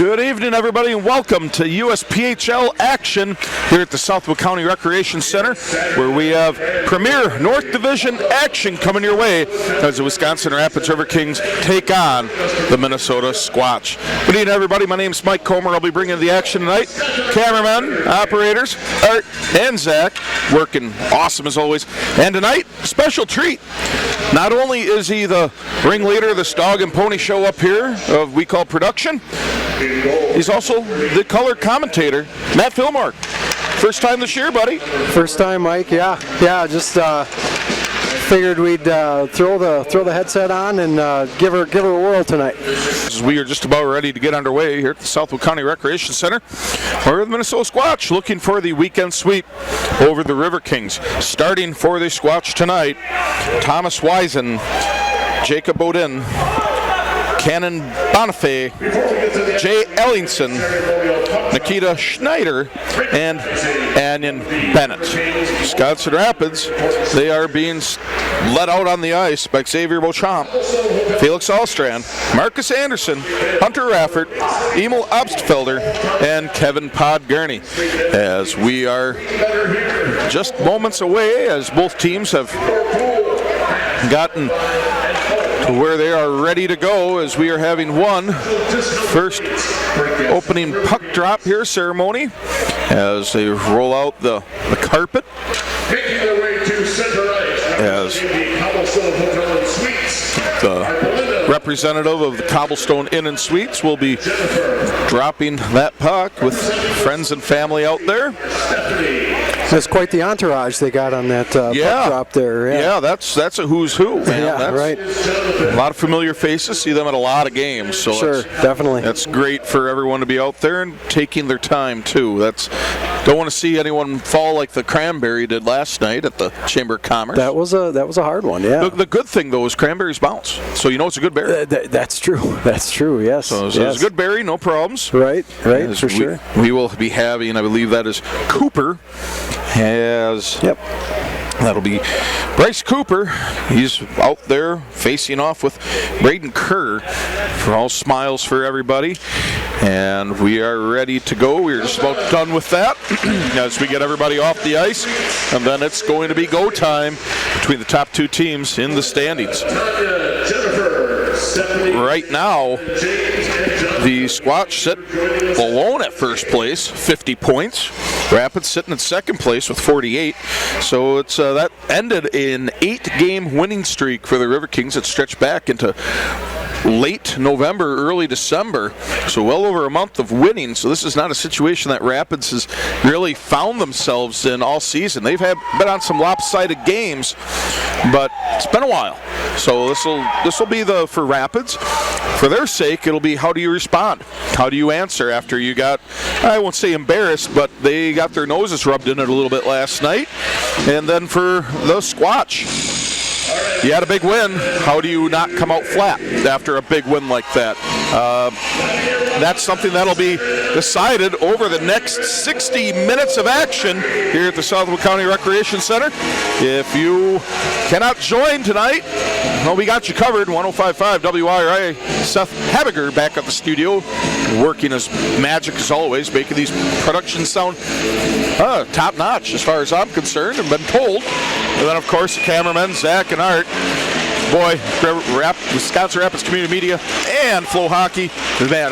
Good evening, everybody, and welcome to USPHL action here at the Southwood County Recreation Center, where we have Premier North Division action coming your way as the Wisconsin Rapids Riverkings take on the Minnesota Squatch. Good evening, everybody. My name is Mike Comer. I'll be bringing the action tonight. Cameramen, operators, Art and Zach, working awesome as always. And tonight, special treat. Not only is he the ringleader of this dog and pony show up here of We Call Production, he's also the color commentator, Matt Fillmark. First time this year, buddy. First time, Mike. Yeah. Just figured we'd throw the headset on and give her a whirl tonight. We are just about ready to get underway here at the Southwood County Recreation Center. We're the Minnesota Squatch looking for the weekend sweep over the Riverkings. Starting for the Squatch tonight, Thomas Wisen, Jacob Bodin, Cannon Bonifay, Jay Ellingson, Nikita Schneider, and Anion Bennett. Wisconsin Rapids, they are being let out on the ice by Xavier Beauchamp, Felix Allstrand, Marcus Anderson, Hunter Raffert, Emil Obstfelder, and Kevin Podgurney. As we are just moments away, as both teams have gotten to where they are ready to go, as we are having one first opening puck drop here ceremony as they roll out the carpet. Making their way to center ice, as the representative of the Cobblestone Inn and Suites will be dropping that puck with friends and family out there. That's quite the entourage they got on that puck drop there. Yeah, that's a who's who, man. Yeah, that's right. A lot of familiar faces. See them at a lot of games. So sure, definitely. That's great for everyone to be out there and taking their time too. Don't want to see anyone fall like the Cranberry did last night at the Chamber of Commerce. That was a hard one. Yeah. The good thing though is cranberries bounce, so you know it's a good berry. That's true. That's true. Yes. So it's a good berry, no problems. Right. For sure. We will be having, I believe that is Cooper. That'll be Bryce Cooper. He's out there facing off with Braden Kerr. For all smiles for everybody. And we are ready to go. We're just about done with that as we get everybody off the ice. And then it's going to be go time between the top two teams in the standings. Right now, the Squatch sit alone at first place, 50 points. Rapids sitting in second place with 48. So it's that ended an 8-game winning streak for the Riverkings. It stretched back into late November, early December, so well over a month of winning. So this is not a situation that Rapids has really found themselves in all season. They've been on some lopsided games, but it's been a while. So this will be for Rapids. For their sake, it'll be how do you respond? How do you answer after you got, I won't say embarrassed, but they got their noses rubbed in it a little bit last night. And then for the Squatch, you had a big win. How do you not come out flat after a big win like that? That's something that'll be decided over the next 60 minutes of action here at the Southwood County Recreation Center. If you cannot join tonight, well, we got you covered. 105.5 WIRI. Seth Habiger back at the studio, working as magic as always, making these productions sound top notch as far as I'm concerned and been told. And then, of course, the cameramen, Zach and Art. Boy, Wisconsin Rapids Community Media and Flow Hockey. Man,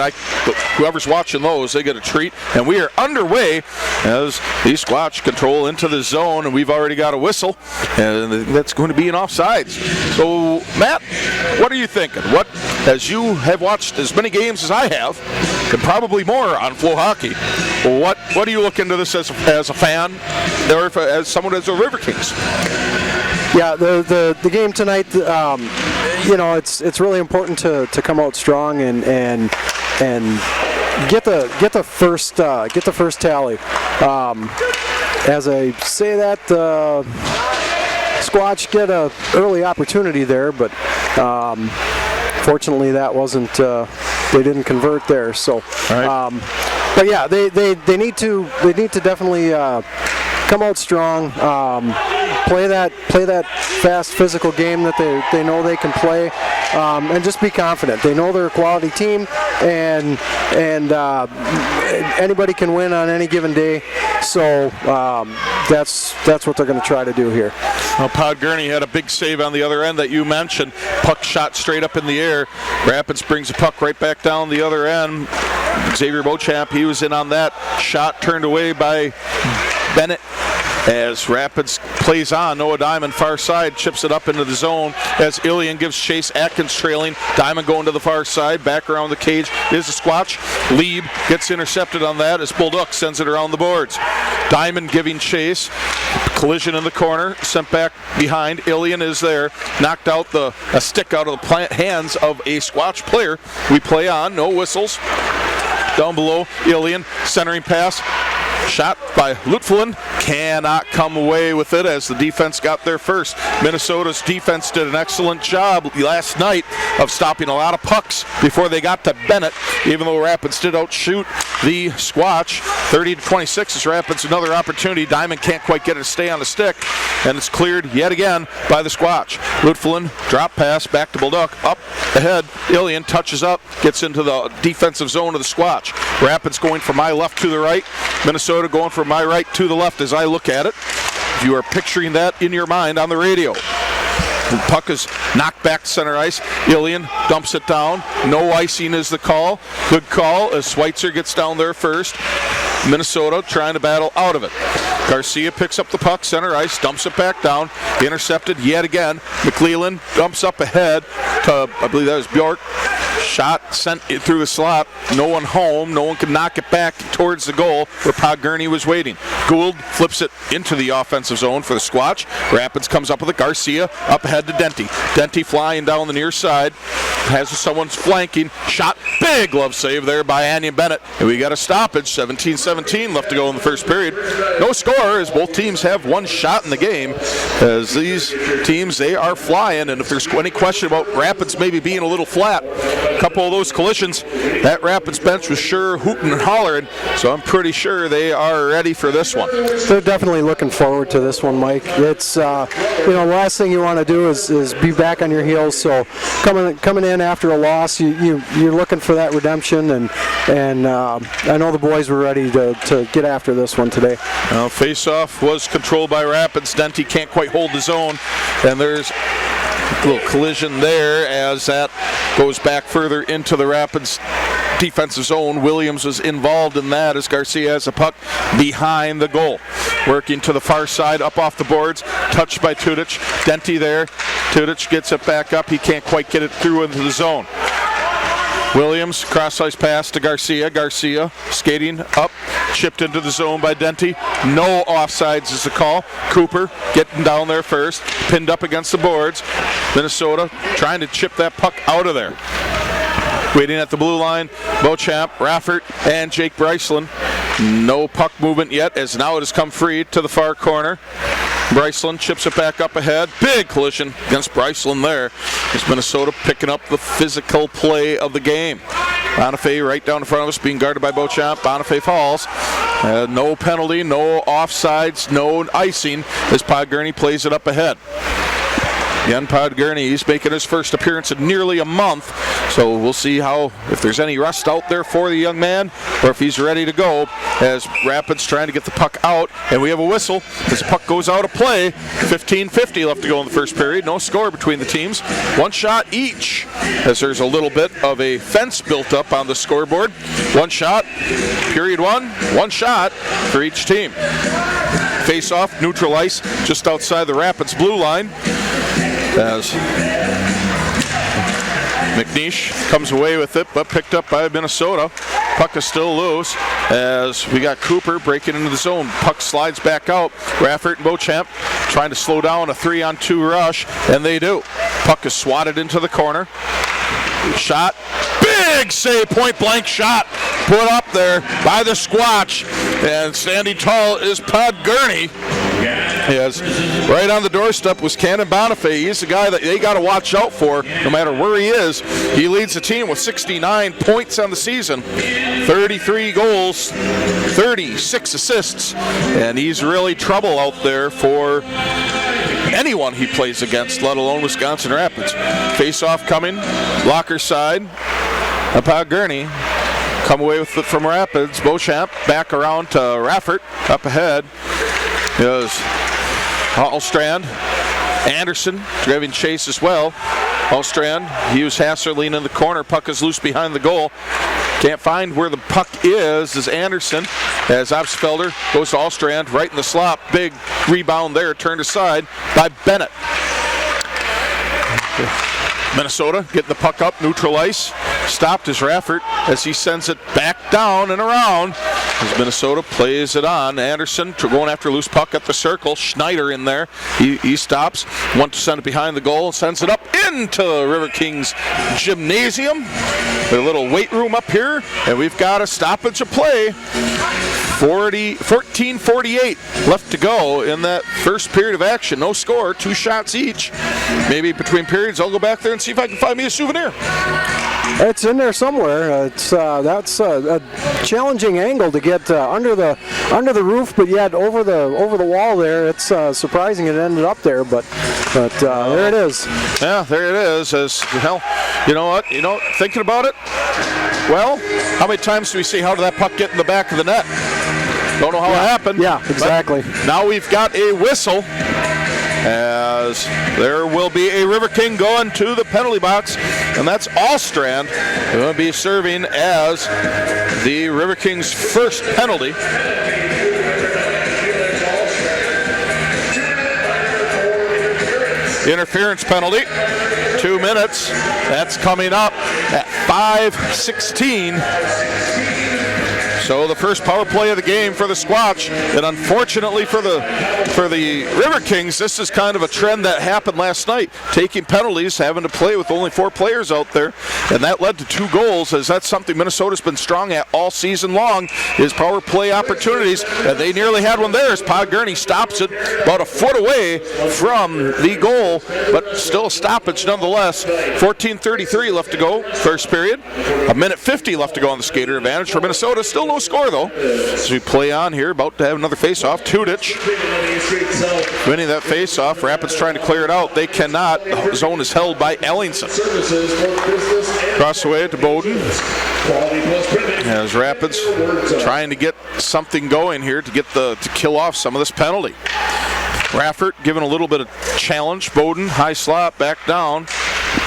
whoever's watching those, they get a treat. And we are underway as the Squatch control into the zone, and we've already got a whistle, and that's going to be an offsides. So, Matt, what are you thinking? As you have watched as many games as I have, and probably more on Flow Hockey, what do you look into this as a fan, or as someone as a Riverkings? Yeah, the game tonight, it's really important to come out strong and get the first tally. As I say that, Squatch get an early opportunity there, but fortunately that wasn't. They didn't convert there. So, right. But yeah, they need to definitely come out strong. Play that fast, physical game that they know they can play, and just be confident. They know they're a quality team, and anybody can win on any given day. So that's what they're going to try to do here. Well, Pod Gurney had a big save on the other end that you mentioned. Puck shot straight up in the air. Rapids brings the puck right back down the other end. Xavier Beauchamp, he was in on that shot, turned away by Bennett. As Rapids plays on, Noah Diamond, far side, chips it up into the zone as Ilian gives chase. Atkins trailing. Diamond going to the far side. Back around the cage is the Squatch. Lieb gets intercepted on that as Bulldog sends it around the boards. Diamond giving chase. Collision in the corner. Sent back behind. Ilian is there. Knocked out a stick out of the hands of a Squatch player. We play on. No whistles. Down below, Ilian centering pass. Shot by Lutfelin, cannot come away with it as the defense got there first. Minnesota's defense did an excellent job last night of stopping a lot of pucks before they got to Bennett, even though Rapids did outshoot the Squatch 30-26 as Rapids another opportunity. Diamond can't quite get it to stay on the stick, and it's cleared yet again by the Squatch. Lutfelin, drop pass back to Bulldog, up ahead. Ilian touches up, gets into the defensive zone of the Squatch. Rapids going from my left to the right. Minnesota going from my right to the left as I look at it. If you are picturing that in your mind on the radio. The puck is knocked back to center ice. Ilian dumps it down. No icing is the call. Good call as Schweitzer gets down there first. Minnesota trying to battle out of it. Garcia picks up the puck, center ice, dumps it back down. Intercepted yet again. McClellan dumps up ahead to, I believe that was Bjork. Shot sent it through the slot. No one home. No one could knock it back towards the goal where Pod Gurney was waiting. Gould flips it into the offensive zone for the Squatch. Rapids comes up with it. Garcia up ahead to Denty. Denty flying down the near side. Has someone's flanking. Shot. Big glove save there by Anion Bennett. And we got a stoppage. 17-17 left to go in the first period. No score as both teams have one shot in the game. As these teams, they are flying. And if there's any question about Rapids maybe being a little flat, a couple of those collisions, that Rapids bench was sure hooting and hollering, so I'm pretty sure they are ready for this one. They're definitely looking forward to this one, Mike. It's the last thing you want to do is be back on your heels. So coming in after a loss, you're looking for that redemption, and I know the boys were ready to get after this one today. Well, face-off was controlled by Rapids. Denty can't quite hold his own, and there's a little collision there as that goes back further into the Rapids defensive zone. Williams was involved in that as Garcia has a puck behind the goal. Working to the far side, up off the boards, touched by Tudic. Denty there. Tudic gets it back up. He can't quite get it through into the zone. Williams, cross-ice pass to Garcia. Garcia skating up, chipped into the zone by Denty. No offsides is the call. Cooper getting down there first, pinned up against the boards. Minnesota trying to chip that puck out of there. Waiting at the blue line, Beauchamp, Raffert, and Jake Bryceland. No puck movement yet as now it has come free to the far corner. Bryceland chips it back up ahead. Big collision against Bryceland there. It's Minnesota picking up the physical play of the game. Bonifay right down in front of us being guarded by Beauchamp. Bonifay falls. No penalty, no offsides, no icing as Pod Gurney plays it up ahead. Again, Pod Gurney, he's making his first appearance in nearly a month, so we'll see if there's any rust out there for the young man, or if he's ready to go, as Rapids trying to get the puck out, and we have a whistle as the puck goes out of play. 15:50 left to go in the first period. No score between the teams. One shot each, as there's a little bit of a fence built up on the scoreboard. One shot, period one shot for each team. Face-off, neutral ice, just outside the Rapids blue line. As McNeish comes away with it, but picked up by Minnesota. Puck is still loose as we got Cooper breaking into the zone. Puck slides back out. Raffert and Beauchamp trying to slow down a 3-on-2 rush, and they do. Puck is swatted into the corner. Shot. Big save, point-blank shot put up there by the Squatch. And standing tall is Pod Gurney. Yes, right on the doorstep was Cannon Bonifay. He's the guy that they got to watch out for no matter where he is. He leads the team with 69 points on the season, 33 goals, 36 assists, and he's really trouble out there for anyone he plays against, let alone Wisconsin Rapids. Face-off coming, blocker side. Pog Gurney come away with it from Rapids. Beauchamp back around to Raffert. Up ahead is Hallstrand. Anderson driving chase as well. Hallstrand, Hughes Hasserline in the corner. Puck is loose behind the goal. Can't find where the puck is Anderson. As Obstfelder goes to Hallstrand, right in the slot. Big rebound there, turned aside by Bennett. Minnesota getting the puck up, neutral ice. Stopped as Raffert as he sends it back down and around. As Minnesota plays it on. Anderson going after loose puck at the circle. Schneider in there. He stops. Wants to send it behind the goal and sends it up into Riverkings Gymnasium. A little weight room up here. And we've got a stoppage of play. 14:48 left to go in that first period of action. No score, 2 shots each. Maybe between periods I'll go back there and see if I can find me a souvenir. It's in there somewhere. That's a challenging angle to get under the roof, but yet over the wall there. It's surprising it ended up there, but there it is. Yeah, there it is. As hell, you know what? Thinking about it. Well, how many times do we see how did that puck get in the back of the net? Don't know how it happened. Yeah, exactly. Now we've got a whistle. As there will be a River King going to the penalty box, and that's Hallstrand who will be serving as the River Kings' first penalty. Interference penalty, 2 minutes. That's coming up at 5:16. So the first power play of the game for the Squatch, and unfortunately for the River Kings, this is kind of a trend that happened last night, taking penalties, having to play with only 4 players out there, and that led to 2 goals, as that's something Minnesota's been strong at all season long, is power play opportunities, and they nearly had one there as Pog Gurney stops it about a foot away from the goal, but still a stoppage nonetheless. 14:33 left to go, first period. 1:50 left to go on the skater advantage for Minnesota. Still no score though. As we play on here, about to have another face-off. Tudich winning that face-off. Rapids trying to clear it out. They cannot. The zone is held by Ellingson. Cross away to Bowden. As Rapids trying to get something going here to kill off some of this penalty. Raffert given a little bit of challenge. Bowden, high slot, back down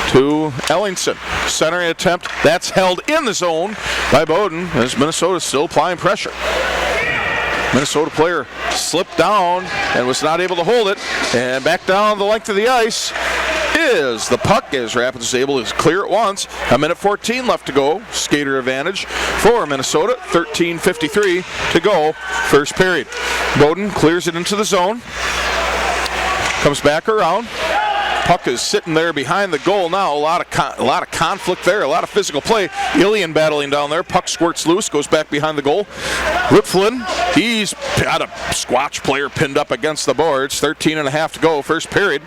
to Ellingson. Centering attempt, that's held in the zone by Bowden as Minnesota still applying pressure. Minnesota player slipped down and was not able to hold it, and back down the length of the ice is the puck as Rapids is able to clear it once. 1:14 left to go. Skater advantage for Minnesota. 13:53 to go. First period. Bowden clears it into the zone. Comes back around. Puck is sitting there behind the goal now. A lot of conflict there. A lot of physical play. Ilian battling down there. Puck squirts loose. Goes back behind the goal. Ripflin, he's got a Squatch player pinned up against the boards. 13.5 to go. First period.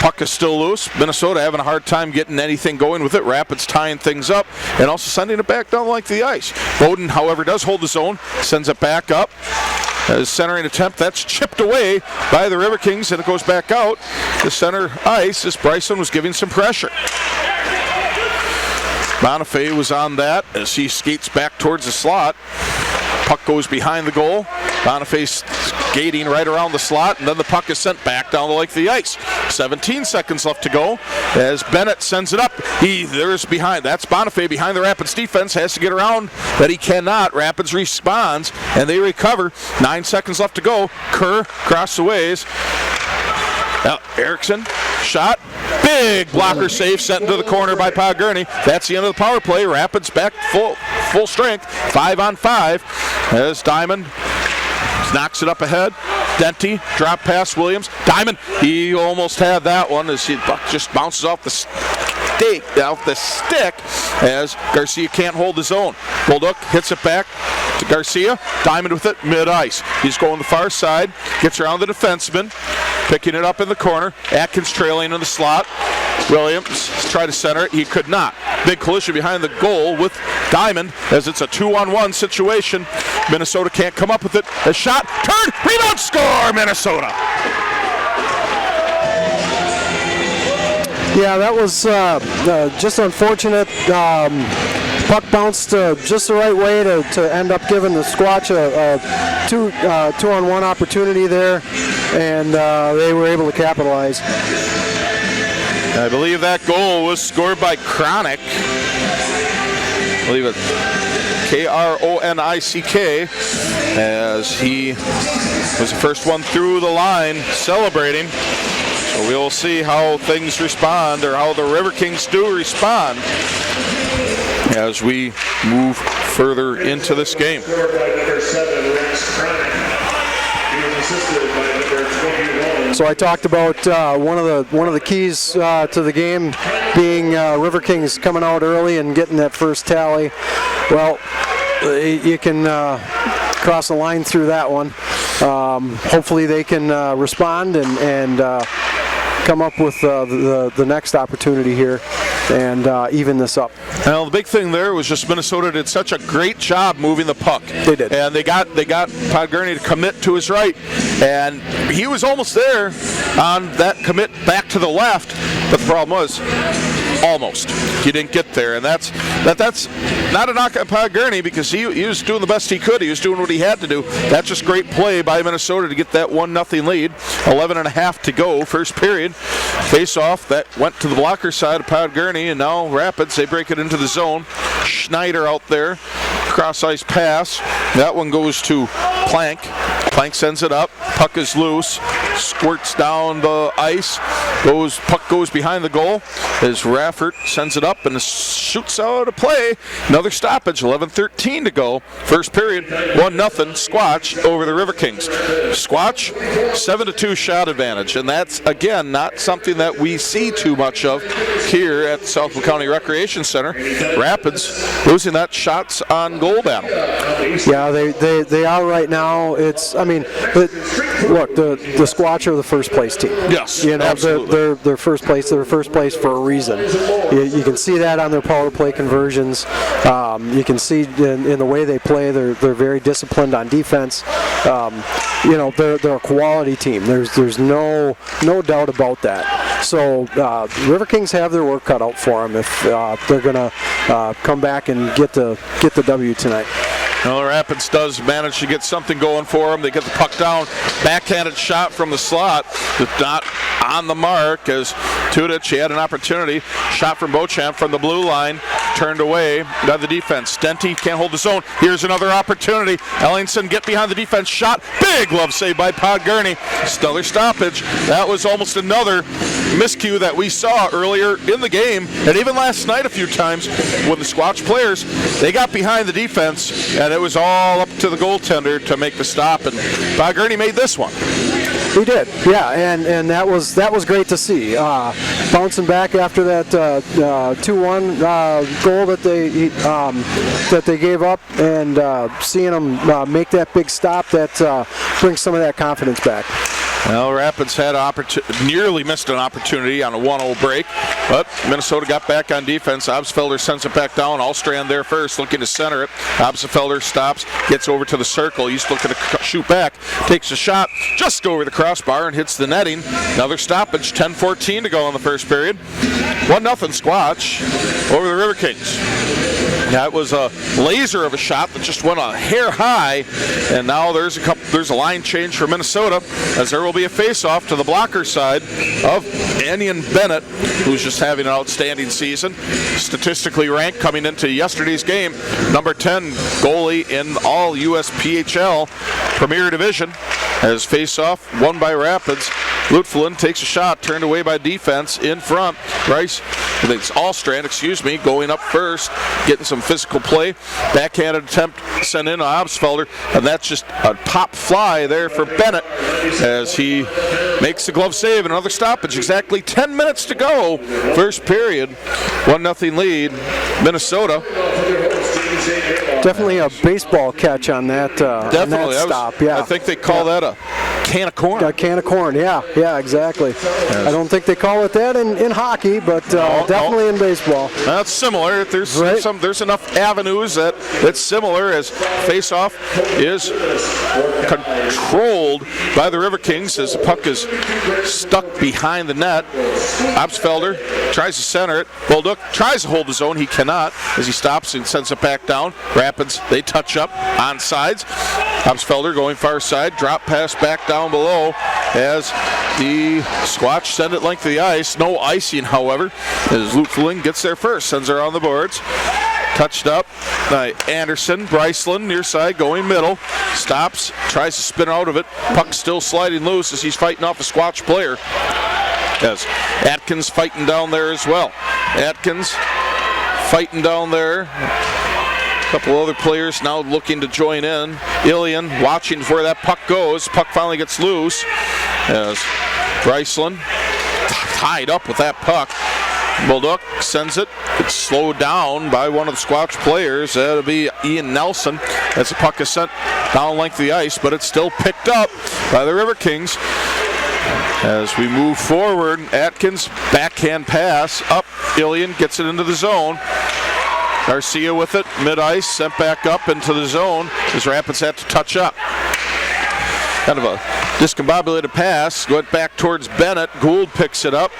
Puck is still loose. Minnesota having a hard time getting anything going with it. Rapids tying things up and also sending it back down the length of the ice. Bowden, however, does hold the zone. Sends it back up. As centering attempt, that's chipped away by the River Kings, and it goes back out. The center ice as Bryson was giving some pressure. Bonifay was on that as he skates back towards the slot. Puck goes behind the goal. Bonifay skating right around the slot, and then the puck is sent back down the length of the ice. 17 seconds left to go as Bennett sends it up. There's behind. That's Bonifay behind the Rapids defense. Has to get around, but he cannot. Rapids responds, and they recover. 9 seconds left to go. Kerr across the ways. Erickson, shot. Big blocker save sent into the corner by Pog Gurney. That's the end of the power play. Rapids back full strength. 5-on-5 as Diamond knocks it up ahead. Denty, drop pass Williams. Diamond, he almost had that one as he just bounces off the stick as Garcia can't hold his own. Bolduc hits it back to Garcia. Diamond with it mid-ice. He's going the far side. Gets around the defenseman. Picking it up in the corner. Atkins trailing in the slot. Williams tried to center it. He could not. Big collision behind the goal with Diamond as it's a 2-on-1 situation. Minnesota can't come up with it. A shot. Turn. Rebound. Score. Minnesota. Yeah, that was just unfortunate. Puck bounced just the right way to end up giving the Squatch a two-on-one opportunity there, and they were able to capitalize. I believe that goal was scored by Kronick. I believe it Kronick, as he was the first one through the line celebrating. So we'll see how things respond, or how the Riverkings do respond, as we move further into this game. So I talked about one of the keys to the game being Riverkings coming out early and getting that first tally. Well, you can cross the line through that one. Hopefully they can respond and come up with the next opportunity here and even this up. Well, the big thing there was just Minnesota did such a great job moving the puck. They did. And they got Podgurney to commit to his right, and he was almost there on that commit back to the left, but the problem was almost. He didn't get there, and that's not a knock on Podgurney, because he was doing the best he could. He was doing what he had to do. That's just great play by Minnesota to get that 1-0 lead. 11.5 to go, first period. Face-off that went to the blocker side of Podgurney, and now Rapids, they break it into the zone. Schneider out there, cross-ice pass. That one goes to Plank. Plank sends it up. Puck is loose. Squirts down the ice. Puck goes behind the goal as Raffert sends it up and shoots out of play. Another stoppage. 11:13 to go. First period. 1-0 Squatch over the Riverkings. Squatch 7-2 shot advantage, and that's again not something that we see too much of here at the Southwood County Recreation Center. Rapids losing that shots on goal battle. Yeah, they are right now. Look, the Squatch are the first place team. Yes, you know, absolutely. they're first place. They're first place for a reason. You can see that on their power play conversions. You can see in the way they play. They're very disciplined on defense. They're a quality team. There's no doubt about that. So Riverkings have their work cut out for them if they're gonna come back and get the W tonight. Well, Rapids does manage to get something going for them. They get the puck down. Backhanded shot from the slot. Not on the mark, as Tudich, he had an opportunity. Shot from Beauchamp from the blue line. Turned away by the defense. Stenti can't hold his own. Here's another opportunity. Ellingson get behind the defense. Shot. Big glove save by Podgurney. Another stoppage. That was almost another miscue that we saw earlier in the game, and even last night a few times when the Squatch players, they got behind the defense, and it was all up to the goaltender to make the stop, and Podgurney made this one. He did, yeah, and that was great to see. Bouncing back after that 2-1 goal that they gave up, and seeing them make that big stop, that brings some of that confidence back. Well, Rapids had nearly missed an opportunity on a 1-0 break, but Minnesota got back on defense. Obsfelder sends it back down. Allstrand there first, looking to center it. Obsfelder stops, gets over to the circle. He's looking to shoot back, takes a shot, just over the crossbar and hits the netting. Another stoppage, 10:14 to go in the first period. 1-0 Squatch over the Riverkings. That was a laser of a shot that just went a hair high, and now there's a line change for Minnesota, as there will be a face-off to the blocker side of Anion Bennett, who's just having an outstanding season. Statistically ranked coming into yesterday's game, number 10 goalie in all USPHL Premier Division. As face-off won by Rapids. Lutflin takes a shot, turned away by defense in front. It's Allstrand, going up first, getting some physical play. Backhanded attempt sent in on Obsfelder, and that's just a top fly there for Bennett as he makes the glove save. Another stoppage, exactly 10 minutes to go. First period, 1-0 lead, Minnesota. Definitely a baseball catch on that, Definitely. on that stop. Yeah. I think they call that a can of corn. A can of corn, yeah, exactly. Yes. I don't think they call it that in hockey, but definitely in baseball. That's similar. There's there's enough avenues that it's similar, as face-off is controlled by the Riverkings as the puck is stuck behind the net. Absfelder tries to center it. Bolduc tries to hold his own. He cannot, as he stops and sends it back down. Rapids, they touch up on sides. Absfelder going far side. Drop pass back down below as the Squatch send it length of the ice. No icing, however, as Lutfeling gets there first. Sends her on the boards. Touched up by Anderson. Bryceland near side going middle. Stops. Tries to spin out of it. Puck still sliding loose as he's fighting off a Squatch player. As Atkins fighting down there as well. Atkins fighting down there. A couple other players now looking to join in. Ilian watching where that puck goes. Puck finally gets loose as Bryceland tied up with that puck. Bolduc sends it. It's slowed down by one of the Squatch players. That'll be Ian Nelson as the puck is sent down length of the ice, but it's still picked up by the Riverkings. As we move forward, Atkins backhand pass up. Ilian gets it into the zone. Garcia with it, mid-ice, sent back up into the zone as Rapids had to touch up. Kind of a discombobulated pass, went back towards Bennett. Gould picks it up.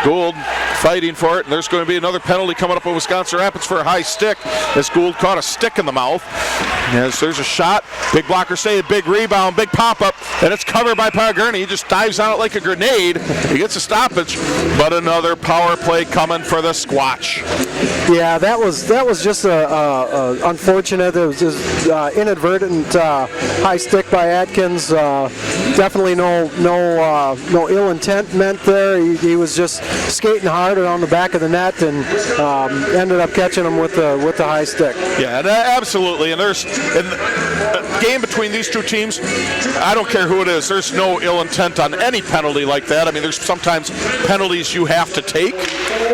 Gould fighting for it, and there's going to be another penalty coming up on Wisconsin Rapids for a high stick as Gould caught a stick in the mouth. As there's a shot, big blocker save, big rebound, big pop-up, and it's covered by Pagurny. He just dives on it like a grenade. He gets a stoppage, but another power play coming for the Squatch. Yeah, that was just a unfortunate. It was just inadvertent high stick by Atkins. Definitely no ill intent meant there. He was just skating hard around the back of the net and ended up catching him with the high stick. Yeah, absolutely. And there's in the game between these two teams, I don't care who it is, there's no ill intent on any penalty like that. I mean, there's sometimes penalties you have to take.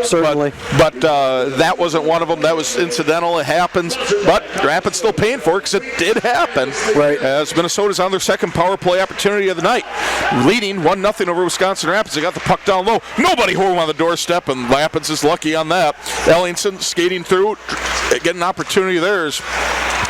Certainly. But that wasn't one of them. That was incidental. It happens. But Rapids still paying for it because it did happen. Right. As Minnesota's on their second power play opportunity of the night. Leading 1-0 over Wisconsin Rapids. They got the puck down low. Nobody home on the doorstep, and Rapids is lucky on that. Ellingson skating through, getting an opportunity there.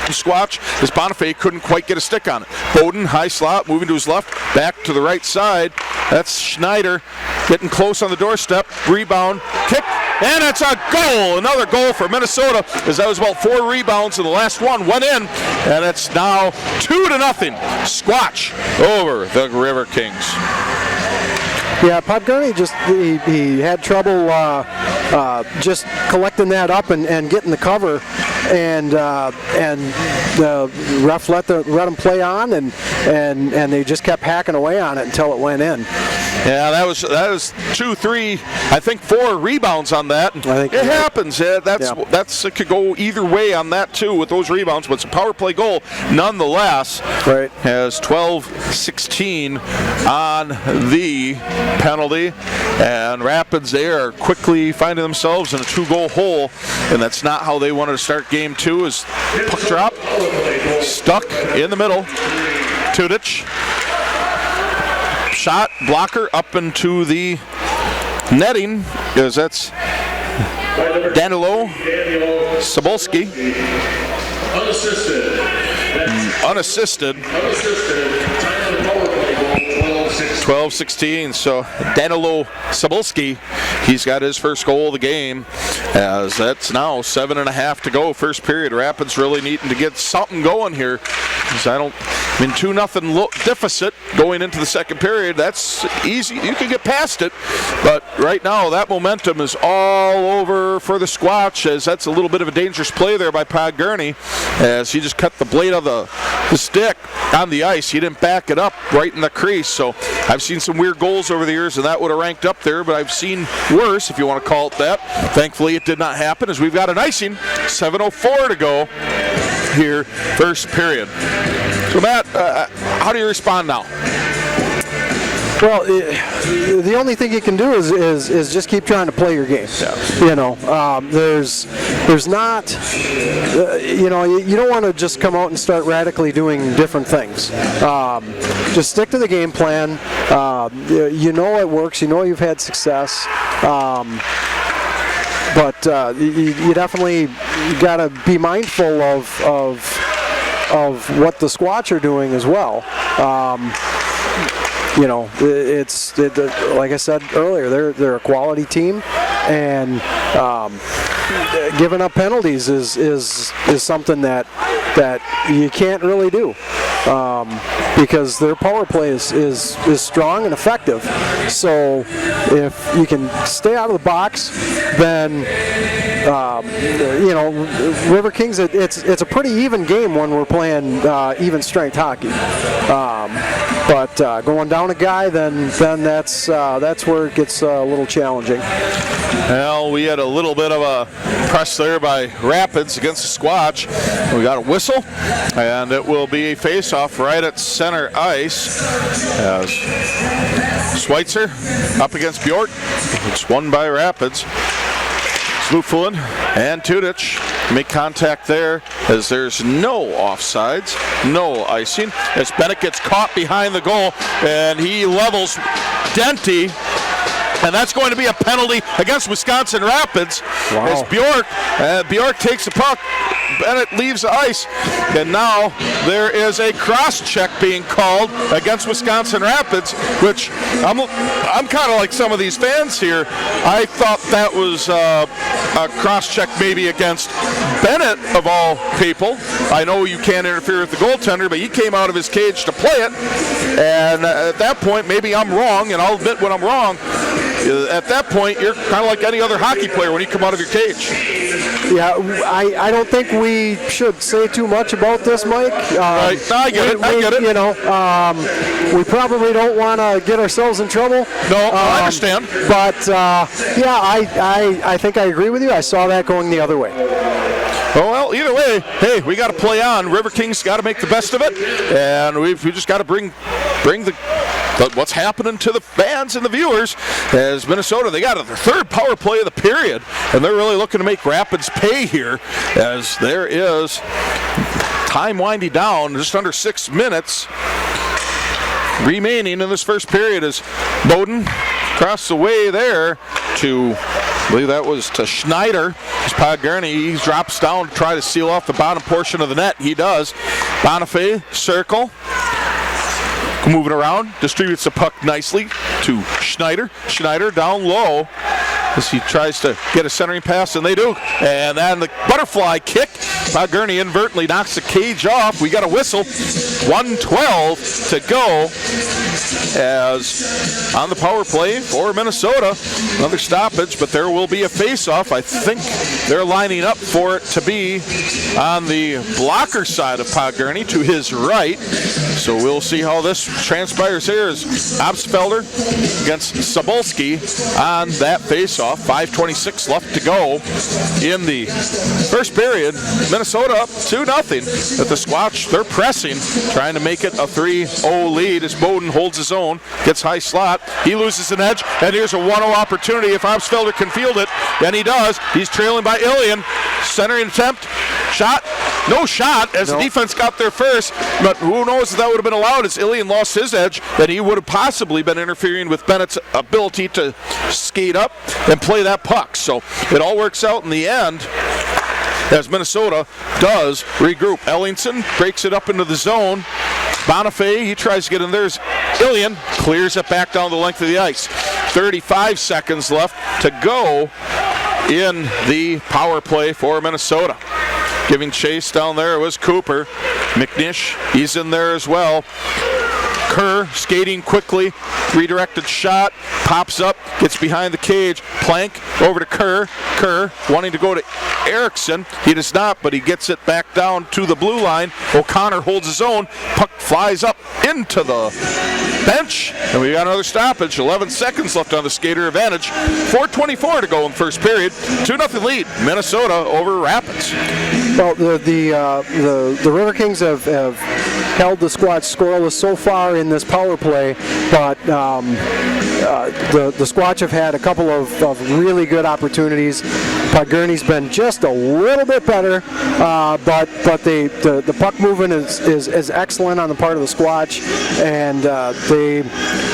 Squatch, as Bonifay couldn't quite get a stick on it. Bowden, high slot, moving to his left, back to the right side. That's Schneider getting close on the doorstep. Rebound, kick, and it's a goal! Another goal for Minnesota, as that was about 4 rebounds, and the last one went in, and it's now 2-0. Squatch over the Riverkings. Yeah, Podgorny just he had trouble just collecting that up and getting the cover, and the ref let him play on, and they just kept hacking away on it until it went in. Yeah, that was 2, 3, I think 4 rebounds on that. I think it happens. Yeah, that's it could go either way on that too with those rebounds, but it's a power play goal nonetheless. Right. Has 12-16 on the penalty, and Rapids there are quickly finding themselves in a 2-goal hole, and that's not how they wanted to start game 2. As puck drop stuck in the middle. Tudich. Shot, blocker up into the netting, because that's Danilo Sobolski. Unassisted. 12-16, so Danilo Sobolski, he's got his first goal of the game, as that's now 7.5 to go. First period, Rapids really needing to get something going here, because 2-0 deficit going into the second period. That's easy. You can get past it, but right now that momentum is all over for the Squatch, as that's a little bit of a dangerous play there by Podgorny, as he just cut the blade of the stick on the ice. He didn't back it up right in the crease. So I've seen some weird goals over the years, and that would have ranked up there, but I've seen worse, if you want to call it that. Thankfully it did not happen, as we've got an icing. 7:04 to go here, first period. So Matt, how do you respond now? Well, the only thing you can do is just keep trying to play your game. Yeah. You know, there's not, you know, you don't want to just come out and start radically doing different things. Just stick to the game plan. You know it works. You know you've had success. But you definitely got to be mindful of what the Squatch are doing as well. You know, like I said earlier, they're a quality team, and giving up penalties is something that you can't really do, because their power play is strong and effective. So if you can stay out of the box, then you know, Riverkings, it's a pretty even game when we're playing even strength hockey. But going down a guy, then that's where it gets a little challenging. Well, we had a little bit of a press there by Rapids against the Squatch. We got a whistle, and it will be a face-off right at center ice as Schweitzer up against Bjork. It's won by Rapids. Slutfulin and Tudich make contact there as there's no offsides, no icing. As Bennett gets caught behind the goal and he levels Denty, and that's going to be a penalty against Wisconsin Rapids. Wow. As Bjork takes the puck, Bennett leaves the ice, and now there is a cross-check being called against Wisconsin Rapids, which I'm kind of like some of these fans here. I thought that was a cross-check maybe against Bennett, of all people. I know you can't interfere with the goaltender, but he came out of his cage to play it, and at that point, maybe I'm wrong, and I'll admit when I'm wrong. At that point, you're kind of like any other hockey player when you come out of your cage. Yeah, I don't think we should say too much about this, Mike. Right. No, I get it. You know, we probably don't want to get ourselves in trouble. No, I understand. But yeah, I think I agree with you. I saw that going the other way. Oh, well, either way, hey, we got to play on. Riverkings got to make the best of it, and we just got to bring what's happening to the fans and the viewers. As Minnesota, they got their third power play of the period, and they're really looking to make Rapids pay here, as there is time winding down, just under 6 minutes remaining in this first period as Bowden across the way there to, I believe that was to Schneider. As Podgurney, he drops down to try to seal off the bottom portion of the net. He does. Bonifay, circle. Moving around, distributes the puck nicely to Schneider. Schneider down low as he tries to get a centering pass, and they do. And then the butterfly kick. Podgurney inadvertently knocks the cage off. We got a whistle. 1:12 to go as on the power play for Minnesota. Another stoppage, but there will be a face-off. I think they're lining up for it to be on the blocker side of Podgurney to his right. So we'll see how this transpires here as Absfelder against Sobolski on that face-off. 5:26 left to go in the first period. Minnesota up 2-0. At the Squatch, they're pressing, trying to make it a 3-0 lead as Bowden holds his own, gets high slot. He loses an edge, and here's a 1-0 opportunity if Absfelder can field it, and he does. He's trailing by Ilian. Centering attempt, shot, no shot as the defense got there first, but who knows if that would have been allowed as Ilian lost his edge, then he would have possibly been interfering with Bennett's ability to skate up and play that puck. So it all works out in the end as Minnesota does regroup. Ellingson breaks it up into the zone. Bonifay, he tries to get in there. Ilian clears it back down the length of the ice. 35 seconds left to go in the power play for Minnesota. Giving chase down there was Cooper. McNish, he's in there as well. Kerr skating quickly, redirected shot, pops up, gets behind the cage. Plank over to Kerr. Kerr wanting to go to Erickson. He does not, but he gets it back down to the blue line. O'Connor holds his own. Puck flies up into the bench, and we got another stoppage. 11 seconds left on the skater advantage. 4:24 to go in the first period. 2-0 lead, Minnesota over Rapids. Well, the Riverkings have held the Squatch scoreless so far in this power play, but the Squatch have had a couple of really good opportunities. Podgurney's been just a little bit better, but the puck movement is excellent on the part of the Squatch, and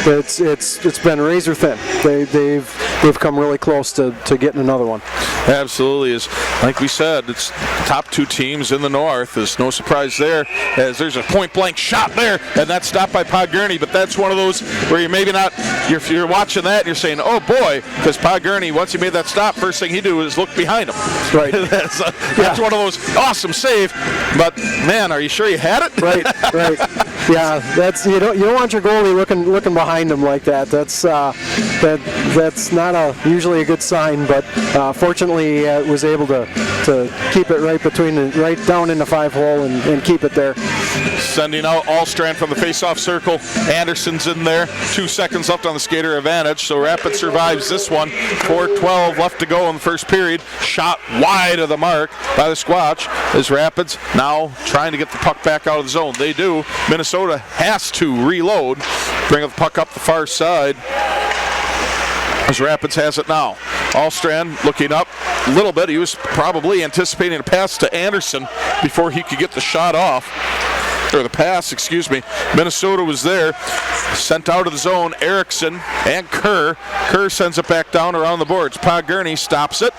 it's been razor thin. They've come really close to getting another one. Absolutely. Is like we said, it's top two teams in the north. There's no surprise there, as there's a point blank shot there, and that's stopped by Podgurney. But that's one of those where you're maybe not. You're watching that and you're saying, "Oh boy," because Podgurney, once he made that stop, first thing he do is look behind him. Right. that's one of those awesome save. But man, are you sure you had it? Right. Yeah, that's you don't want your goalie looking behind him like that. That's not usually a good sign. But fortunately, was able to keep it right down in the 5-hole and keep it there. Sending out Allstrand from the face-off circle. Anderson's in there. 2 seconds left on the skater advantage. So Rapids survives this one. 4:12 left to go in the first period. Shot wide of the mark by the Squatch as Rapids now trying to get the puck back out of the zone. They do. Minnesota has to reload. Bring the puck up the far side as Rapids has it now. Allstrand looking up a little bit. He was probably anticipating a pass to Anderson before he could get the shot off. Or the pass, excuse me. Minnesota was there. Sent out of the zone, Erickson and Kerr. Kerr sends it back down around the boards. Podgurney stops it.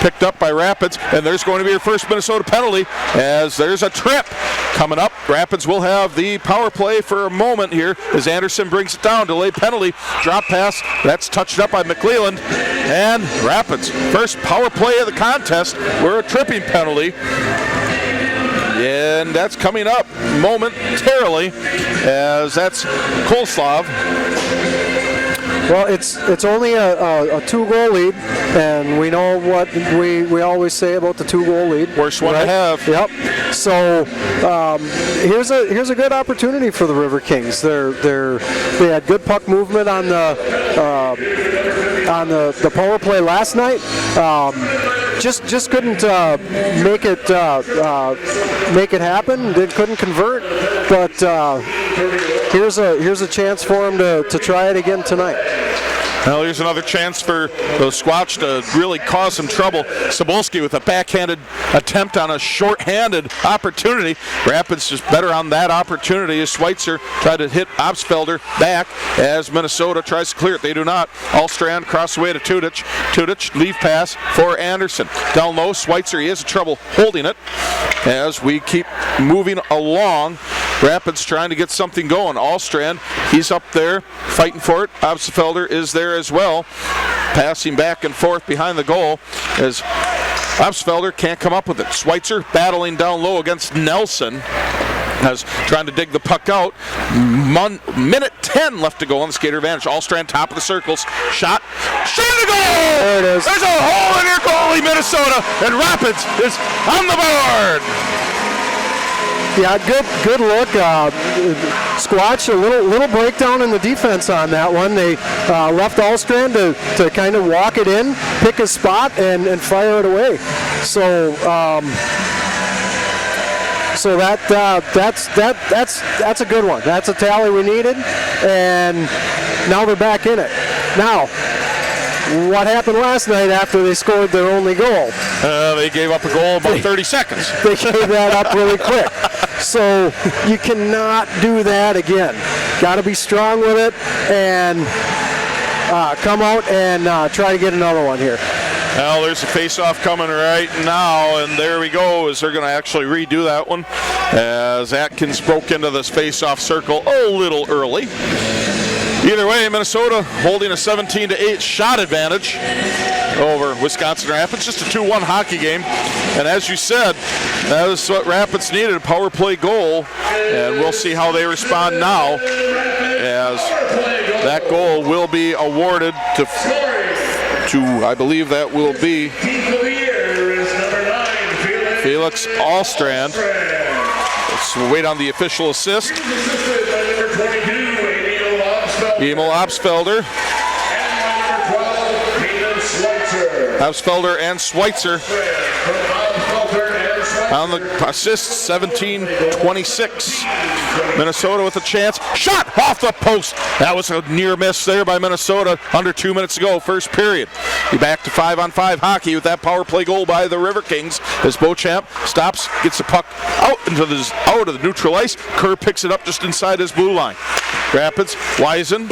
Picked up by Rapids. And there's going to be your first Minnesota penalty as there's a trip coming up. Rapids will have the power play for a moment here as Anderson brings it down. Delayed penalty. Drop pass. That's touched up by McClelland. And Rapids, first power play of the contest, were a tripping penalty. And that's coming up momentarily as that's Kolslav. Well, it's only a 2-goal lead, and we know what we always say about the 2-goal lead. Worst one to have. Yep. So here's a good opportunity for the Riverkings. They had good puck movement on the power play last night. Just couldn't make it happen. They couldn't convert, but here's a chance for them to try it again tonight. Well, here's another chance for the Squatch to really cause some trouble. Cebulski with a backhanded attempt on a short-handed opportunity. Rapids just better on that opportunity as Schweitzer tried to hit Obsfelder back as Minnesota tries to clear it. They do not. Allstrand cross the way to Tudich. Tudich, leave pass for Anderson. Down low, Schweitzer, he has trouble holding it as we keep moving along. Rapids trying to get something going. Allstrand, he's up there fighting for it. Obsfelder is there as well. Passing back and forth behind the goal as Obsfelder can't come up with it. Schweitzer battling down low against Nelson as trying to dig the puck out. Minute 10 left to go on the skater advantage. Allstrand top of the circles. Shot. Shot to goal! There it is. There's a hole in your goalie, Minnesota, and Rapids is on the board. Yeah, good look. Squatch, a little breakdown in the defense on that one. They left Allstrand to kind of walk it in, pick his spot, and fire it away. So that's a good one. That's a tally we needed, and now they're back in it. Now, what happened last night after they scored their only goal? They gave up a goal about 30 seconds. They gave that up really quick. So you cannot do that again. Got to be strong with it and come out and try to get another one here. Well, there's a face-off coming right now, and there we go, as they're going to actually redo that one as Atkins broke into this face-off circle a little early. Either way, Minnesota holding a 17-8 shot advantage over Wisconsin Rapids. Just a 2-1 hockey game. And as you said, that is what Rapids needed, a power play goal. And we'll see how they respond now, as that goal will be awarded to I believe that will be Felix Allstrand. Let's wait on the official assist. Emil Obsfelder. Obsfelder and Schweitzer on the assist, 17-26. Minnesota with a chance. Shot off the post. That was a near miss there by Minnesota under 2 minutes to go, first period. Be back to 5-on-5 hockey with that power play goal by the Riverkings as Beauchamp stops, gets the puck out of the neutral ice. Kerr picks it up just inside his blue line. Rapids, Wiesen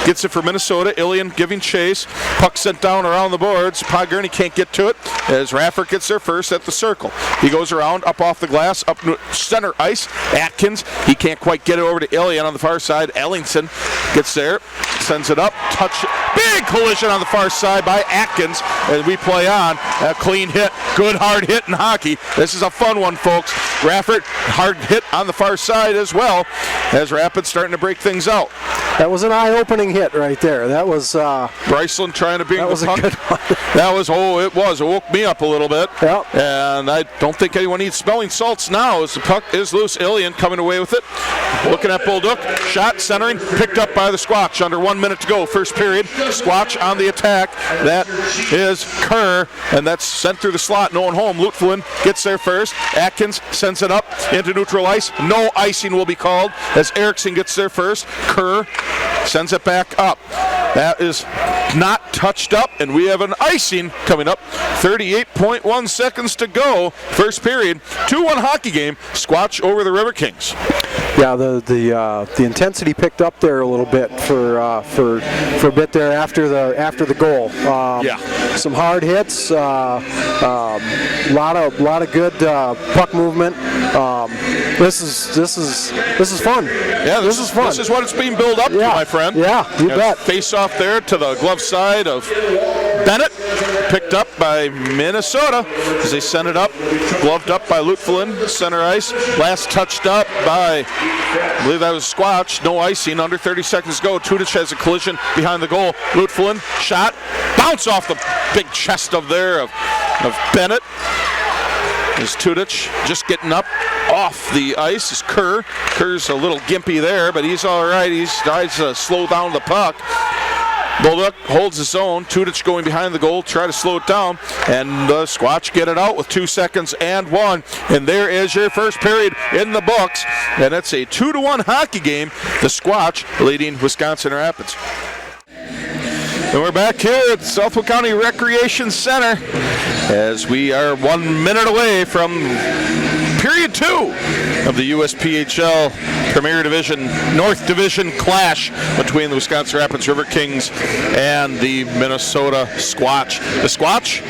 gets it for Minnesota. Ilian giving chase. Puck sent down around the boards. Podgurney can't get to it as Raffert gets there first at the circle. He goes around, up off the glass, up center ice. Atkins, he can't quite get it over to Ilian on the far side. Ellingson gets there, sends it up, touch. Big collision on the far side by Atkins as we play on. A clean hit, good hard hit in hockey. This is a fun one, folks. Raffert, hard hit on the far side as well as Rapids starting to break things out. That was an eye-opening hit right there. That was Bryceland trying to beat the puck. That was a good one. That was, it woke me up a little bit. Yep. And I don't think anyone needs smelling salts now as the puck is loose. Ilian coming away with it. Looking at Bolduc, shot, centering, picked up by the Squatch. Under 1 minute to go, first period. Squatch on the attack. That is Kerr, and that's sent through the slot. No one home. Lutflin gets there first. Atkins sends it up into neutral ice. No icing will be called as Erickson gets there first. Kerr sends it back up. That is not touched up, and we have an icing coming up. 38.1 seconds to go. First period. 2-1 hockey game. Squatch over the Riverkings. Yeah, the intensity picked up there a little bit for a bit there after the goal. Some hard hits, lot of good puck movement. This is fun. Yeah, this is fun. This is what it's being built up to, my friend. Yeah, you bet. Face off there to the glove side of Bennett, picked up by Minnesota as they send it up, gloved up by Lutflin, center ice. Last touched up by, I believe that was Squatch. No icing, under 30 seconds to go. Tudich has a collision behind the goal. Lutflin, shot, bounce off the big chest of Bennett. Is Tudich just getting up off the ice is Kerr. Kerr's a little gimpy there, but he's all right. He tries to slow down the puck. Bolduc holds his own. Tudich going behind the goal, try to slow it down, and the Squatch get it out with 2 seconds and 1. And there is your first period in the books, and it's a 2-1 hockey game. The Squatch leading Wisconsin Rapids. And we're back here at Southwood County Recreation Center as we are 1 minute away from period 2 of the USPHL Premier Division, North Division clash between the Wisconsin Rapids Riverkings and the Minnesota Squatch. The Squatch,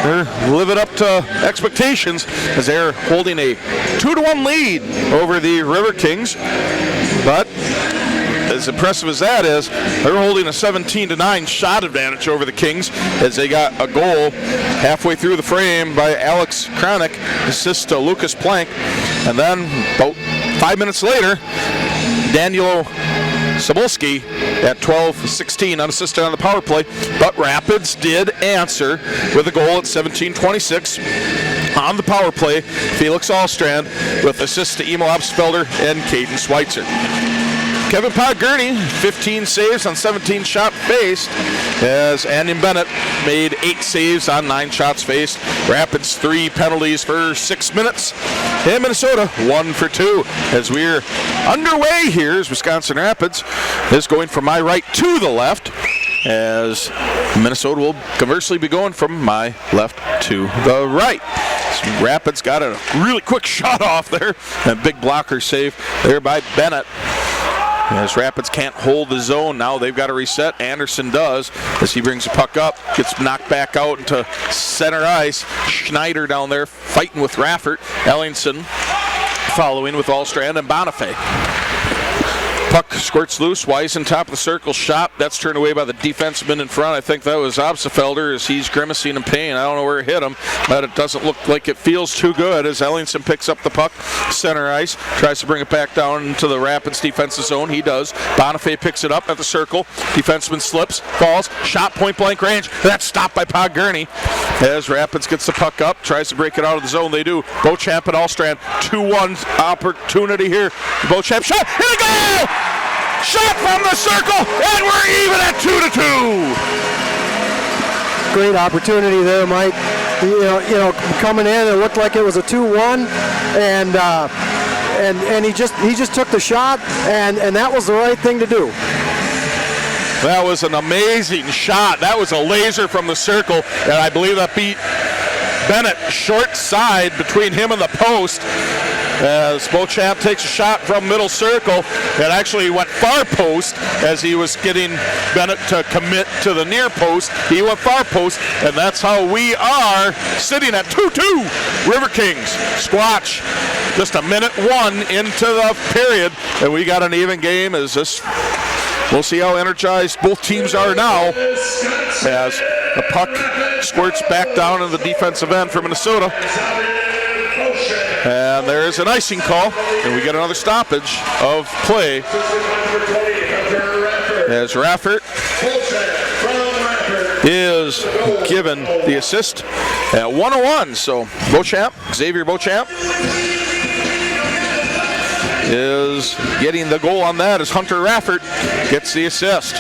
they're living up to expectations as they're holding a 2-1 lead over the Riverkings, but as impressive as that is, they're holding a 17-9 shot advantage over the Kings as they got a goal halfway through the frame by Alex Kronick, assist to Lucas Plank, and then about 5 minutes later, Daniel Sobolski at 12-16 unassisted on the power play, but Rapids did answer with a goal at 17:26 on the power play. Felix Allstrand with assists to Emil Absfelder and Caden Schweitzer. Kevin Podgurney, 15 saves on 17 shots faced, as Andy Bennett made 8 saves on 9 shots faced. Rapids 3 penalties for 6 minutes. And Minnesota 1 for 2. As we're underway here, as Wisconsin Rapids is going from my right to the left, as Minnesota will conversely be going from my left to the right. So Rapids got a really quick shot off there, a big blocker save there by Bennett. As Rapids can't hold the zone now, they've got to reset. Anderson does as he brings the puck up, gets knocked back out into center ice. Schneider down there fighting with Raffert. Ellingson following with Allstrand and Bonifay. Puck squirts loose. Wiesen top of the circle shot. That's turned away by the defenseman in front. I think that was Absfelder as he's grimacing in pain. I don't know where it hit him, but it doesn't look like it feels too good as Ellingson picks up the puck. Center ice. Tries to bring it back down into the Rapids defensive zone. He does. Bonifay picks it up at the circle. Defenseman slips. Falls. Shot point blank range. That's stopped by Podgurney as Rapids gets the puck up. Tries to break it out of the zone. They do. Beauchamp and Allstrand. 2-1 opportunity here. Beauchamp shot. Here they go! Shot from the circle, and we're even at 2-2. Great opportunity there, Mike. coming in, it looked like it was a 2-1, and he just took the shot, and that was the right thing to do. That was an amazing shot. That was a laser from the circle, and I believe that beat Bennett short side between him and the post. As Beauchamp takes a shot from middle circle, it actually went far post as he was getting Bennett to commit to the near post. He went far post, and that's how we are sitting at 2-2. Riverkings, Squatch, just a minute 1 into the period, and we got an even game. As this, we'll see how energized both teams are now as the puck squirts back down in the defensive end for Minnesota. And there's an icing call, and we get another stoppage of play as Raffert is given the assist at 1:01. So Xavier Beauchamp is getting the goal on that as Hunter Raffert gets the assist.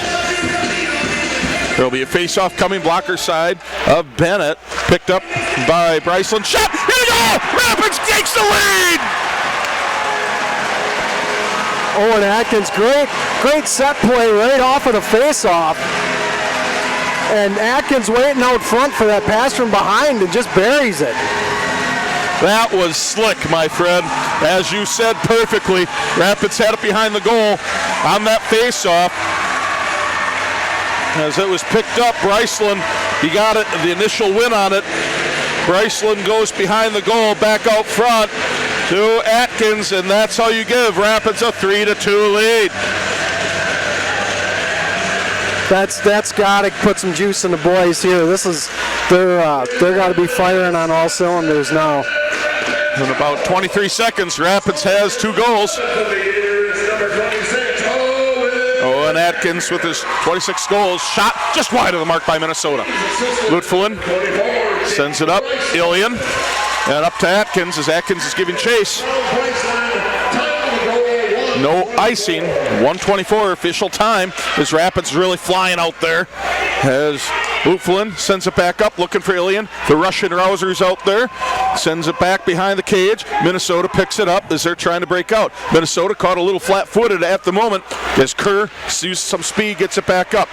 There'll be a face-off coming blocker side of Bennett, picked up by Bryceland. Shot! Here we go! Rapids takes the lead! Owen Atkins, great set play right off of the face-off. And Atkins waiting out front for that pass from behind and just buries it. That was slick, my friend. As you said perfectly, Rapids had it behind the goal on that face-off. As it was picked up, Bryceland, he got it, the initial win on it. Bryceland goes behind the goal, back out front to Atkins, and that's how you give Rapids a 3-2 lead. That's got to put some juice in the boys here. They're got to be firing on all cylinders now. In about 23 seconds, Rapids has 2 goals. Owen Atkins with his 26 goals, shot just wide of the mark by Minnesota. Lutfulin sends it up, Ilian, and up to Atkins as Atkins is giving chase. No icing, 1:24 official time as Rapids really flying out there. As Lutfulin sends it back up, looking for Ilian. The Russian Rousers out there. Sends it back behind the cage. Minnesota picks it up as they're trying to break out. Minnesota caught a little flat-footed at the moment as Kerr uses some speed, gets it back up.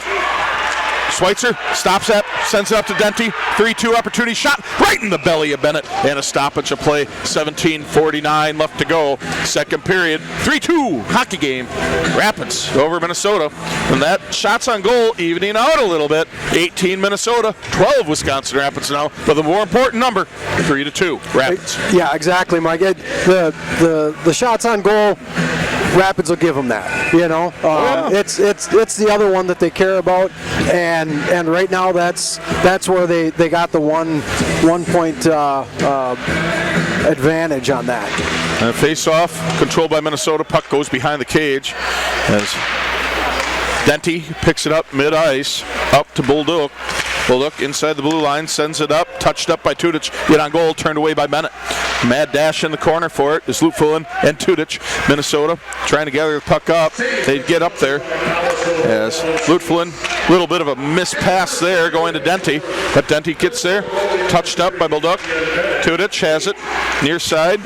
Schweitzer stops that, sends it up to Denty. 3-2 opportunity, shot right in the belly of Bennett, and a stoppage of play. 17:49 left to go. Second period, 3-2 hockey game. Rapids over Minnesota, and that shots on goal evening out a little bit. 18 Minnesota, 12 Wisconsin Rapids now, but the more important number, 3-2 Rapids. Yeah, exactly, Mike. The shots on goal, Rapids will give them that. It's the other one that they care about, and right now that's where they got the one point advantage on that. And face-off controlled by Minnesota. Puck goes behind the cage as Denty picks it up mid-ice, up to Bolduc. Bolduc inside the blue line, sends it up, touched up by Tudic, yet on goal, turned away by Bennett. Mad dash in the corner for it is Lutfulin and Tudic. Minnesota trying to gather the puck up. They get up there as Lutfulin, a little bit of a missed pass there going to Denty, but Denty gets there, touched up by Bolduc. Tudic has it, near side.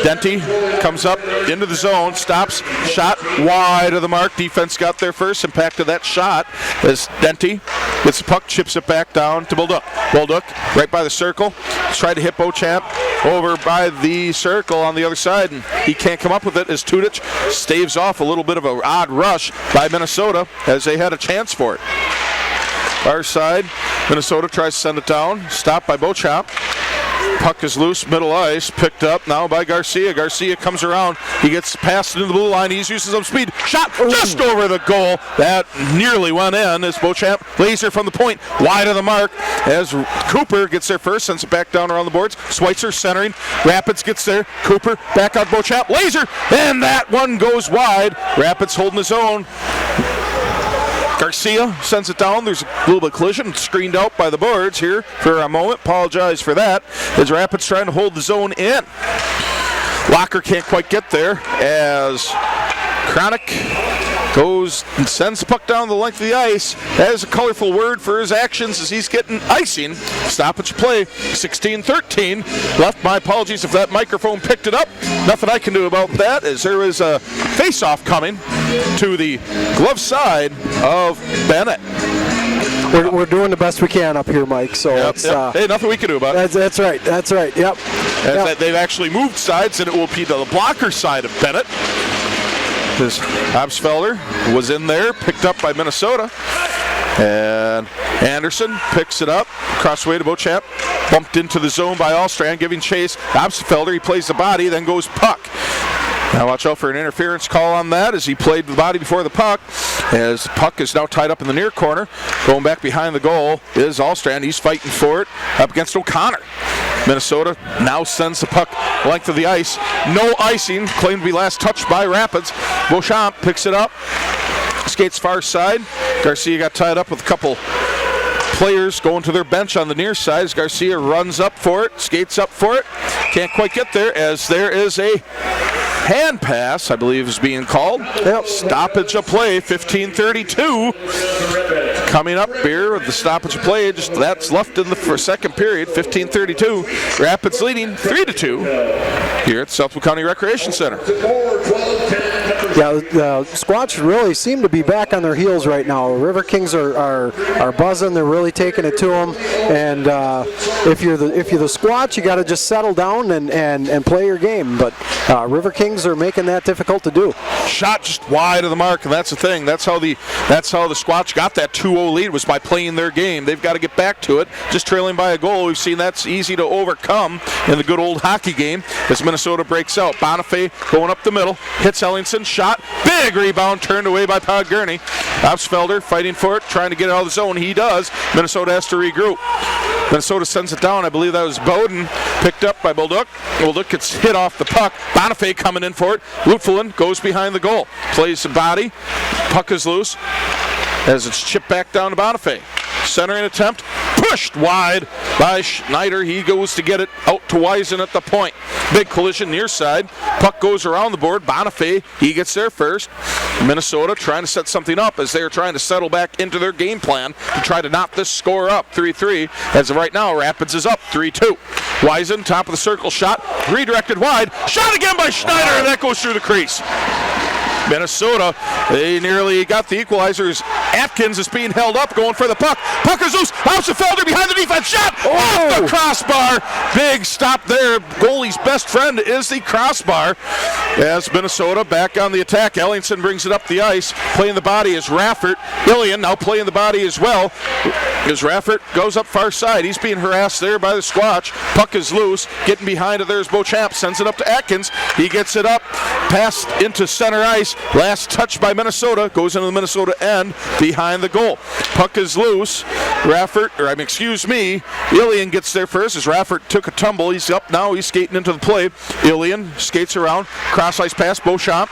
Denty comes up into the zone, stops, shot wide of the mark. Defense got there first, impacted that shot as Denty gets the puck, chips it back down to Bolduc. Bolduc right by the circle, tried to hit Beauchamp over by the circle on the other side, and he can't come up with it as Tudic staves off a little bit of an odd rush by Minnesota as they had a chance for it. Our side, Minnesota tries to send it down, stopped by Beauchamp. Puck is loose, middle ice, picked up now by Garcia. Garcia comes around, he gets passed into the blue line, he's using some speed, shot just over the goal. That nearly went in as Beauchamp laser from the point, wide of the mark as Cooper gets there first, sends it back down around the boards. Schweitzer centering, Rapids gets there, Cooper back out Beauchamp, laser, and that one goes wide. Rapids holding his own. Garcia sends it down. There's a little bit of collision, screened out by the boards here for a moment. Apologize for that as Rapids trying to hold the zone in. Locker can't quite get there as Chronic goes and sends the puck down the length of the ice. That is a colorful word for his actions as he's getting icing. Stoppage play, 16-13. Left, my apologies if that microphone picked it up. Nothing I can do about that, as there is a face-off coming to the glove side of Bennett. We're doing the best we can up here, Mike. So hey, nothing we can do about it. That's right. That's right. Yep. They've actually moved sides, and it will be to the blocker side of Bennett. Because Absfelder was in there, picked up by Minnesota. And Anderson picks it up, crossway to Beauchamp, bumped into the zone by Allstrand, giving chase. Absfelder, he plays the body, then goes puck. Now watch out for an interference call on that as he played the body before the puck. As the puck is now tied up in the near corner. Going back behind the goal is Allstrand. He's fighting for it up against O'Connor. Minnesota now sends the puck length of the ice. No icing, claimed to be last touched by Rapids. Beauchamp picks it up, skates far side. Garcia got tied up with a couple players going to their bench on the near side as Garcia runs up for it, skates up for it. Can't quite get there as there is a hand pass, I believe, is being called. Yep. Stoppage of play, 15:32. Coming up here with the stoppage of play, just that's left in the second period, 15:32. Rapids leading 3-2 here at Southwood County Recreation Center. Yeah, the Squatch really seem to be back on their heels right now. Riverkings are buzzing. They're really taking it to them. And if you're the Squatch, you got to just settle down and play your game. But Riverkings are making that difficult to do. Shot just wide of the mark, and that's the thing. That's how the Squatch got that 2-0 lead, was by playing their game. They've got to get back to it. Just trailing by a goal, we've seen that's easy to overcome in the good old hockey game as Minnesota breaks out. Bonifay going up the middle, hits Ellingson, shot, big rebound, turned away by Todd Gurney. Absfelder fighting for it, trying to get it out of the zone. He does. Minnesota has to regroup. Minnesota sends it down. I believe that was Bowden, picked up by Bolduc. Bolduc gets hit off the puck. Bonifay coming in for it. Lutfelin goes behind the goal. Plays the body. Puck is loose as it's chipped back down to Bonifay. Centering attempt, pushed wide by Schneider. He goes to get it out to Wiesen at the point. Big collision near side. Puck goes around the board. Bonifay, he gets there first. Minnesota trying to set something up as they are trying to settle back into their game plan to try to knock this score up 3-3. As of right now, Rapids is up 3-2. Wiesen, top of the circle shot, redirected wide. Shot again by Schneider, and that goes through the crease. Minnesota, they nearly got the equalizers. Atkins is being held up, going for the puck. Puck is loose. Felder behind the defense. Shot off the crossbar. Big stop there. Goalie's best friend is the crossbar. As Minnesota back on the attack. Ellingson brings it up the ice. Playing the body is Raffert. Ilian now playing the body as well. As Raffert goes up far side. He's being harassed there by the Squatch. Puck is loose. Getting behind it, there's Beauchamp. Sends it up to Atkins. He gets it up. Passed into center ice. Last touch by Minnesota. Goes into the Minnesota end behind the goal. Puck is loose. Ilian gets there first as Raffert took a tumble. He's up now. He's skating into the play. Ilian skates around. Cross ice pass. Beauchamp.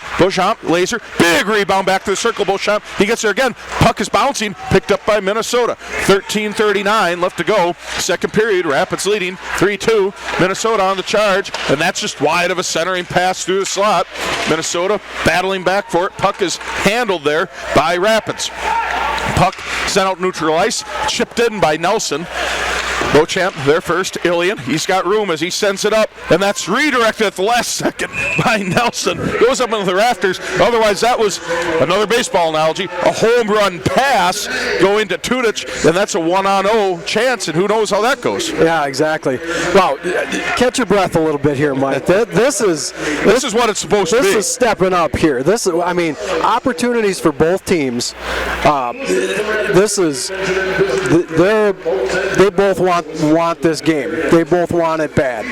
Laser. Big rebound back to the circle. Beauchamp. He gets there again. Puck is bouncing. Picked up by Minnesota. 13:39 left to go. Second period. Rapids leading 3-2. Minnesota on the charge. And that's just wide of a centering pass through the slot. Minnesota battling back for it. Puck is handled there by Rapids. Puck sent out neutral ice, chipped in by Nelson. Beauchamp there first. Ilian, he's got room as he sends it up, and that's redirected at the last second by Nelson. Goes up into the rafters. Otherwise, that was another baseball analogy. A home run pass going to Tudich, and that's a 1-on-0 chance, and who knows how that goes. Yeah, exactly. Well, catch your breath a little bit here, Mike. This is what it's supposed to be. This is stepping up here. Opportunities for both teams. They both want this game. They both want it bad,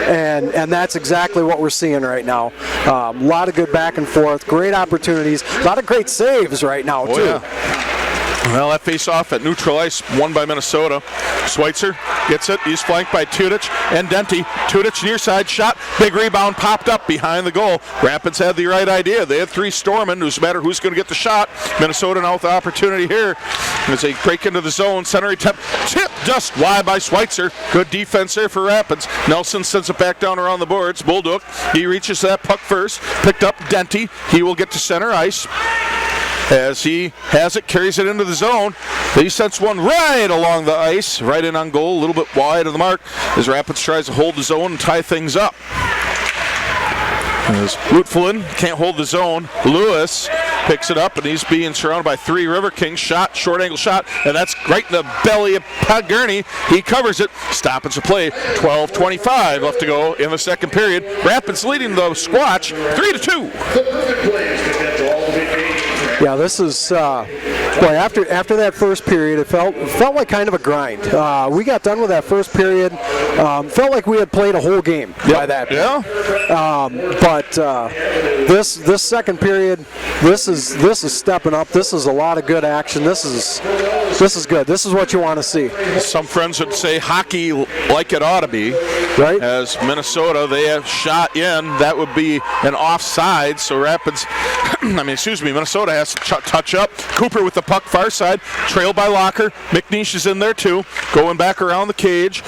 and that's exactly what we're seeing right now. A lot of good back and forth, great opportunities, a lot of great saves right now too. Yeah. Well, that face-off at neutral ice won by Minnesota. Schweitzer gets it. He's flanked by Tudich and Denty. Tudich near side shot. Big rebound popped up behind the goal. Rapids had the right idea. They had three storemen. No matter who's going to get the shot. Minnesota now with the opportunity here as they break into the zone. Center attempt. Tip just wide by Schweitzer. Good defense there for Rapids. Nelson sends it back down around the boards. Bolduc. He reaches that puck first. Picked up Denty. He will get to center ice. as he has it, carries it into the zone. He sends one right along the ice, right in on goal, a little bit wide of the mark, as Rapids tries to hold the zone and tie things up. As Lutflin can't hold the zone, Lewis picks it up, and he's being surrounded by 3 Riverkings. Shot, short angle shot, and that's right in the belly of Podgurney. He covers it. Stoppage of play. 12:25 left to go in the second period. Rapids leading the Squatch 3-2. Yeah, this is boy. After that first period, it felt like kind of a grind. We got done with that first period. Felt like we had played a whole game by that point. Yeah. But this second period, this is stepping up. This is a lot of good action. This is good. This is what you want to see. Some friends would say hockey like it ought to be. Right. As Minnesota, they have shot in. That would be an offside. So Rapids, Minnesota has to touch up. Cooper with the puck far side, trailed by Locker. McNeish is in there too. Going back around the cage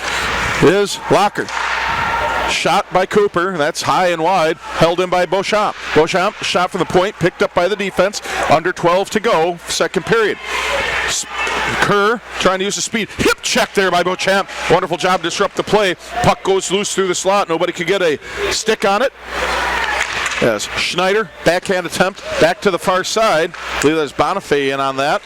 is Locker. Shot by Cooper, that's high and wide, held in by Beauchamp. Beauchamp shot from the point, picked up by the defense, under 12 to go, second period. Kerr trying to use the speed, hip check there by Beauchamp. Wonderful job to disrupt the play. Puck goes loose through the slot, nobody could get a stick on it. Yes, Schneider, backhand attempt, back to the far side. I believe there's Bonifay in on that.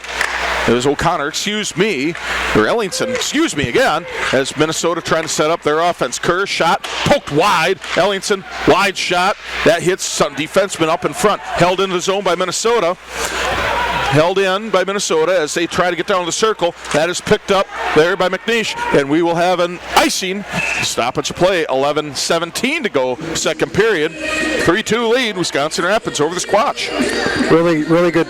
It was O'Connor, or Ellingson, again, as Minnesota trying to set up their offense. Kerr shot, poked wide. Ellingson, wide shot. That hits some defenseman up in front. Held into the zone by Minnesota. As they try to get down the circle. That is picked up there by McNeish, and we will have an icing. Stoppage of play, 11:17 to go, second period. 3-2 lead, Wisconsin Rapids over the Squatch. Really, really good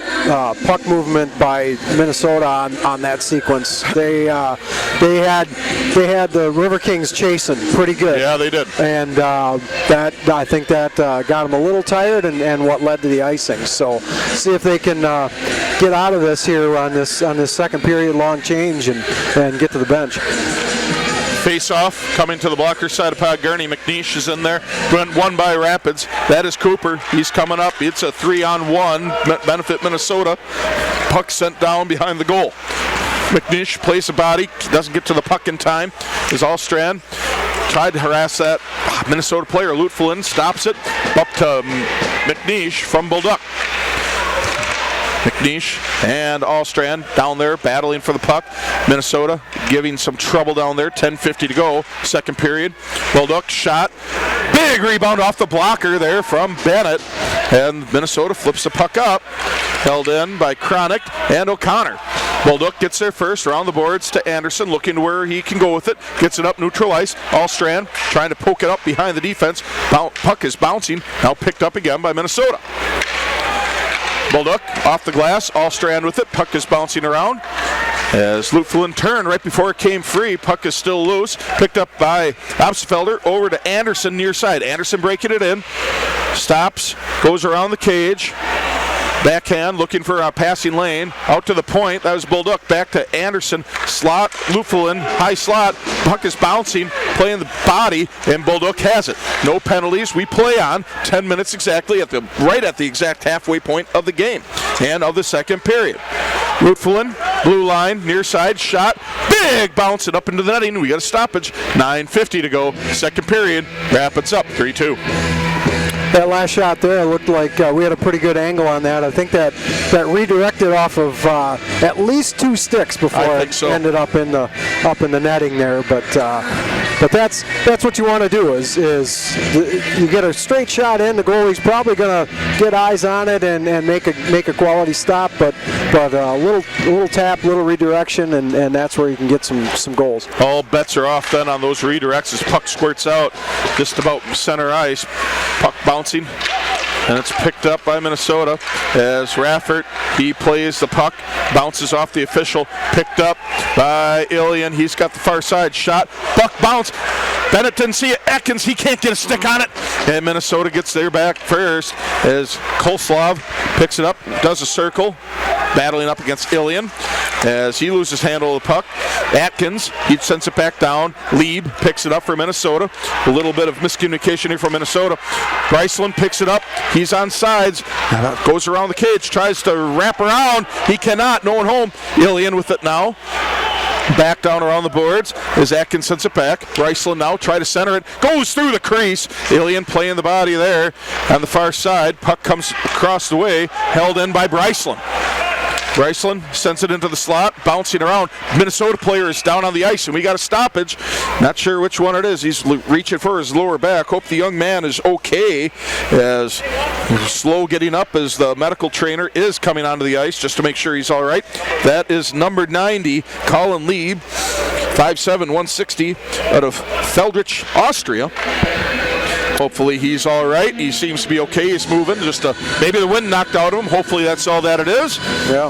puck movement by Minnesota on that sequence. They had the Riverkings chasing pretty good. Yeah, they did. And I think that got them a little tired, and what led to the icing. So see if they can get out of this here on this second period long change and get to the bench. Face-off coming to the blocker side of Podgurney. McNeish is in there. Won by Rapids. That is Cooper. He's coming up. It's a 3-on-1. Benefit Minnesota. Puck sent down behind the goal. McNeish plays the body. Doesn't get to the puck in time. Is Allstrand. Tried to harass that Minnesota player. Lutflin stops it. Up to McNeish from Bulldog. McNeish and Allstrand down there battling for the puck. Minnesota giving some trouble down there. 10:50 to go, second period. Bulldog shot. Big rebound off the blocker there from Bennett. And Minnesota flips the puck up. Held in by Cronick and O'Connor. Bulldog gets there first, around the boards to Anderson, looking to where he can go with it. Gets it up neutral ice. Allstrand trying to poke it up behind the defense. Puck is bouncing. Now picked up again by Minnesota. Bulldog off the glass, Allstrand with it. Puck is bouncing around. As Lutflin turned right before it came free, puck is still loose. Picked up by Opsfelder over to Anderson near side. Anderson breaking it in. Stops, goes around the cage. Backhand, looking for a passing lane. Out to the point, that was Bulldog. Back to Anderson. Slot, Lutflin, high slot. Puck is bouncing, playing the body, and Bulldog has it. No penalties. We play on 10 minutes exactly, right at the exact halfway point of the game and of the second period. Lutflin, blue line, near side, shot. Big bounce it up into the netting. We got a stoppage. 9:50 to go, second period. Rapids up 3-2. That last shot there looked like we had a pretty good angle on that. I think that redirected off of at least 2 sticks before it ended up in the netting there. But that's what you want to do is you get a straight shot in. The goalie's probably going to get eyes on it and make a quality stop. But a little tap, little redirection, and that's where you can get some goals. All bets are off then on those redirects as puck squirts out just about center ice. Puck bouncing, and it's picked up by Minnesota as Raffert, he plays the puck, bounces off the official, picked up by Ilian. He's got the far side shot, puck bounce. Bennett didn't see it. Atkins, he can't get a stick on it, and Minnesota gets their back first as Kolslov picks it up, does a circle, battling up against Ilian. as he loses handle of the puck. Atkins, he sends it back down. Lieb picks it up for Minnesota. A little bit of miscommunication here from Minnesota. Bryceland picks it up. He's on sides. Goes around the cage. Tries to wrap around. He cannot. No one home. Ilian with it now. Back down around the boards as Atkins sends it back. Bryceland now try to center it. Goes through the crease. Ilian playing the body there on the far side. Puck comes across the way. Held in by Bryceland. Bryceland sends it into the slot, bouncing around. Minnesota player is down on the ice, and we got a stoppage. Not sure which one it is. He's reaching for his lower back. Hope the young man is okay, as slow getting up as the medical trainer is coming onto the ice just to make sure he's all right. That is number 90, Colin Lieb, 5'7", 160, out of Feldrich, Austria. Hopefully he's all right. He seems to be okay. He's moving. Just maybe the wind knocked out of him. Hopefully that's all that it is. Yeah.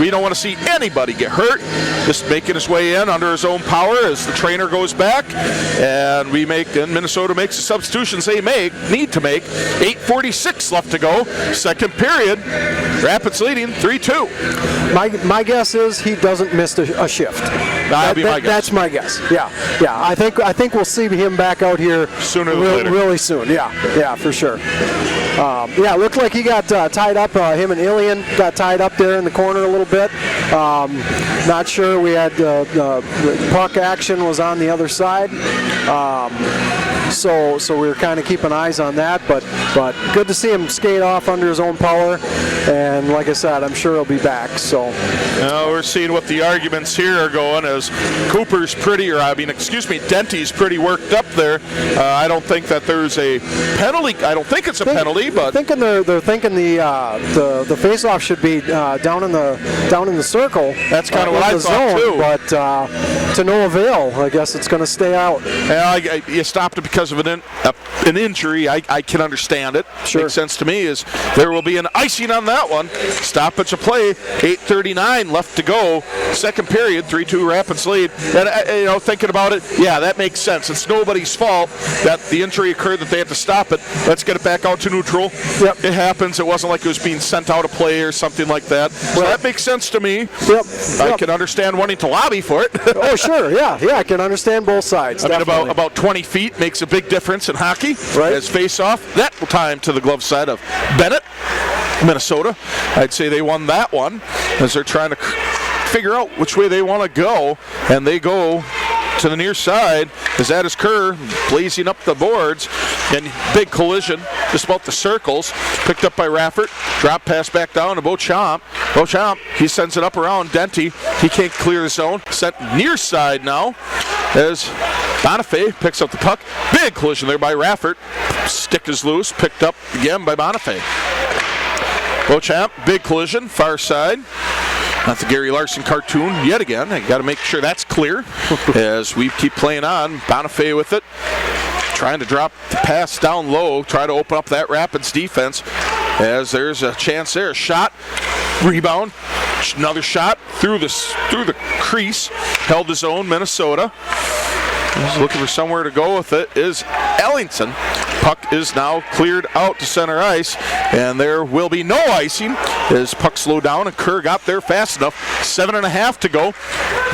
We don't want to see anybody get hurt. Just making his way in under his own power as the trainer goes back, and Minnesota makes the substitutions they need to make. 8:46 left to go. Second period. Rapids leading 3-2. My guess is he doesn't miss a shift. That'd be my guess. That's my guess. Yeah. I think we'll see him back out here sooner than later. Really soon. Yeah, for sure. Looked like he got tied up. Him and Ilian got tied up there in the corner a little bit. Not sure. We had the puck action was on the other side. So we were kind of keeping eyes on that, but good to see him skate off under his own power, and like I said, I'm sure he'll be back. So we're seeing what the arguments here are going as Denty's pretty worked up there. I don't think that there's a penalty. I don't think it's a penalty, but they're thinking the face-off should be down in the circle. That's kind of what I thought too. But to no avail. I guess it's going to stay out. You stopped it because of an injury. I can understand it. Sure. Makes sense to me. Is there will be an icing on that one. Stoppage of play. 8:39 left to go. Second period. 3-2 Rapids lead. And thinking about it, yeah, that makes sense. It's nobody's fault that the injury occurred, that they had to stop it. Let's get it back out to neutral. Yep. It happens. It wasn't like it was being sent out of play or something like that. So that makes sense to me. Yep. I can understand wanting to lobby for it. Oh, sure. Yeah, I can understand both sides. I mean, about 20 feet makes a big difference in hockey. Right. As face-off, that time to the glove side of Bennett, Minnesota. I'd say they won that one as they're trying to figure out which way they want to go, and they go to the near side as that is Kerr blazing up the boards, and big collision just about the circles, picked up by Raffert, drop pass back down to Beauchamp. He sends it up around Denty. He can't clear the zone. Sent near side now as Bonifay picks up the puck. Big collision there by Raffert. Stick is loose, picked up again by Bonifay. Beauchamp, big collision, far side. Not the Gary Larson cartoon yet again. I got to make sure that's clear as we keep playing on. Bonifay with it, trying to drop the pass down low, try to open up that Rapids defense as there's a chance there. Shot, rebound, another shot through the crease, held his own. Minnesota is looking for somewhere to go with it. Is Ellington. Puck is now cleared out to center ice, and there will be no icing as puck slowed down, and Kerr got there fast enough. 7.5 to go.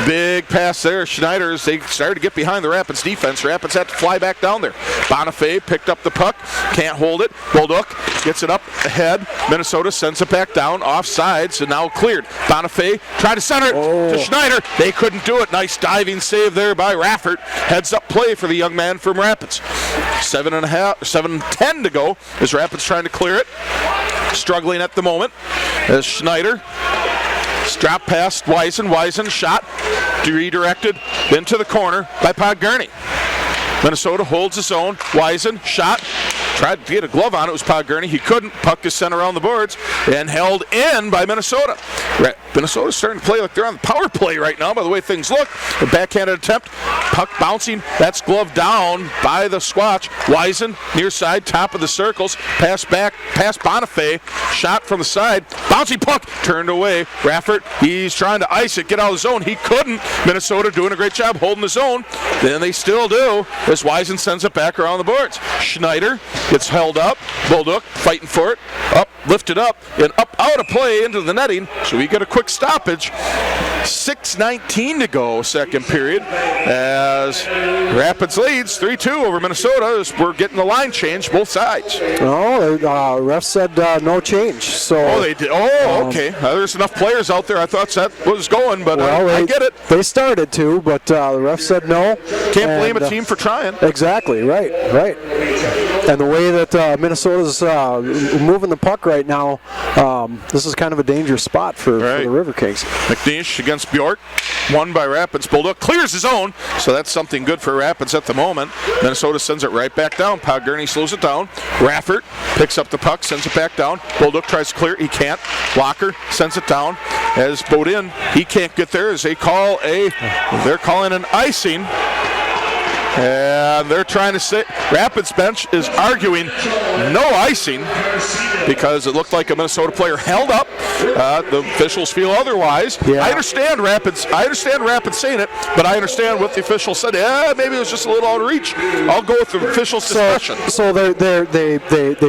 Big pass there. Schneider, as they started to get behind the Rapids defense. Rapids had to fly back down there. Bonifay picked up the puck, can't hold it. Bolduc gets it up ahead. Minnesota sends it back down, offside, so now cleared. Bonifay tried to center it to Schneider. They couldn't do it. Nice diving save there by Raffert. Heads up play for the young man from Rapids. 7:10 to go as Rapids trying to clear it. Struggling at the moment as Schneider drop past Wisen shot redirected into the corner by Podgurney. Minnesota holds his own. Wisen shot, tried to get a glove on it. It was Podgurney. He couldn't. Puck is sent around the boards and held in by Minnesota. Minnesota's starting to play like they're on the power play right now by the way things look. The backhanded attempt. Puck bouncing. That's gloved down by the Squatch. Wisen near side, top of the circles. Pass back, past Bonifay. Shot from the side. Bouncing puck turned away. Raffert, he's trying to ice it, get out of the zone. He couldn't. Minnesota doing a great job holding the zone. Then they still do as Wisen sends it back around the boards. Schneider gets held up. Bolduc fighting for it. Up lifted up and up out of play into the netting. So we get a quick stoppage. 6:19 to go, second period, as Rapids leads 3-2 over Minnesota as we're getting the line change both sides. Oh, ref said no change. So they did. Oh, okay. There's enough players out there. I thought that was going, but I get it. They started to, but the ref said no. Can't blame a team for trying. Exactly, right. And the way that Minnesota's moving the puck right now, this is kind of a dangerous spot for the Riverkings. McNeish against Bjork, won by Rapids. Bulldog clears his own, so that's something good for Rapids at the moment. Minnesota sends it right back down. Pogurney slows it down. Raffert picks up the puck, sends it back down. Bulldog tries to clear, he can't. Walker sends it down. As Bodin, he can't get there as they're calling an icing. And they're trying to say, Rapids bench is arguing no icing because it looked like a Minnesota player held up. The officials feel otherwise. Yeah. I understand Rapids saying it, but I understand what the officials said. Maybe it was just a little out of reach. I'll go with the officials' discretion. So they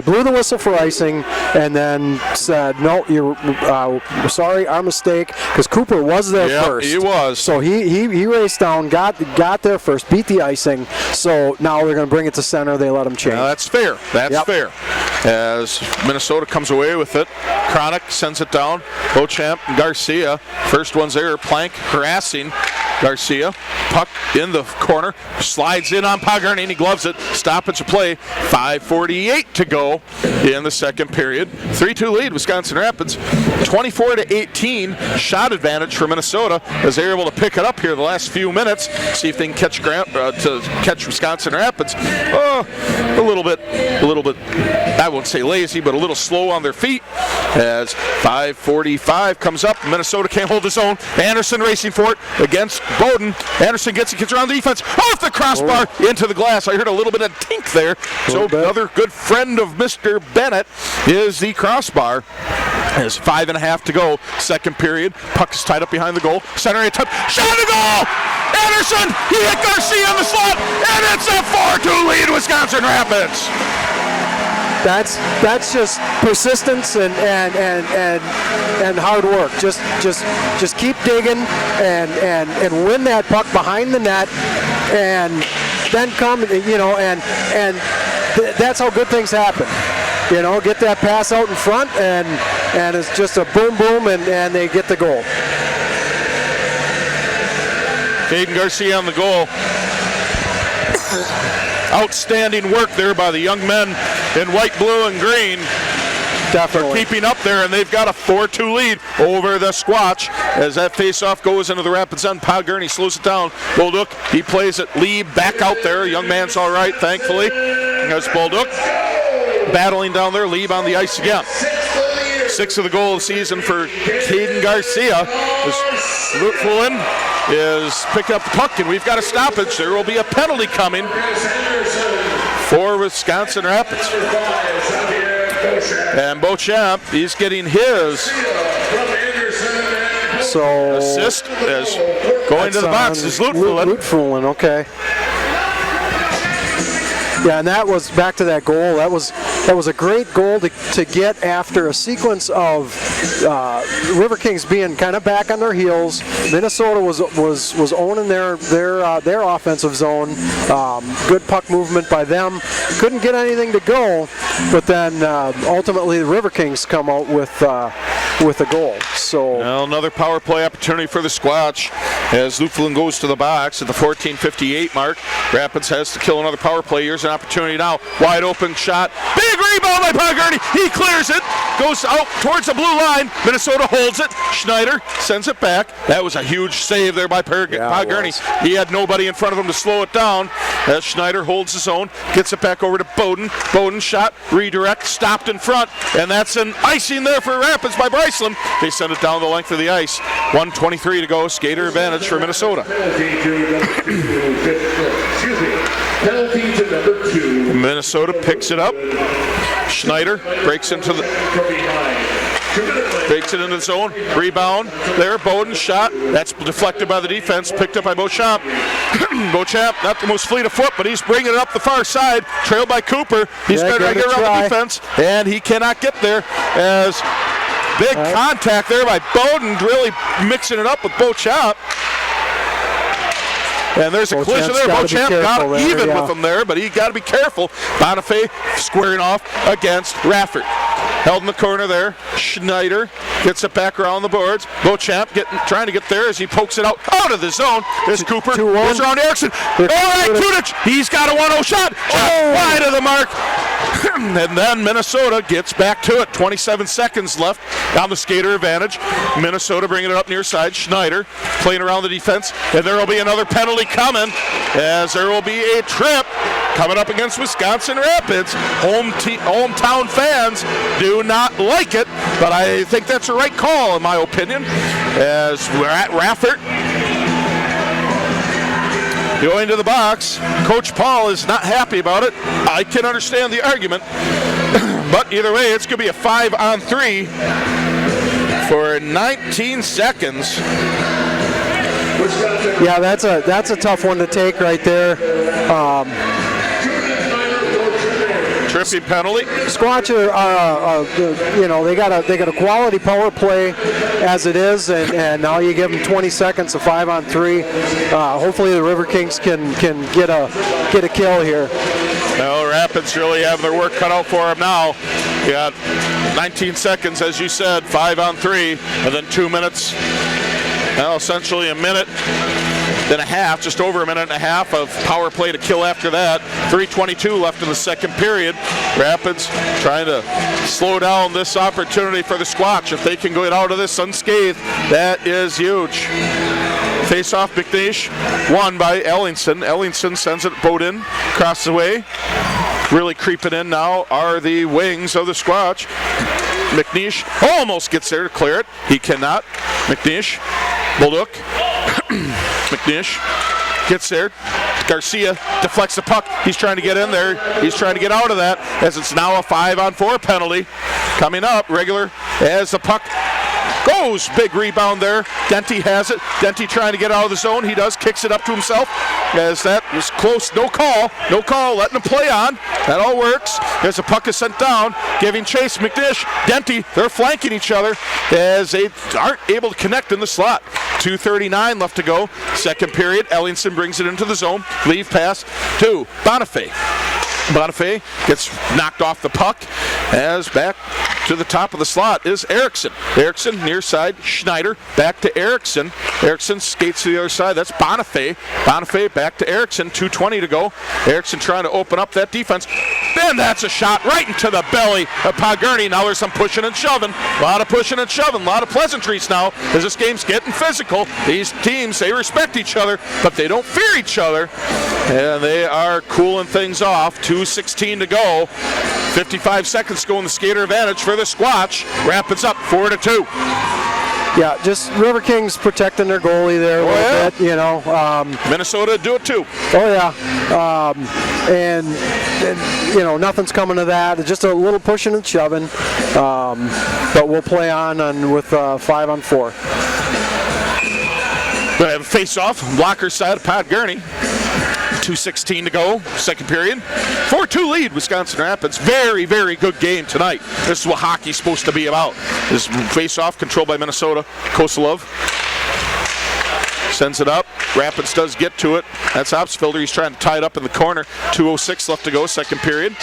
blew the whistle for icing and then said, no, you're sorry, our mistake, because Cooper was there first. He was. So he raced down, got there first, beat the icing. So now they're going to bring it to center. They let him change. Now that's fair. That's fair. As Minnesota comes away with it, Chronic sends it down. Beauchamp and Garcia. First one's there. Plank harassing Garcia. Puck in the corner. Slides in on Pogurney and he gloves it. Stoppage of play. 5:48 to go in the second period. 3-2 lead, Wisconsin Rapids. 24-18 shot advantage for Minnesota as they're able to pick it up here the last few minutes. See if they can catch Wisconsin Rapids. A little bit, I won't say lazy, but a little slow on their feet as 5:45 comes up. Minnesota can't hold his own. Anderson racing for it against Bowden. Anderson gets around the defense, off the crossbar, into the glass. I heard a little bit of tink there. So another good friend of Mr. Bennett is the crossbar. There's 5.5 to go, second period. Puck is tied up behind the goal. Center attempt, shot on the goal! Anderson, he hit Garcia on the slot, and it's a 4-2 lead, Wisconsin Rapids. That's just persistence and hard work. Just keep digging and win that puck behind the net, and then come, and that's how good things happen. Get that pass out in front, and it's just a boom boom, and they get the goal. Caden Garcia on the goal. Outstanding work there by the young men in white, blue, and green. Definitely. Keeping up there, and they've got a 4-2 lead over the Squatch as that face-off goes into the Rapids end. Pogurney slows it down. Bolduc, he plays it. Lee back out there. Young man's all right, thankfully. There's Bolduc battling down there. Lee on the ice again. 6th of the goal of the season for Caden Garcia. Lutfulin is picking up the puck, and we've got a stoppage. There will be a penalty coming for Wisconsin Rapids. And Beauchamp, he's getting his assist as going to the box is Lutfulin. Lutfulin, okay. Yeah, and that was back to that goal. That was a great goal to get after a sequence of Riverkings being kind of back on their heels. Minnesota was owning their offensive zone. Good puck movement by them. Couldn't get anything to go, but then ultimately the Riverkings come out with a goal. So well, another power play opportunity for the Squatch as Lutfulin goes to the box at the 14:58 mark. Rapids has to kill another power play. Here's an opportunity now. Wide open shot. Big rebound by Pogurney. He clears it. Goes out towards the blue line. Minnesota holds it. Schneider sends it back. That was a huge save there by Pogurney. He had nobody in front of him to slow it down. As Schneider holds his own. Gets it back over to Bowden. Bowden shot. Redirect. Stopped in front. And that's an icing there for Rapids by Bryceland. They send it down the length of the ice. 1:23 to go. Skater advantage for Minnesota. Penalty to number 2. Minnesota picks it up. Schneider breaks into the zone. Rebound there. Bowden shot. That's deflected by the defense. Picked up by Beauchamp. Beauchamp, not the most fleet of foot, but he's bringing it up the far side. Trailed by Cooper. He's going to get around the defense, and he cannot get there as big contact there by Bowden, really mixing it up with Beauchamp. And there's a collision there. Beauchamp got even with him there, but he got to be careful. Bonifay squaring off against Raffert. Held in the corner there. Schneider gets it back around the boards. Beauchamp trying to get there as he pokes it out of the zone. There's Cooper. Goes around Erickson. All right, Tudich. He's got a 1-0 shot. Wide of the mark. And then Minnesota gets back to it. 27 seconds left on the skater advantage. Minnesota bringing it up near side. Schneider playing around the defense. And there will be another penalty coming as there will be a trip coming up against Wisconsin Rapids. Hometown fans do not like it, but I think that's the right call in my opinion as we're at Raffert. Going to the box. Coach Paul is not happy about it. I can understand the argument. But either way, it's going to be a 5-on-3 for 19 seconds. Yeah, that's a tough one to take right there. Tripping penalty. Squatch they got a quality power play as it is, and now you give them 20 seconds of 5-on-3. Hopefully the Riverkings can get a kill here. Well, Rapids really have their work cut out for them now. You got 19 seconds, as you said, 5-on-3, and then 2 minutes. Well, essentially a minute and a half, just over a minute and a half of power play to kill after that. 3:22 left in the second period. Rapids trying to slow down this opportunity for the Squatch. If they can get out of this unscathed, that is huge. Face-off, McNeish, won by Ellingson. Ellingson sends it Bowden across the way. Really creeping in now are the wings of the Squatch. McNeish almost gets there to clear it. He cannot. McNeish, Bolduc. McNeish gets there. Garcia deflects the puck. He's trying to get in there. He's trying to get out of that as it's now a 5-on-4 penalty. Coming up, regular as the puck goes. Big rebound there. Denty has it. Denty trying to get out of the zone. He does. Kicks it up to himself as that is close. No call. No call. Letting him play on. That all works. As the puck is sent down. Giving chase. McNish. Denty. They're flanking each other as they aren't able to connect in the slot. 2:39 left to go. Second period. Ellingson brings it into the zone. Leave pass to Bonifay. Bonifay gets knocked off the puck as back to the top of the slot is Erickson. Erickson near side, Schneider back to Erickson. Erickson skates to the other side. That's Bonifay. Bonifay back to Erickson. 2:20 to go. Erickson trying to open up that defense. Then that's a shot right into the belly of Pagurny. Now there's some pushing and shoving. A lot of pushing and shoving. A lot of pleasantries now as this game's getting physical. These teams, they respect each other, but they don't fear each other. And they are cooling things off. 2:16 to go. 55 seconds to go in the skater advantage for the Squatch. Rapids up 4-2. Yeah, just Riverkings protecting their goalie there a little bit, you know. Minnesota do it too. Oh yeah, and you know, nothing's coming to that. It's just a little pushing and shoving, but we'll play on with 5-on-4. We have a face-off, blocker side of Pat Gurney. 2:16 to go, second period. 4-2 lead, Wisconsin Rapids. Very, very good game tonight. This is what hockey's supposed to be about. This face-off controlled by Minnesota. Kosalov sends it up. Rapids does get to it. That's Opsfelder. He's trying to tie it up in the corner. 2:06 left to go, second period.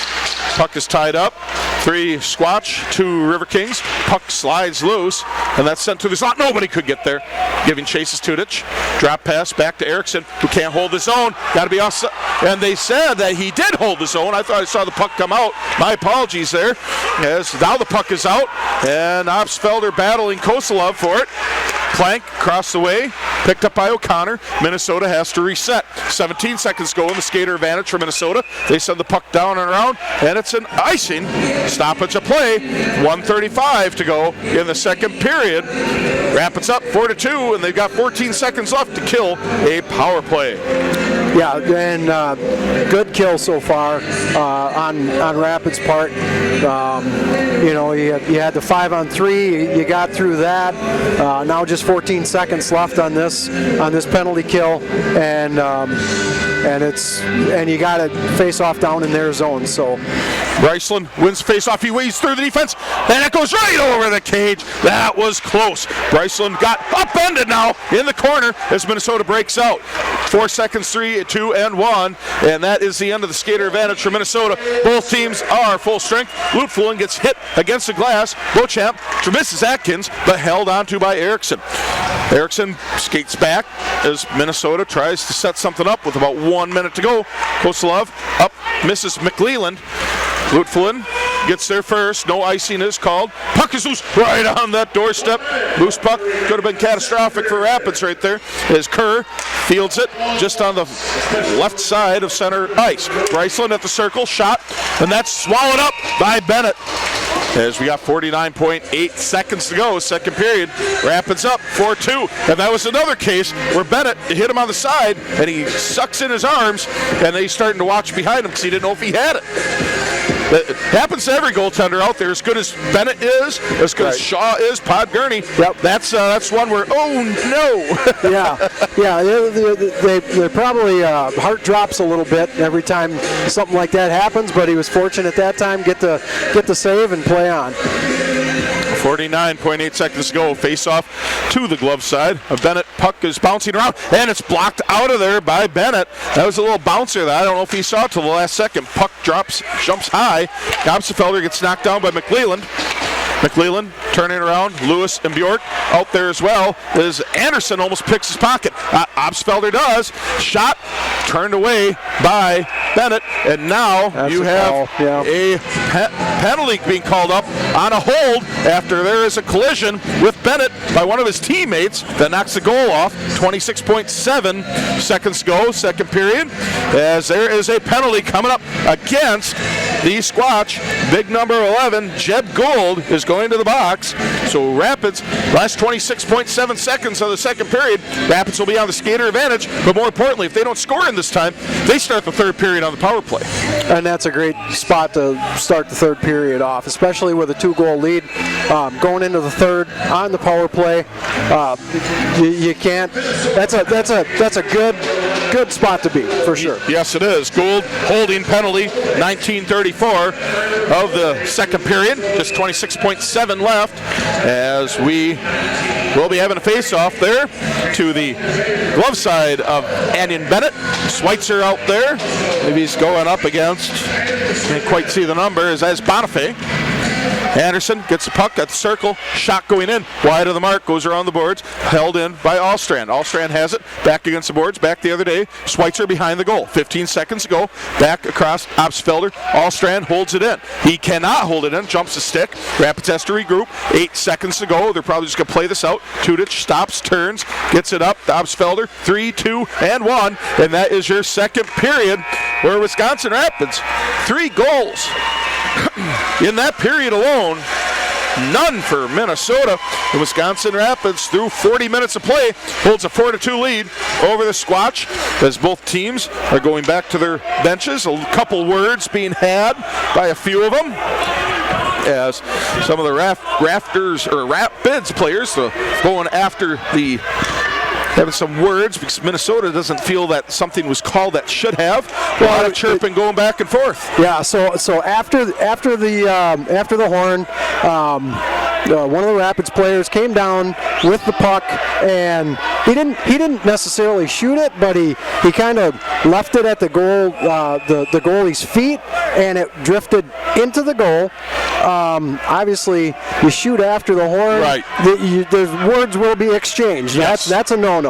Puck is tied up. 3 Squatch, 2 Riverkings. Puck slides loose, and that's sent to the slot. Nobody could get there. Giving chases Tudich. Drop pass back to Erickson, who can't hold his own. Got to be off. And they said that he did hold his own. I thought I saw the puck come out. My apologies there. As now the puck is out, and Opsfelder battling Kosalov for it. Plank across the way, picked up by O'Connor. Minnesota has to reset. 17 seconds to go in the skater advantage for Minnesota. They send the puck down and around, and it's an icing stoppage of play. 1:35 to go in the second period. Rapids up 4-2, and they've got 14 seconds left to kill a power play. Yeah, and good kill so far on Rapids' part. You know, you had the 5-on-3. You got through that. Now just 14 seconds left on this penalty kill, and you got to face off down in their zone. So Bryceland wins face-off. He weaves through the defense, and it goes right over the cage. That was close. Bryceland got upended now in the corner as Minnesota breaks out. 4 seconds, 3, 2, and 1, and that is the end of the skater advantage for Minnesota. Both teams are full strength. Lutfullen gets hit against the glass. Beauchamp misses Atkins, but held onto by Erickson. Erickson skates back as Minnesota tries to set something up with about 1 minute to go. Kosalov up, misses McLeland. Lutfullen gets there first. No icing is called. Puck is loose right on that doorstep. Loose puck could have been catastrophic for Rapids right there as Kerr fields it just on the left side of center ice. Bryceland at the circle, shot, and that's swallowed up by Bennett. As we got 49.8 seconds to go, second period, Rapids up 4-2. And that was another case where Bennett hit him on the side, and he sucks in his arms, and he's starting to watch behind him because he didn't know if he had it. It happens to every goaltender out there. As good as Bennett is, as good as Shaw is, Pod Gurney. Yep. That's one where, oh no. They probably heart drops a little bit every time something like that happens. But he was fortunate that time, get the save and play on. 49.8 seconds to go. Face off to the glove side of Bennett. Puck is bouncing around, and it's blocked out of there by Bennett. That was a little bouncer that I don't know if he saw till the last second. Puck jumps high. Gobsefelder gets knocked down by McLeland. McLeland turning around. Lewis and Bjork out there as well as Anderson almost picks his pocket. Obsfelder does. Shot turned away by Bennett, and now that's you have a penalty being called up on a hold after there is a collision with Bennett by one of his teammates that knocks the goal off. 26.7 seconds to go, second period, as there is a penalty coming up against the Squatch. Big number 11, Jeb Gould, is going to the box. So Rapids, last 26.7 seconds of the second period, Rapids will be on the skater advantage, but more importantly, if they don't score in this time, they start the third period on the power play. And that's a great spot to start the third period off, especially with a 2-goal lead. Going into the third on the power play, you can't. That's a good spot to be for sure. Yes, it is. Gould holding penalty, 19:34 of the second period. Just 26.7 left, as we will be having a face-off there to the glove side of Anion Bennett. Schweitzer out there. Maybe he's going up against, can't quite see the number, is Bonifay. Anderson gets the puck at the circle, shot going in, wide of the mark, goes around the boards, held in by Allstrand. Allstrand has it, back against the boards, back the other day. Schweitzer behind the goal, 15 seconds to go, back across Obsfelder. Allstrand holds it in. He cannot hold it in, jumps the stick. Rapids has to regroup, 8 seconds to go. They're probably just going to play this out. Tudich stops, turns, gets it up to Obsfelder, 3, 2, and 1, and that is your second period, where Wisconsin Rapids, 3 goals. In that period alone, none for Minnesota. The Wisconsin Rapids, through 40 minutes of play, holds a 4-2 lead over the Squatch, as both teams are going back to their benches. A couple words being had by a few of them, as some of the Rapids players going after the, having some words because Minnesota doesn't feel that something was called that should have. A lot of chirping going back and forth. Yeah. So after the horn, one of the Rapids players came down with the puck, and he didn't necessarily shoot it, but he kind of left it at the goal, the goalie's feet, and it drifted into the goal. Obviously, you shoot after the horn. Right. The words will be exchanged. Yes. That's a no-no.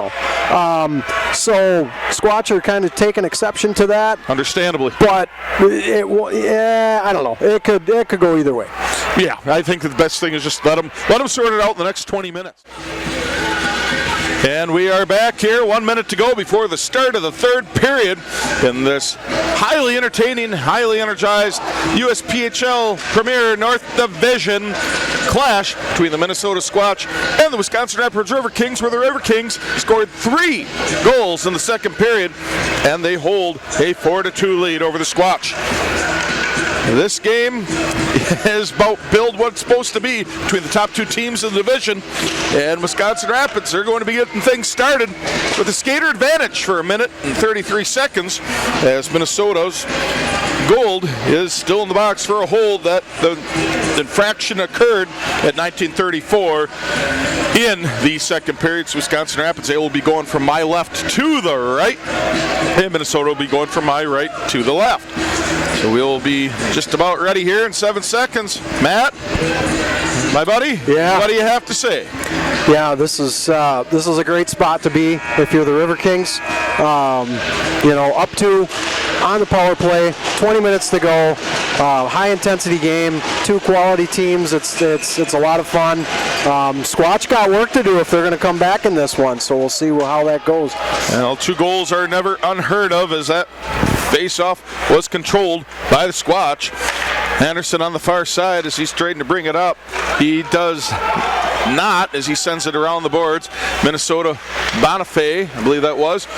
So Squatch are kind of taking exception to that. Understandably. But I don't know. It could go either way. Yeah, I think the best thing is just let them sort it out in the next 20 minutes. And we are back here, 1 minute to go before the start of the third period in this highly entertaining, highly energized USPHL Premier North Division clash between the Minnesota Squatch and the Wisconsin Rapids Riverkings, where the Riverkings scored 3 goals in the second period, and they hold a 4-2 lead over the Squatch. This game is about build what it's supposed to be between the top 2 teams in the division, and Wisconsin Rapids are going to be getting things started with a skater advantage for 1 minute and 33 seconds as Minnesota's gold is still in the box for a hold that the infraction occurred at 1934 in the second period. So Wisconsin Rapids, they will be going from my left to the right, and Minnesota will be going from my right to the left. So we'll be just about ready here in 7 seconds. Matt, my buddy, what do you have to say? Yeah, this is a great spot to be if you're the Riverkings. Up to on the power play, 20 minutes to go. High intensity game, 2 quality teams. It's a lot of fun. Squatch got work to do if they're going to come back in this one, so we'll see how that goes. Well, 2 goals are never unheard of, as that face-off was controlled by the Squatch. Anderson on the far side as he's trying to bring it up. He does not as he sends it around the boards. Minnesota Bonifay, I believe that was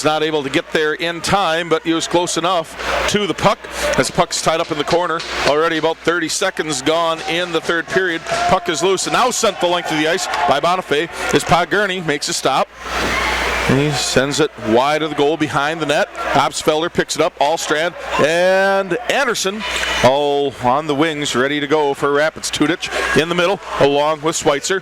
not able to get there in time, but he was close enough to the puck as the puck's tied up in the corner. Already about 30 seconds gone in the third period. Puck is loose and now sent the length of the ice by Bonifay as Podgurney makes a stop. And he sends it wide of the goal behind the net. Obsfelder picks it up, Allstrand and Anderson all on the wings, ready to go for Rapids. Tudich in the middle, along with Schweitzer.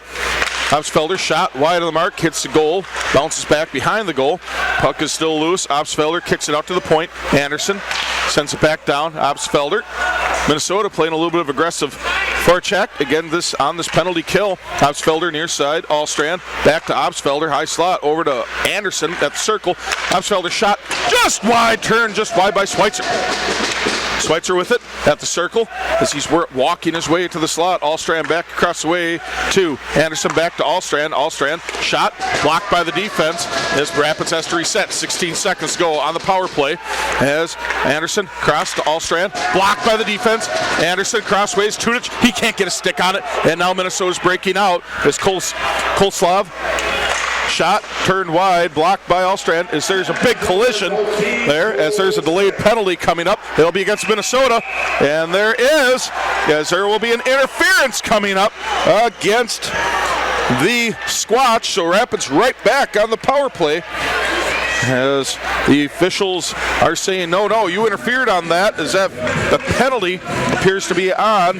Obsfelder shot wide of the mark, hits the goal, bounces back behind the goal. Puck is still loose. Obsfelder kicks it out to the point. Anderson sends it back down. Obsfelder. Minnesota playing a little bit of aggressive forecheck. Again, this penalty kill. Obsfelder near side. Allstrand back to Obsfelder. High slot over to Anderson at the circle. Obsfelder shot just wide. Turn just wide by Schweitzer. Schweitzer with it at the circle as he's walking his way to the slot. Allstrand back across the way to Anderson, back to Allstrand. Allstrand shot blocked by the defense as Rapids has to reset. 16 seconds to go on the power play as Anderson crossed to Allstrand, blocked by the defense. Anderson crossways Tudich. He can't get a stick on it, and now Minnesota's breaking out as Kolslav shot turned wide, blocked by Allstrand as there's a big collision there as there's a delayed penalty coming up. It'll be against Minnesota, and there is, as there will be an interference coming up against the Squatch. So Rapids right back on the power play as the officials are saying, no, you interfered on that, as that the penalty appears to be on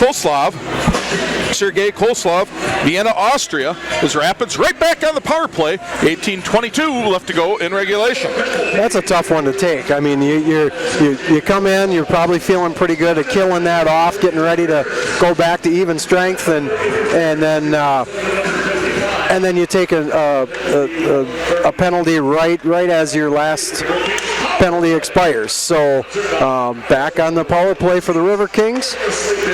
Kolslav. Sergei Kolslav, Vienna, Austria, as Rapids right back on the power play. 18:22 left to go in regulation. That's a tough one to take. I mean, you come in, you're probably feeling pretty good at killing that off, getting ready to go back to even strength, and then you take a penalty right as your last penalty expires. So back on the power play for the Riverkings,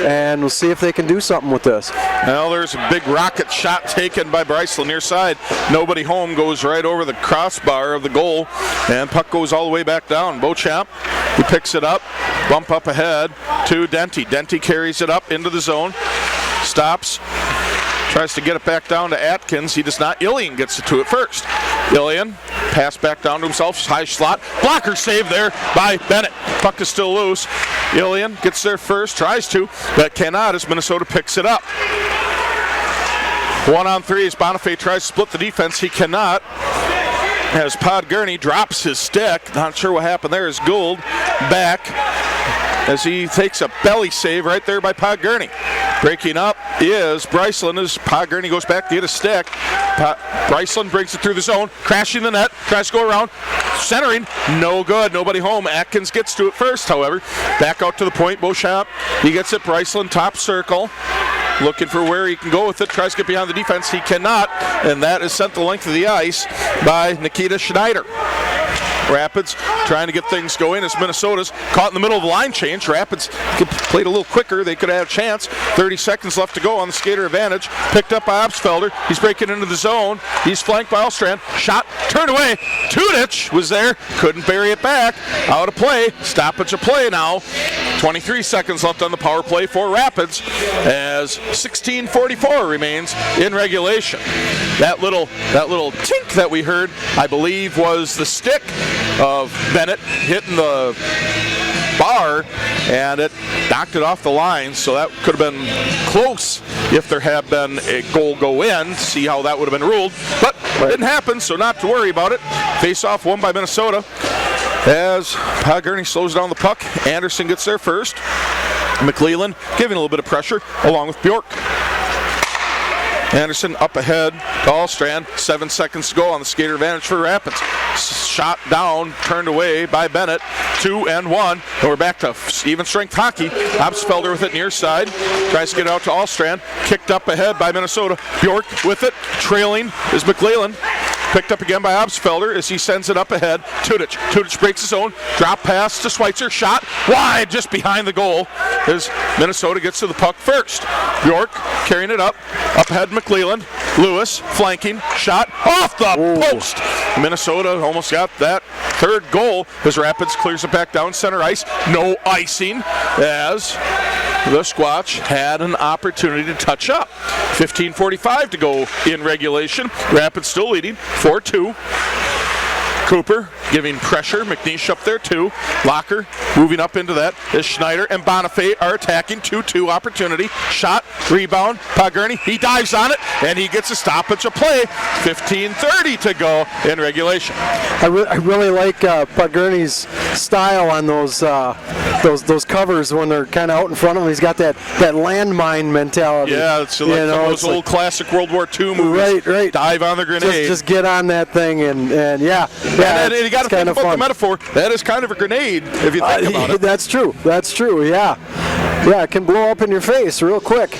and we'll see if they can do something with this. Well, there's a big rocket shot taken by Bryceland near side. Nobody home, goes right over the crossbar of the goal, and puck goes all the way back down. Beauchamp, he picks it up, bump up ahead to Denty. Denty carries it up into the zone, stops, tries to get it back down to Atkins. He does not. Ilian gets it to it first. Ilian, pass back down to himself, high slot. Blocker save there by Bennett. Puck is still loose. Ilian gets there first, tries to, but cannot as Minnesota picks it up. 1-on-3 as Bonifay tries to split the defense. He cannot. As Podgurney drops his stick. Not sure what happened there as Gould back as he takes a belly save right there by Podgurney. Breaking up is Bryceland as Podgurney goes back to get a stick. Bryceland brings it through the zone, crashing the net, tries to go around, centering, no good, nobody home. Atkins gets to it first, however. Back out to the point, Beauchamp, he gets it, Bryceland top circle. Looking for where he can go with it, tries to get behind the defense, he cannot, and that is sent the length of the ice by Nikita Schneider. Rapids trying to get things going as Minnesota's caught in the middle of the line change. Rapids played a little quicker. They could have had a chance. 30 seconds left to go on the skater advantage. Picked up by Obstfelder. He's breaking into the zone. He's flanked by Allstrand. Shot, turned away. Tudich was there. Couldn't bury it back. Out of play. Stoppage of play now. 23 seconds left on the power play for Rapids as 16:44 remains in regulation. That little tink that we heard, I believe, was the stick of Bennett hitting the bar, and it knocked it off the line, so that could have been close if there had been a goal go in. See how that would have been ruled, but it didn't happen, so not to worry about it. Face-off won by Minnesota as Gurney slows down the puck. Anderson gets there first. McClellan giving a little bit of pressure along with Bjork. Anderson up ahead to Allstrand. 7 seconds to go on the skater advantage for Rapids. Shot down, turned away by Bennett. 2-1. And we're back to even strength hockey. Obstfelder with it near side. Tries to get out to Allstrand. Kicked up ahead by Minnesota. Bjork with it. Trailing is McClellan. Picked up again by Obstfelder as he sends it up ahead. Tudich. Tudich breaks his own. Drop pass to Schweitzer. Shot wide just behind the goal as Minnesota gets to the puck first. Bjork carrying it up. Up ahead McClellan. Lewis flanking. Shot off the post. Minnesota almost got that third goal as Rapids clears it back down center ice. No icing as the Squatch had an opportunity to touch up. 15:45 to go in regulation. Rapids still leading 4-2. Cooper giving pressure. McNeish up there too. Locker moving up into that as Schneider and Bonifay are attacking. 2-2 opportunity. Shot, rebound, Gurney. He dives on it and he gets a stoppage of play. 15:30 to go in regulation. I really like Gurney's style on those covers when they're kind of out in front of him. He's got that landmine mentality. Yeah, it's like those old classic World War II movies. Right. Dive on the grenade. Just get on that thing and yeah. And you got to think about the metaphor. That is kind of a grenade if you think about it. That's true. Yeah, it can blow up in your face real quick.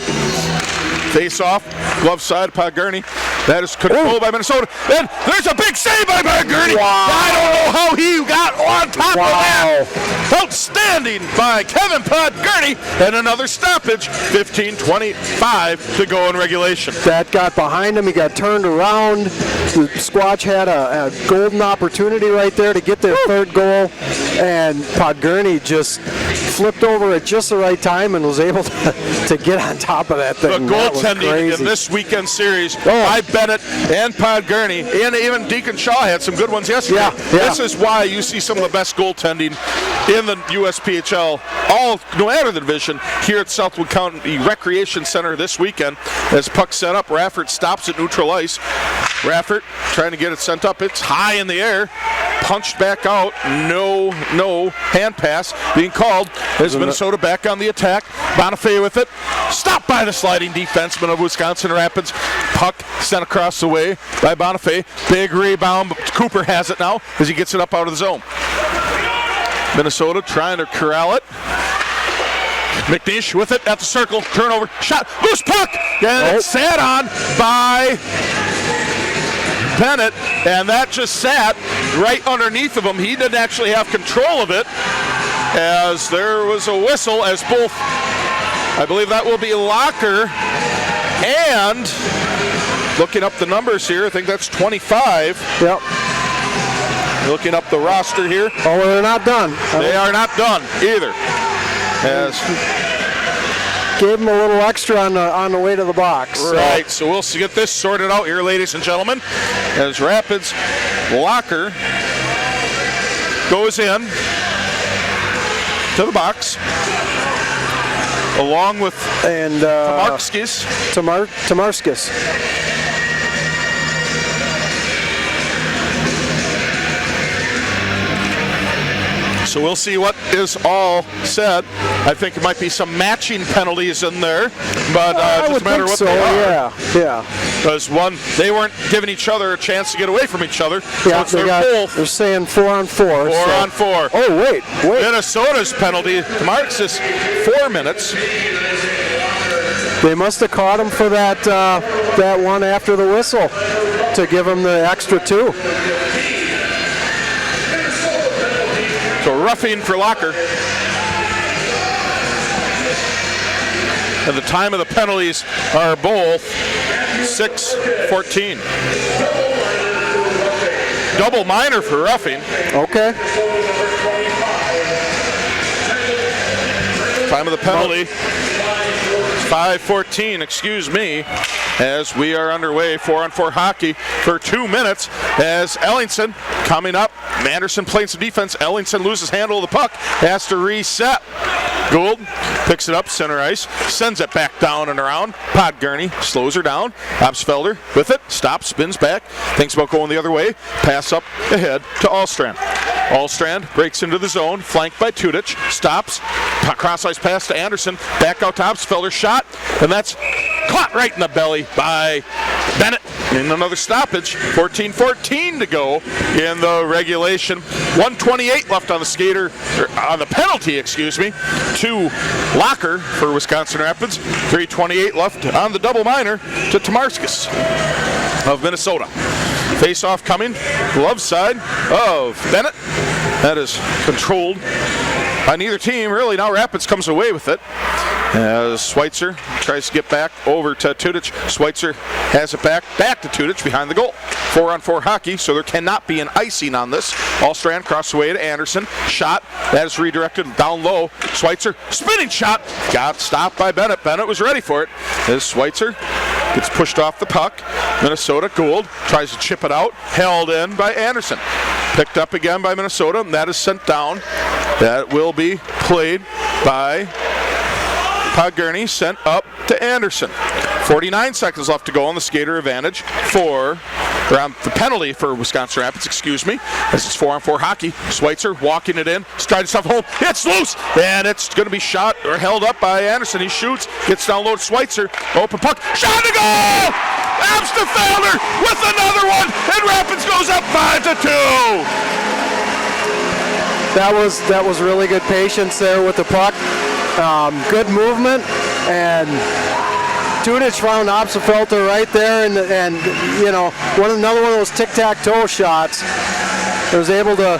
Face off, glove side, Gurney. That is controlled by Minnesota. Then there's a big save by Gurney. Wow. I don't know how he got on top of that. Outstanding by Kevin Gurney. And another stoppage. 15:25 to go in regulation. That got behind him. He got turned around. The Squatch had a golden opportunity right there to get their third goal. And Gurney just flipped over at just the right time and was able to get on top of that thing. The goaltending in this weekend series by Bennett and Gurney, and even Deacon Shaw had some good ones yesterday. Yeah. This is why you see some of the best goaltending in the USPHL, no matter the division, here at Southwood County Recreation Center this weekend. As puck set up, Raffert stops at neutral ice. Raffert trying to get it sent up. It's high in the air. Punched back out. No hand pass being called as Minnesota back on the attack. Bonifay with it. Stopped by the sliding defenseman of Wisconsin Rapids. Puck sent across the way by Bonifay. Big rebound. Cooper has it now as he gets it up out of the zone. Minnesota trying to corral it. McNeish with it at the circle. Turnover. Shot. Loose puck. And it's sat on by Bennett, and that just sat right underneath of him. He didn't actually have control of it as there was a whistle as both, I believe that will be Locker, and looking up the numbers here, I think that's 25. Yep. Looking up the roster here. Oh, they're not done. They are not done either. As gave him a little extra on the way to the box. Right, so we'll get this sorted out here, ladies and gentlemen, as Rapids Locker goes in to the box along with Tamarskis. So we'll see what is all said. I think it might be some matching penalties in there, but just a matter of what they are. Yeah. Because they weren't giving each other a chance to get away from each other. Yeah, so they're saying 4-on-4. 4-on-4. Oh, wait. Minnesota's penalty, Marks is 4 minutes. They must have caught him for that one after the whistle to give him the extra 2. So roughing for Locker. And the time of the penalties are both 6:14. Double minor for roughing. Okay. Time of the penalty, 5:14, excuse me, as we are underway 4-on-4 hockey for 2 minutes as Ellingson coming up. Anderson playing some defense. Ellingson loses handle of the puck, has to reset. Gould picks it up, center ice, sends it back down and around. Podgurney slows her down. Obsfelder with it, stops, spins back, thinks about going the other way. Pass up ahead to Allstrand. Allstrand breaks into the zone, flanked by Tudich, stops, cross ice pass to Anderson, back out to Obsfelder, shot, and that's caught right in the belly by Bennett. In another stoppage, 14:14 to go in the regulation. 1:28 left on the skater, on the penalty, excuse me, to Locker for Wisconsin Rapids. 3:28 left on the double minor to Tomarskas of Minnesota. Face-off coming, glove side of Bennett. That is controlled by neither team, really. Now Rapids comes away with it as Schweitzer tries to get back over to Tudich. Schweitzer has it back to Tudich behind the goal. 4-on-4 hockey, so there cannot be an icing on this. Allstrand crosses away to Anderson. Shot, that is redirected down low. Schweitzer, spinning shot, got stopped by Bennett. Bennett was ready for it as Schweitzer gets pushed off the puck. Minnesota, Gould tries to chip it out, held in by Anderson. Picked up again by Minnesota, and that is sent down. That will be played by Podgurney, sent up to Anderson. 49 seconds left to go on the skater advantage around the penalty for Wisconsin Rapids, excuse me. This is 4-on-4 hockey. Schweitzer walking it in, trying to stuff home. It's loose, and it's going to be shot or held up by Anderson. He shoots, gets down low to Schweitzer. Open puck, shot to goal! Amsterfelder with another one, and Rapids goes up 5-2. That was really good patience there with the puck. Good movement, and Tudich found Obsfelder right there, and you know, another one of those tic-tac-toe shots. Was able to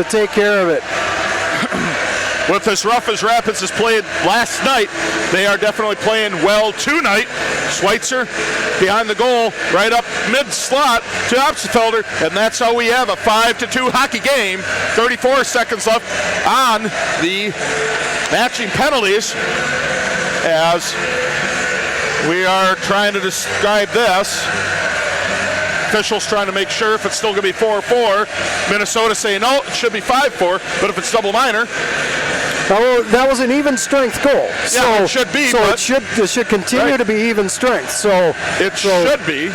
take care of it. With as rough as Rapids has played last night, they are definitely playing well tonight. Schweitzer behind the goal, right up mid-slot to Obsfelder, and that's how we have a 5-2 hockey game. 34 seconds left on the matching penalties as we are trying to describe this. Officials trying to make sure if it's still going to be 4-4. Minnesota saying, no, it should be 5-4, but if it's double minor. Well, that was an even strength goal. Yeah, it should be. So it should continue to be even strength. So it should be.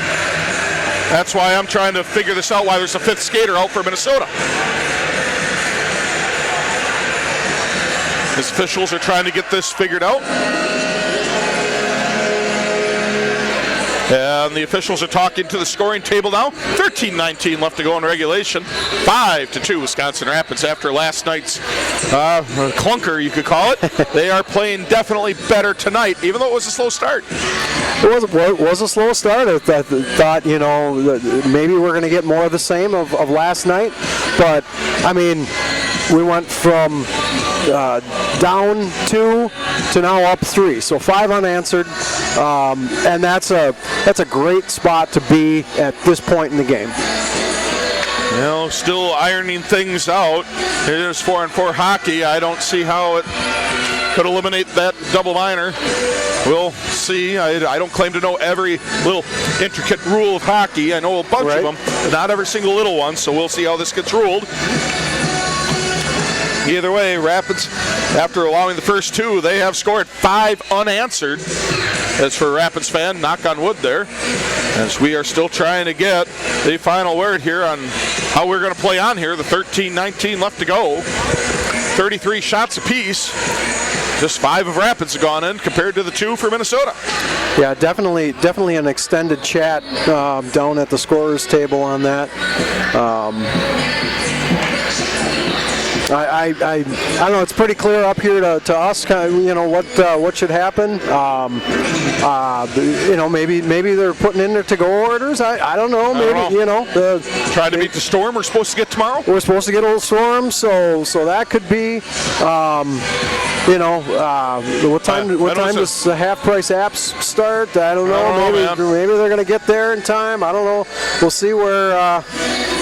That's why I'm trying to figure this out, why there's a fifth skater out for Minnesota. As officials are trying to get this figured out. And the officials are talking to the scoring table now. 13:19 left to go in regulation. 5-2 Wisconsin Rapids after last night's clunker, you could call it. They are playing definitely better tonight, even though it was a slow start. It was a slow start. I thought, you know, maybe we're going to get more of the same of last night. But, I mean, we went from down 2 to now up 3. So 5 unanswered. And that's a great spot to be at this point in the game. You know, still ironing things out. It is 4-on-4 hockey. I don't see how it could eliminate that double minor. We'll see. I don't claim to know every little intricate rule of hockey. I know a bunch of them, but not every single little one, so we'll see how this gets ruled. Either way, Rapids, after allowing the first 2, they have scored 5 unanswered. As for a Rapids fan, knock on wood there, as we are still trying to get the final word here on how we're going to play on here. The 13:19 left to go. 33 shots apiece. Just 5 of Rapids have gone in compared to the 2 for Minnesota. Yeah, definitely an extended chat down at the scorer's table on that. I don't know. It's pretty clear up here to us, you know, what should happen. You know, maybe they're putting in their to-go orders. I don't know. Maybe you know. Trying to beat the storm we're supposed to get tomorrow. We're supposed to get a little storm, so that could be. You know, what time does the half-price apps start? I don't know. Maybe they're going to get there in time. I don't know. We'll see where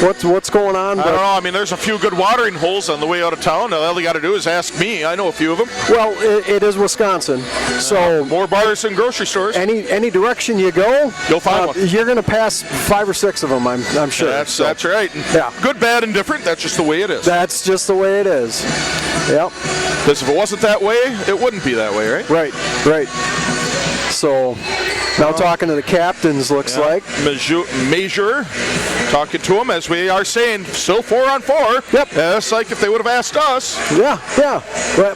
what's going on. I don't know. I mean, there's a few good watering holes on the way out of town. All you got to do is ask me. I know a few of them. Well, it is Wisconsin, so more bars and grocery stores. Any direction you go, you'll find one. You're going to pass 5 or 6 of them. I'm sure. That's right. Yeah. Good, bad, and different. That's just the way it is. That's just the way it is. Yep. Because if it wasn't that way, it wouldn't be that way, right? Right. So now talking to the captains, looks like. Major, talking to them as we are saying, still 4-on-4. Yep. It's like if they would have asked us. Yeah.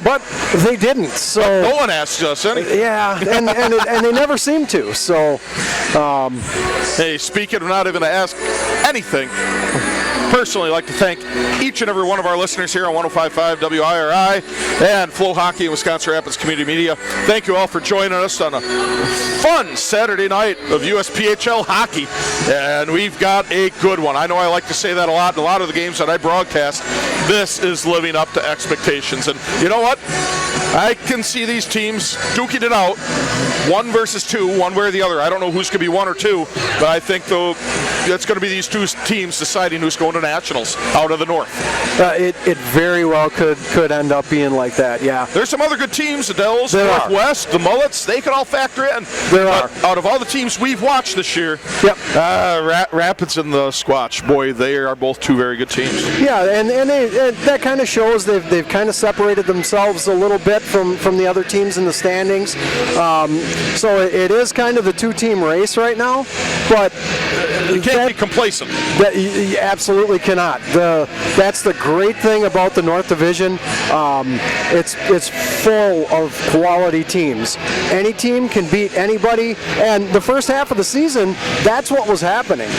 But they didn't. So no one asked us anything. Yeah, and they never seem to. So. Hey, speaking of not even to ask anything. Personally, like to thank each and every one of our listeners here on 105.5 WIRI and Flow Hockey and Wisconsin Rapids Community Media. Thank you all for joining us on a fun Saturday night of USPHL hockey, and we've got a good one. I know I like to say that a lot in a lot of the games that I broadcast. This is living up to expectations, and you know what? I can see these teams duking it out, 1 versus 2, one way or the other. I don't know who's going to be 1 or 2, but I think though it's going to be these 2 teams deciding who's going to nationals out of the north. It very well could end up being like that. Yeah. There's some other good teams: the Devils, Northwest, the Mullets. They could all factor in. There are. Out of all the teams we've watched this year, yep. Rapids and the Squatch, boy, they are both 2 very good teams. Yeah, and that kind of shows they've kind of separated themselves a little bit from the other teams in the standings. So it is kind of a 2-team race right now, but you can't be complacent. You absolutely cannot. That's the great thing about the North Division. It's full of quality teams. Any team can beat anybody, and the first half of the season, that's what was happening.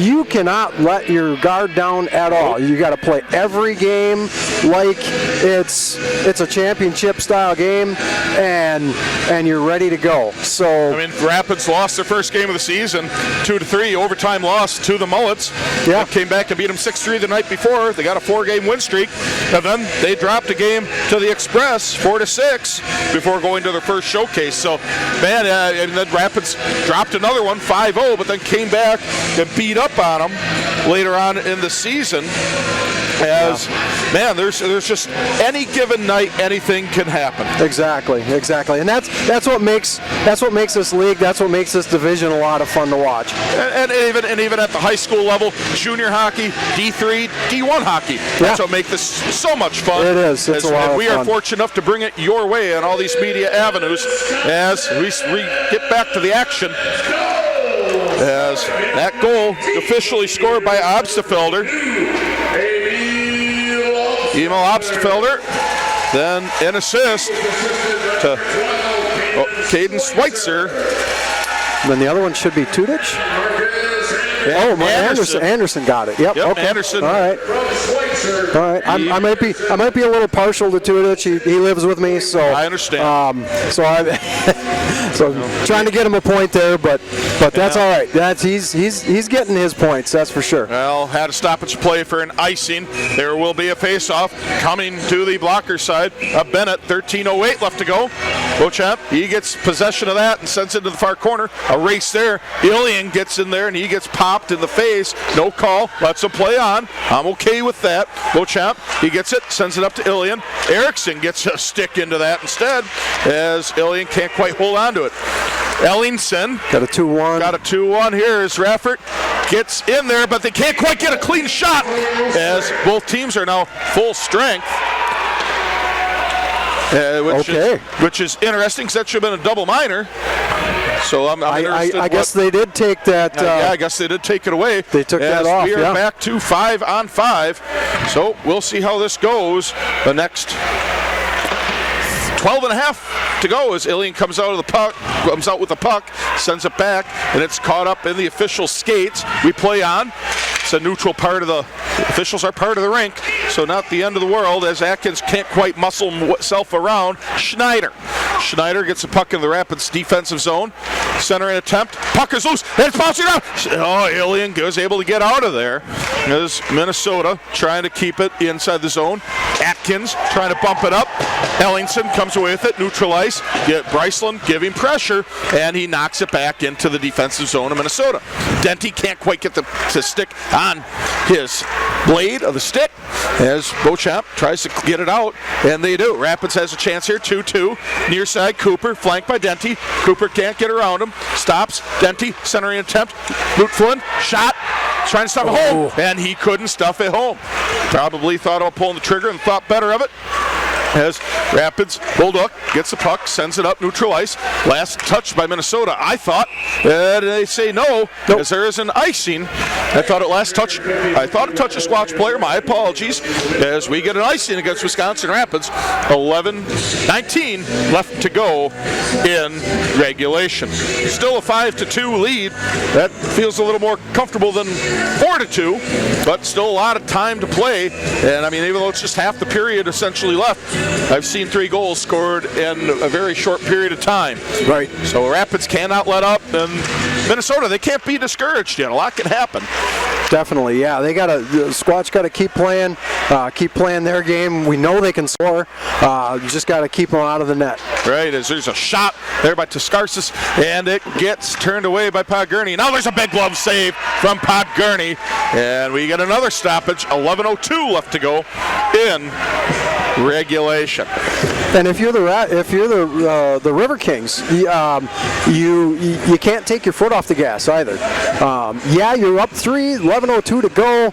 You cannot let your guard down at all. You got to play every game like it's a championship style game, and you're ready to go. So I mean, Rapids lost their first game of the season, 2-3 overtime loss to the Mullets. Yeah. They came back and beat them 6-3 the night before. They got a 4-game win streak, and then they dropped a game to the Express 4-6 before going to their first showcase. So, man, and then Rapids dropped another one 5-0, but then came back and beat up on them later on in the season. Man, there's just any given night, anything can happen. Exactly, and that's what makes this league, that's what makes this division a lot of fun to watch. And even at the high school level, junior hockey, D3, D1 hockey. That's what makes this so much fun. It is. It's a lot of fun. We are fortunate enough to bring it your way on all these media avenues as we get back to the action. As that goal officially scored by Obstfelder. Emil Obstfelder, then an assist to Caden Schweitzer. And then the other one should be Tudich. Anderson got it. Yep. Okay. Anderson. All right. I might be a little partial to Tudich. He lives with me, so I understand. So I'm trying to get him a point there, but that's all right. He's getting his points. That's for sure. Well, had a stoppage play for an icing. There will be a face-off coming to the blocker side of Bennett. 13:08 left to go. Beauchamp, he gets possession of that and sends it to the far corner. A race there. Ilian gets in there and he gets popped in the face. No call. Lets him play on. I'm okay with that. Beauchamp, he gets it, sends it up to Ilian. Erickson gets a stick into that instead, as Ilian can't quite hold on to it. Ellingson got a 2-1. Got a 2-1 here as Raffert gets in there, but they can't quite get a clean shot as both teams are now full strength. Which is interesting because that should have been a double minor. So I'm interested. I guess they did take that. I guess they did take it away. They took that off. We are back to 5-on-5. So we'll see how this goes. The next 12.5 to go as Ilian comes out with the puck, sends it back, and it's caught up in the official skates. We play on. It's a neutral part of the officials are part of the rink. so not the end of the world as Atkins can't quite muscle himself around. Schneider gets the puck in the Rapids defensive zone. Center in attempt. Puck is loose. And it's bouncing out. Oh, Alien was able to get out of there. As Minnesota trying to keep it inside the zone. Atkins trying to bump it up. Ellingson comes away with it. Neutralize. Bryceland giving pressure. And he knocks it back into the defensive zone of Minnesota. Denty can't quite get the stick on his blade of the stick as Beauchamp tries to get it out, and they do. Rapids has a chance here, 2-2. Near side, Cooper, flanked by Denty. Cooper can't get around him. Stops. Denty, centering attempt. Flynn, shot. Trying to stuff it home, and he couldn't stuff it home. Probably thought about pulling the trigger and thought better of it. As Rapids, Bulldog gets the puck, sends it up, neutral ice. Last touch by Minnesota. I thought they say no, as there is an icing. I thought it touched a Squatch player. My apologies. As we get an icing against Wisconsin Rapids. 11-19 left to go in regulation. Still a 5-2 lead. That feels a little more comfortable than 4-2, but still a lot of time to play. And I mean, even though it's just half the period essentially left, I've seen 3 goals scored in a very short period of time. Right. So Rapids cannot let up, and Minnesota, they can't be discouraged yet. A lot can happen. Definitely, yeah. Squatch got to keep playing their game. We know they can score. You just got to keep them out of the net. Right, as there's a shot there by Toskarsis, and it gets turned away by Podgurney. Now there's a big glove save from Podgurney, and we get another stoppage. 11:02 left to go in regulation. And if you're the Riverkings, you can't take your foot off the gas either. You're up 3, 11:02 to go.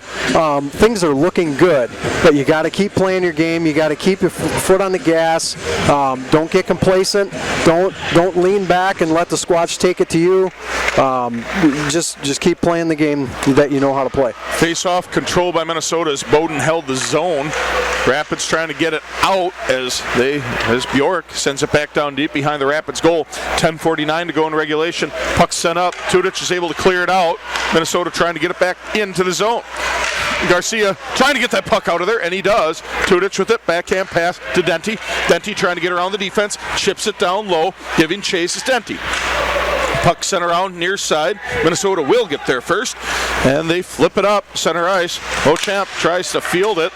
Things are looking good, but you got to keep playing your game. You got to keep your foot on the gas. Don't get complacent. Don't lean back and let the Squatch take it to you. Just keep playing the game that you know how to play. Face-off control by Minnesota as Bowden held the zone. Rapids trying to get it out as Bjork sends it back down deep behind the Rapids goal. 10:49 to go in regulation. Puck sent up. Tudich is able to clear it out. Minnesota trying to get it back into the zone. Garcia trying to get that puck out of there, and he does. Tudich with it. Backhand pass to Denty. Denty trying to get around the defense. Chips it down low. Giving chase is Denty. Puck sent around near side. Minnesota will get there first, and they flip it up center ice. Beauchamp tries to field it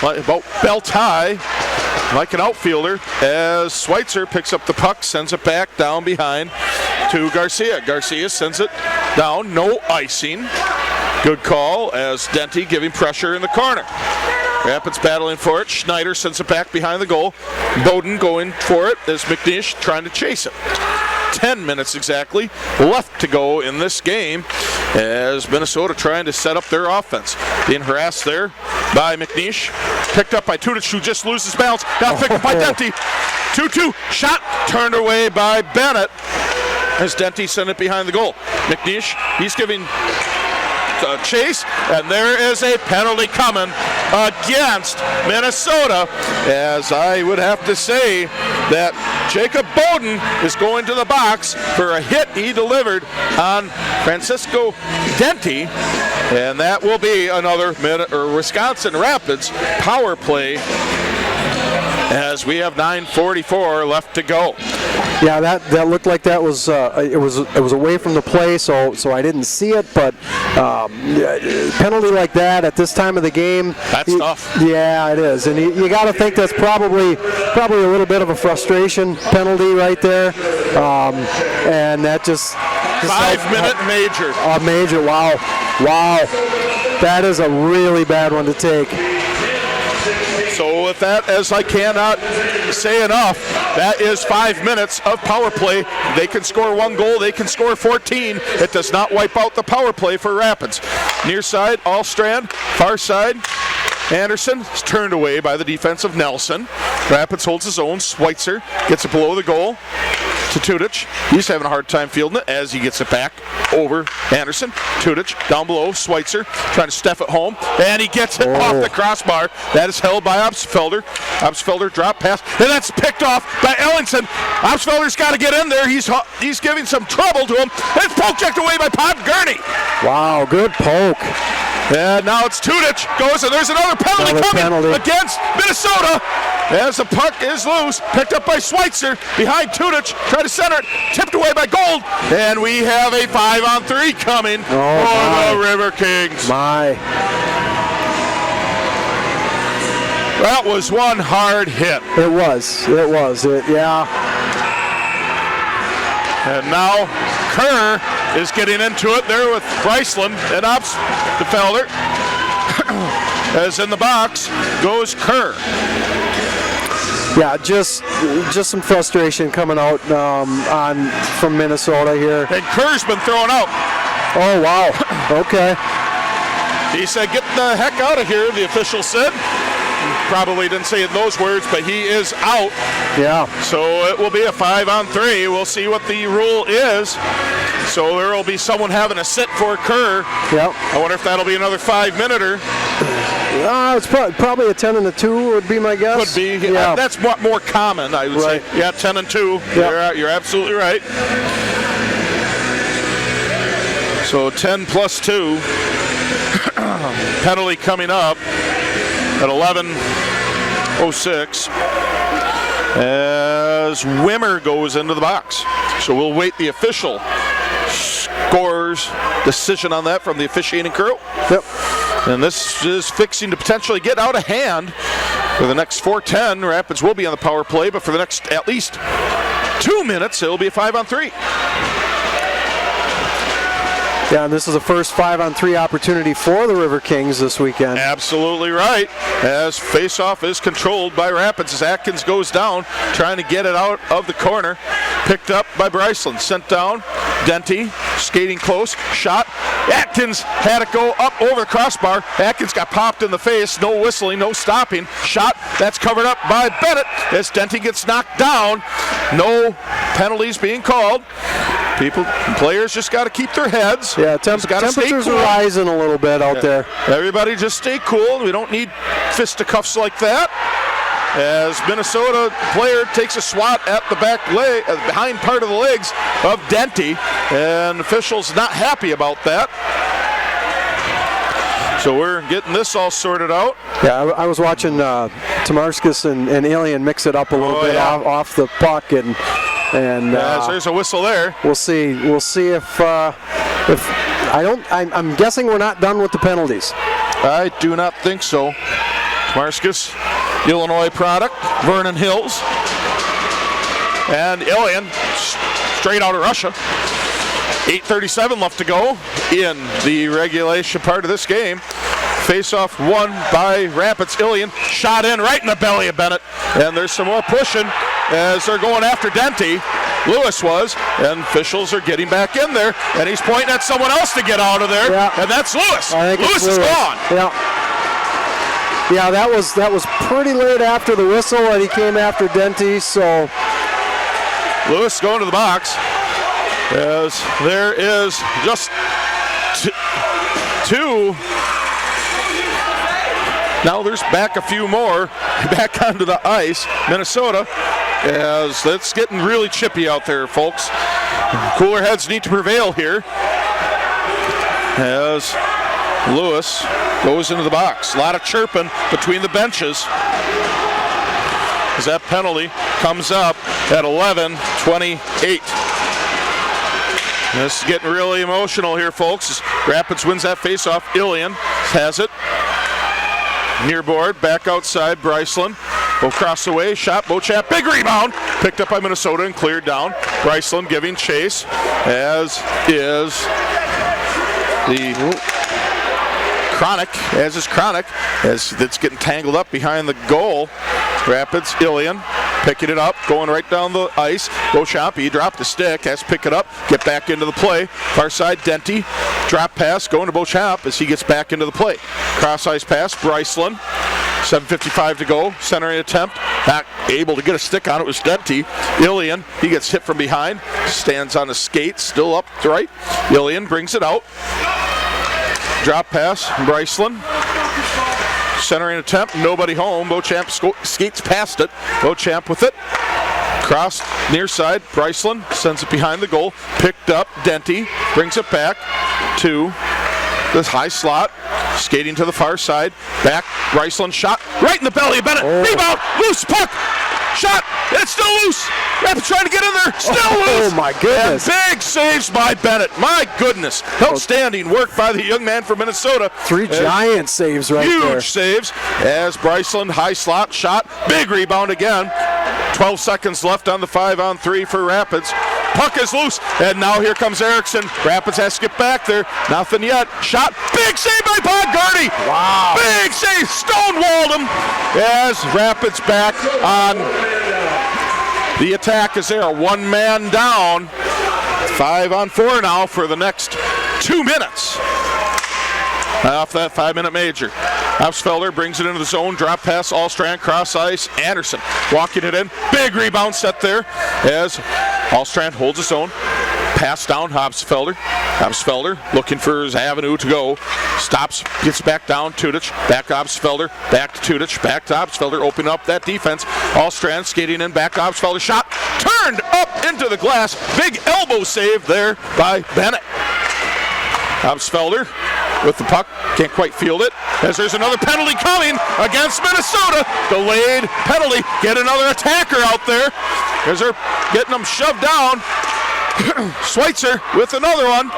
about belt high like an outfielder as Schweitzer picks up the puck, sends it back down behind to Garcia. Garcia sends it down, no icing. Good call as Denty giving pressure in the corner. Rapids battling for it. Schneider sends it back behind the goal. Bowden going for it as McNeish trying to chase it. 10 minutes exactly left to go in this game as Minnesota trying to set up their offense. Being harassed there by McNeish. Picked up by Tudich, who just loses balance. Now picked up by Denty. 2-2 shot turned away by Bennett as Denty sent it behind the goal. McNeish, he's giving chase, and there is a penalty coming against Minnesota, as I would have to say that Jacob Bowden is going to the box for a hit he delivered on Francisco Denty, and that will be another Wisconsin Rapids power play as we have 9:44 left to go. Yeah, that looked like that was it was away from the play, so I didn't see it. But penalty like that at this time of the game, that's tough. Yeah, it is, and you got to think that's probably a little bit of a frustration penalty right there, and that just 5-minute major. A major, wow, that is a really bad one to take. So with that, as I cannot say enough, that is 5 minutes of power play. They can score 1 goal, they can score 14. It does not wipe out the power play for Rapids. Near side, Allstrand. Far side, Anderson is turned away by the defense of Nelson. Rapids holds his own. Schweitzer gets it below the goal to Tudich. He's having a hard time fielding it as he gets it back over Anderson. Tudich down below. Schweitzer trying to step it home, and he gets it off the crossbar. That is held by Obstfelder. Obstfelder drop pass, and that's picked off by Ellingson. Obstfelder's got to get in there. He's giving some trouble to him. And it's poke checked away by Podgurney. Wow, good poke. And now it's Tudich. Goes, and there's another penalty coming against Minnesota. As the puck is loose, picked up by Schweitzer, behind Tudich, try to center it, tipped away by Gold, and we have a 5-on-3 coming for the Riverkings. That was one hard hit. It was, yeah. And now Kerr is getting into it there with Bryceland and Ops Felder. As in the box goes Kerr. Yeah, just some frustration coming out from Minnesota here. And Kerr's been thrown out. Oh, wow. Okay. He said, get the heck out of here, the official said. Probably didn't say it in those words, but he is out. Yeah. So it will be a 5-on-3. We'll see what the rule is. So there will be someone having a sit for Kerr. Yep. I wonder if that'll be another 5-minuter. It's probably a 10-2 would be my guess. Could be. Yeah. That's what more common, I would say. Yeah, 10-2. Yep. You're absolutely right. So 10 plus 2. Penalty coming up at 11:06 as Wimmer goes into the box. So we'll wait the official scores decision on that from the officiating crew. Yep. And this is fixing to potentially get out of hand. For the next 4:10, Rapids will be on the power play, but for the next at least 2 minutes, it'll be a 5-on-3. Yeah, and this is the first 5-on-3 opportunity for the Riverkings this weekend. Absolutely right. As faceoff is controlled by Rapids as Atkins goes down, trying to get it out of the corner. Picked up by Bryceland. Sent down. Denty skating close. Shot. Atkins had it go up over the crossbar. Atkins got popped in the face. No whistling, no stopping. Shot. That's covered up by Bennett as Denty gets knocked down. No penalties being called. Players just got to keep their heads. Yeah, temperatures are rising a little bit out there. Everybody just stay cool. We don't need fisticuffs like that. As Minnesota player takes a swat at the back leg, behind part of the legs of Denty, and officials not happy about that. So we're getting this all sorted out. Yeah, I was watching Tamarskis and Alien mix it up a little bit off the puck, and there's a whistle there. We'll see if I'm guessing we're not done with the penalties. I do not think so. Tamarskis, Illinois product, Vernon Hills, and Alien straight out of Russia. 8:37 left to go in the regulation part of this game. Face-off won by Rapids. Ilian shot in right in the belly of Bennett. And there's some more pushing as they're going after Denty. Lewis was, and officials are getting back in there. And he's pointing at someone else to get out of there. Yeah. And that's Lewis. Lewis is gone. Yeah, that was pretty late after the whistle, and he came after Denty. So Lewis going to the box. As there is just two. Now there's back a few more back onto the ice. Minnesota, as it's getting really chippy out there, folks. Cooler heads need to prevail here. As Lewis goes into the box. A lot of chirping between the benches. As that penalty comes up at 11:28. This is getting really emotional here, folks. As Rapids wins that faceoff. Ilian has it. Near board, back outside, Bryceland. Across the way, shot, Beauchamp, big rebound. Picked up by Minnesota and cleared down. Bryceland giving chase, as is the Chronic, as it's getting tangled up behind the goal. Rapids, Ilian picking it up, going right down the ice. Beauchamp, he dropped the stick, has to pick it up, get back into the play. Far side, Denty, drop pass, going to Beauchamp as he gets back into the play. Cross ice pass, Bryceland, 7:55 to go, centering attempt, not able to get a stick on it, was Denty. Ilian, he gets hit from behind, stands on his skates, still up right. Ilian brings it out. Drop pass, Bryceland. Centering attempt, nobody home. Beauchamp skates past it. Beauchamp with it. Cross near side. Bryceland sends it behind the goal. Picked up. Denty brings it back to this high slot. skating to the far side. Back, Riceland shot right in the belly of Bennett. Rebound, loose puck. Shot, it's still loose. Rapids trying to get in there, still loose. Oh my goodness. And big saves by Bennett. My goodness. Outstanding work by the young man from Minnesota. 3 giant saves right there. Huge saves as Bryceland, high slot shot. Big rebound again. 12 seconds left on the 5-on-3 for Rapids. Puck is loose, and now here comes Erickson. Rapids has to get back there. Nothing yet. Shot. Big save by Boggarty. Wow. Big save. Stonewalled him as Rapids back on the attack as they are 1 man down. 5-on-4 now for the next 2 minutes. Off that 5-minute major. Hausfelder brings it into the zone, drop pass, Allstrand, cross ice, Anderson walking it in. Big rebound set there as Allstrand holds his own. Pass down, Hausfelder. Hausfelder looking for his avenue to go. Stops, gets back down, Tudich, back to Hausfelder, back to Tudich, back to Hausfelder, open up that defense. Allstrand skating in, back to Hausfelder, shot, turned up into the glass. Big elbow save there by Bennett. Hausfelder with the puck, can't quite field it, as there's another penalty coming against Minnesota. Delayed penalty, get another attacker out there, as they're getting them shoved down. Schweitzer with another one,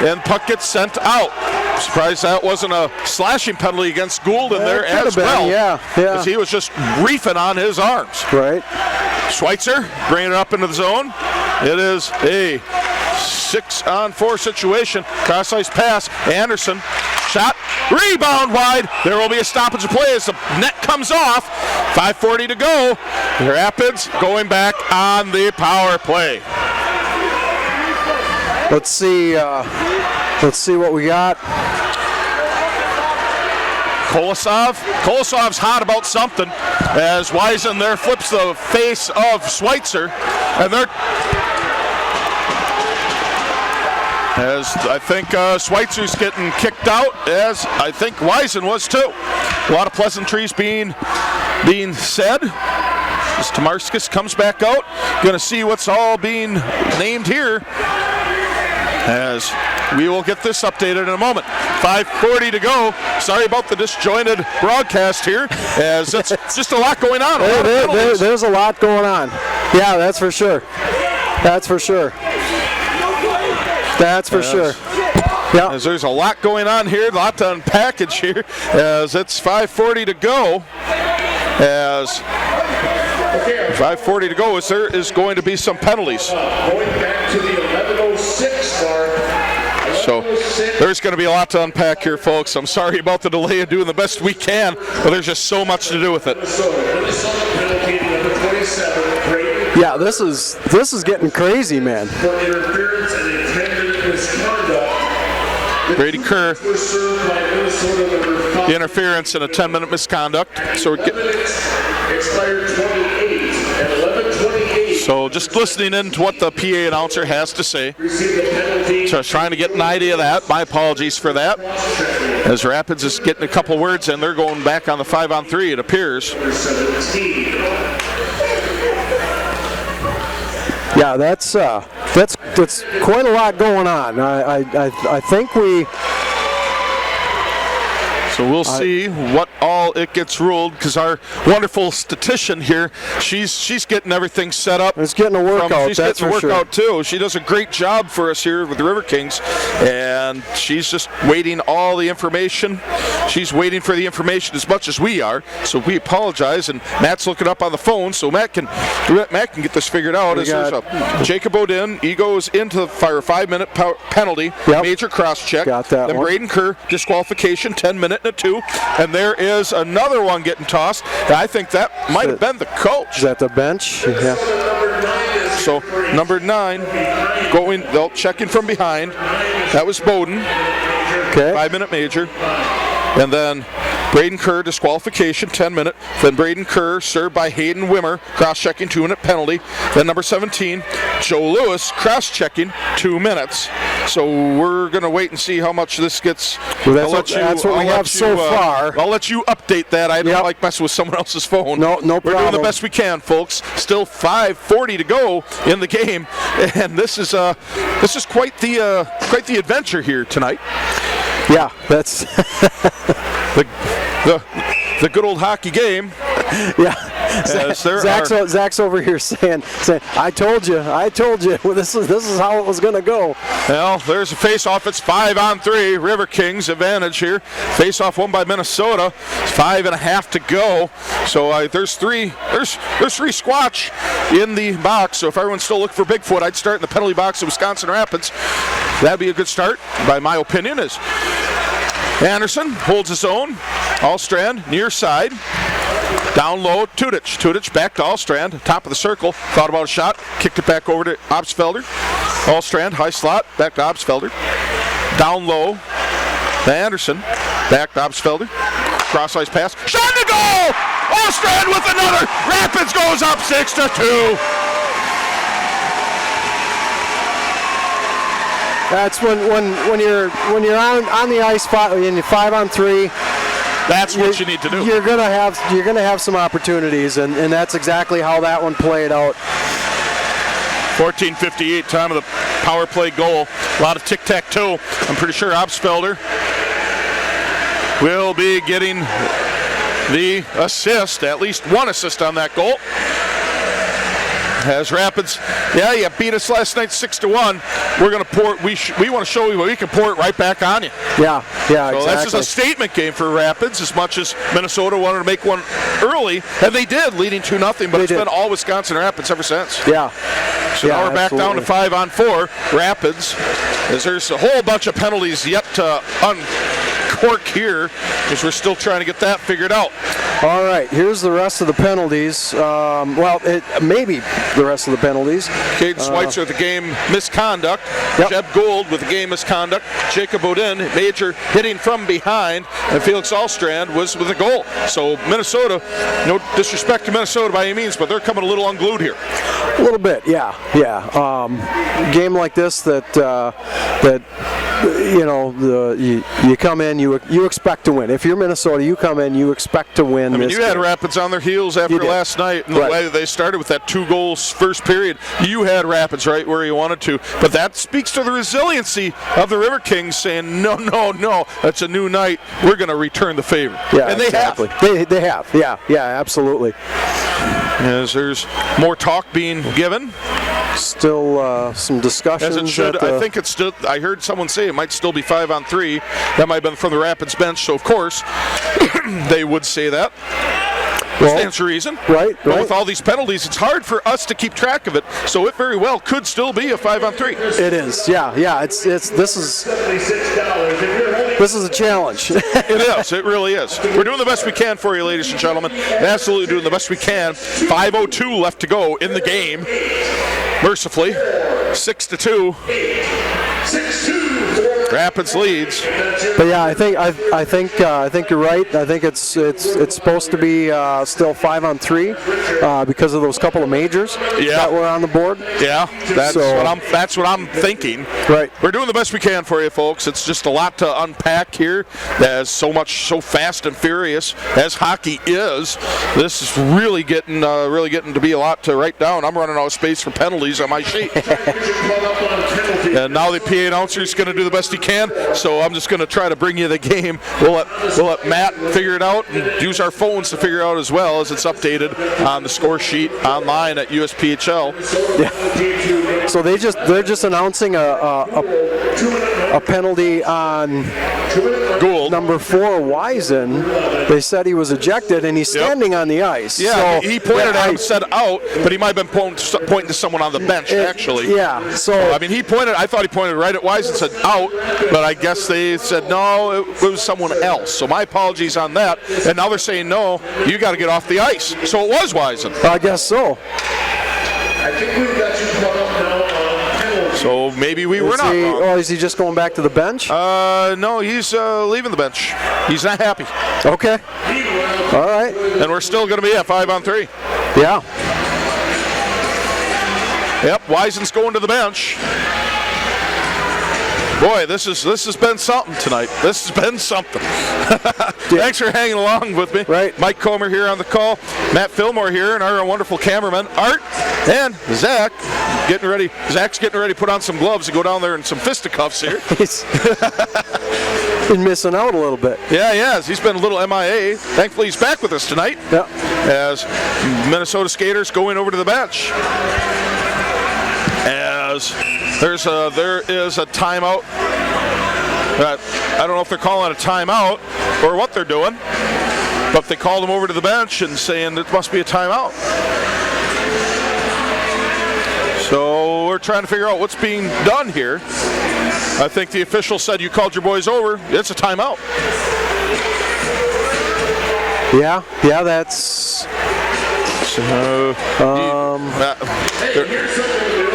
and puck gets sent out. Surprised that wasn't a slashing penalty against Gould in there as well. Yeah. Because he was just reefing on his arms. Right. Schweitzer bringing it up into the zone. It is a 6-on-4 situation. Cross ice pass. Anderson shot. Rebound wide. There will be a stoppage of play as the net comes off. 5:40 to go. Rapids going back on the power play. Let's see what we got. Kolosov's hot about something as Wiesen there flips the face of Schweitzer, and they're as I think Schweitzer's getting kicked out, as I think Wiesen was too. A lot of pleasantries being said. As Tomarskis comes back out, gonna see what's all being named here, as we will get this updated in a moment. 5:40 to go. Sorry about the disjointed broadcast here, as it's just a lot going on. There's a lot going on. Yeah, that's for sure. That's for sure. That's for sure. Yeah. As there's a lot going on here, a lot to unpackage here, as it's 5:40 to go. As 5:40 to go, as there is going to be some penalties. Going back to the 11:06 mark. So there's going to be a lot to unpack here, folks. I'm sorry about the delay of doing the best we can, but there's just so much to do with it. Yeah, this is getting crazy, man. For interference and intended misconduct. Brady Kerr, Were served by Minnesota number 5. the interference in a 10-minute misconduct. So we're getting. Expired 28 and 11:28. So just listening in to what the PA announcer has to say. Received the penalty. So I was trying to get an idea of that. My apologies for that. As Rapids is getting a couple words in, they're going back on the 5-on-3, it appears. 17. Yeah, that's quite a lot going on. I think we. So we'll see what all it gets ruled, because our wonderful statistician here, she's getting everything set up. It's getting a workout. She's that's getting a for workout too. She does a great job for us here with the Riverkings, and she's just waiting all the information. She's waiting for the information as much as we are. So we apologize, and Matt's looking up on the phone, so Matt can get this figured out. As there's a Jacob Odin, he goes into the fire 5-minute penalty, major cross check. Got that then one. Braden Kerr disqualification, 10-minute and a 2, and there is another one getting tossed. I think that might have been the coach. Is that the bench? Yeah. So number 9 they'll checking from behind. That was Bowden. Okay. 5-minute major. And then Braden Kerr disqualification, 10-minute. Then Braden Kerr served by Hayden Wimmer, cross-checking, 2-minute penalty. Then number 17, Joe Lewis, cross-checking, 2 minutes. So we're going to wait and see how much this gets. Well, that's what we have so far. I'll let you update that. I don't like messing with someone else's phone. No problem. We're doing the best we can, folks. Still 5:40 to go in the game, and this is quite the adventure here tonight. Yeah, that's the good old hockey game. yeah. As there Zach's over here saying, I told you. Well, this is how it was going to go. Well, there's a face-off. It's 5-on-3. Riverkings advantage here. Face-off won by Minnesota. It's 5.5 to go. So there's three Squatch in the box. So if everyone's still looking for Bigfoot, I'd start in the penalty box of Wisconsin Rapids. That'd be a good start, by my opinion. As Anderson holds his own. Allstrand near side. Down low, Tudich back to Allstrand, top of the circle, thought about a shot, kicked it back over to Obsfelder. Allstrand, high slot, back to Obsfelder. Down low, to Anderson, back to Obsfelder. Cross-ice pass, shot to goal! Allstrand with another! Rapids goes up 6-2. That's when you're on the ice in 5-on-3. That's what you need to do. You're gonna have some opportunities, and that's exactly how that one played out. 14:58, time of the power play goal. A lot of tic-tac-toe. I'm pretty sure Obsfelder will be getting the assist, at least one assist on that goal. As Rapids, you beat us last night 6-1. We're gonna pour. We want to show you we can pour it right back on you. Yeah, So exactly. this is a statement game for Rapids, as much as Minnesota wanted to make one early, and they did, leading 2-0. But it's been all Wisconsin Rapids ever since. Yeah. So now we're back down to 5-on-4. Rapids, as there's a whole bunch of penalties yet to uncork here, because we're still trying to get that figured out. All right, here's the rest of the penalties. Maybe the rest of the penalties. Caden Schweitzer with the game misconduct. Yep. Jeb Gould with the game misconduct. Jacob Odin, major hitting from behind. And Felix Allstrand was with a goal. So Minnesota, no disrespect to Minnesota by any means, but they're coming a little unglued here. A little bit, yeah. Game like this you come in, you expect to win. If you're Minnesota, you come in, you expect to win. I mean, this you had game. Rapids on their heels after last night, and the way that they started with that 2 goals first period. You had Rapids right where you wanted to, but that speaks to the resiliency of the Riverkings saying, no, that's a new night. We're going to return the favor. Yeah, and they exactly. have. They have. Yeah, absolutely. As there's more talk being given. Still some discussions. As it should. I think it's still, I heard someone say it might still be 5-on-3. That might have been from the Rapids bench, so of course they would say that. Stands to reason. Right. But with all these penalties, it's hard for us to keep track of it, so it very well could still be a 5-on-3. It is, yeah. This is a challenge. It is. It really is. We're doing the best we can for you, ladies and gentlemen. Absolutely doing the best we can. 5:02 left to go in the game. Mercifully, 6-2. 6-2. Rapids leads. But yeah, I think you're right. I think it's supposed to be still 5-on-3 because of those couple of majors that were on the board. Yeah, that's what I'm thinking. Right. We're doing the best we can for you, folks. It's just a lot to unpack here. There's so fast and furious as hockey is. This is really getting to be a lot to write down. I'm running out of space for penalties on my sheet. And now the PA announcer is going to do the best he can. So I'm just going to try to bring you the game. We'll let Matt figure it out and use our phones to figure it out as well, as it's updated on the score sheet online at USPHL. Yeah. So they're just announcing a penalty on Gould. Number 4, Wisen. They said he was ejected and he's standing on the ice. Yeah, so he pointed at him and said out, but he might have been pointing to someone on the bench, actually. Yeah, so I mean, I thought he pointed right at Wisen and said out, but I guess they said no, it was someone else. So my apologies on that. And now they're saying no, you got to get off the ice. So it was Wisen. I guess so. I think we've got you caught up now on penalty. So maybe we were not wrong. Oh, is he just going back to the bench? No, he's leaving the bench. He's not happy. Okay. All right. And we're still going to be at 5-on-3. Yeah. Yep, Wisen's going to the bench. Boy, this has been something tonight. This has been something. Thanks for hanging along with me. Right. Mike Comer here on the call. Matt Fillmore here, and our wonderful cameraman, Art and Zach. getting ready. Zach's getting ready to put on some gloves and go down there in some fisticuffs here. He's been missing out a little bit. Yeah, he has. He's been a little MIA. Thankfully, he's back with us tonight. Yeah. As Minnesota skaters going over to the bench. As there is a timeout. I don't know if they're calling it a timeout or what they're doing, but they called him over to the bench and saying it must be a timeout. So we're trying to figure out what's being done here. I think the official said you called your boys over. It's a timeout. Yeah, that's.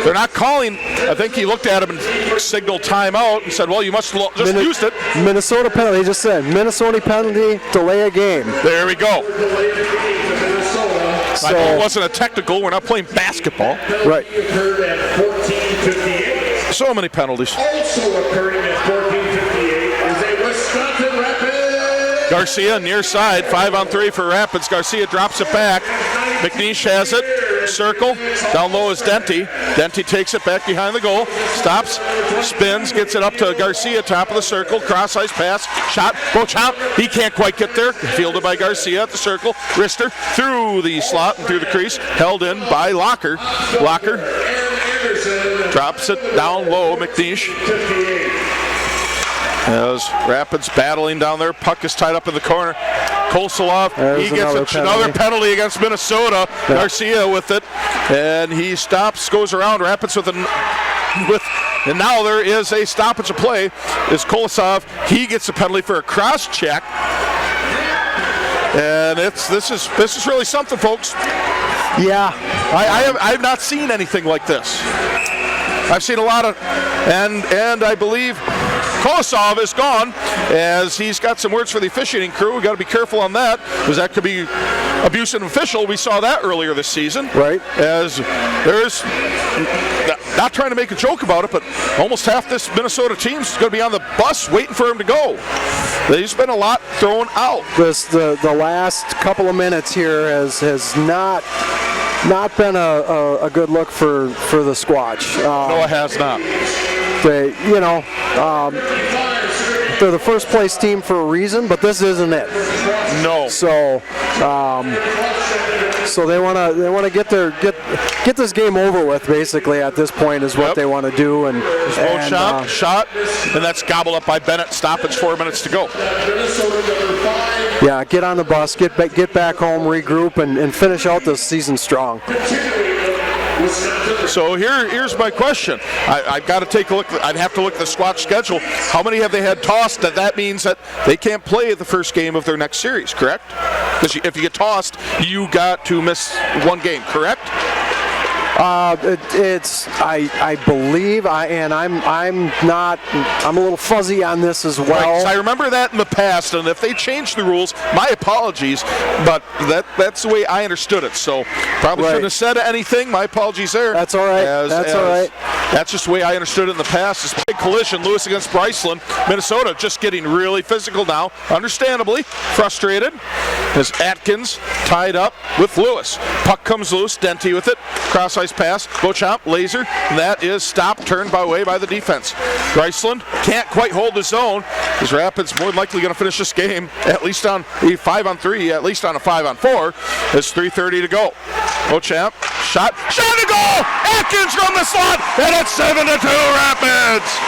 They're not calling. I think he looked at him and signaled timeout and said, well, you must have just used it. Minnesota penalty, he just said, Minnesota penalty, delay a game. There we go. So, I know it wasn't a technical. We're not playing basketball. Right. So many penalties. Also occurring at 14:58 is a Wisconsin Rapids. Garcia near side, 5-on-3 for Rapids. Garcia drops it back. McNeish has it. Circle. Down low is Denty. Denty takes it back behind the goal. Stops. Spins. Gets it up to Garcia. Top of the circle. Cross ice pass. Shot. Beauchamp. He can't quite get there. Fielded by Garcia at the circle. Rister through the slot and through the crease. Held in by Locker. Locker drops it down low. McNeish. As Rapids battling down there. Puck is tied up in the corner. Kosolov, he gets another penalty against Minnesota. Yeah. Garcia with it, and he stops, goes around Rapids and now there is a stoppage of play. Is Kosolov? He gets a penalty for a cross check, and this is really something, folks. Yeah, I have not seen anything like this. I've seen a lot of, and I believe Kolosov is gone, as he's got some words for the officiating crew. We've got to be careful on that, because that could be abuse of an official. We saw that earlier this season. Right. As there's, not trying to make a joke about it, but almost half this Minnesota team's going to be on the bus waiting for him to go. There's been a lot thrown out. The last couple of minutes here has not been a good look for the Squatch. No, it has not. They're the first place team for a reason, but this isn't it. No. So they want to get this game over with. Basically, at this point, is what they want to do. And shot, and that's gobbled up by Bennett. Stoppage. 4 minutes to go. Yeah, get on the bus, get back home, regroup, and finish out this season strong. So here's my question. I've got to take a look. I'd have to look at the Squatch schedule. How many have they had tossed? That means that they can't play the first game of their next series, correct? Because if you get tossed, you got to miss one game, correct? I believe, and I'm a little fuzzy on this as well. Right, so I remember that in the past, and if they change the rules, my apologies, but that's the way I understood it. So probably shouldn't have said anything. My apologies there. That's all right. All right. That's just the way I understood it in the past. This big collision, Lewis against Bryceland. Minnesota just getting really physical now, understandably frustrated, as Atkins tied up with Lewis. Puck comes loose, Denty with it, cross ice pass, Beauchamp, laser, and that is stopped, turned by the defense. Bryceland can't quite hold his own, as Rapids more than likely going to finish this game at least on a 5-on-3, at least on a 5-on-4. It's 3:30 to go. Beauchamp, shot to goal! Atkins from the slot, and it's 7-2 Rapids!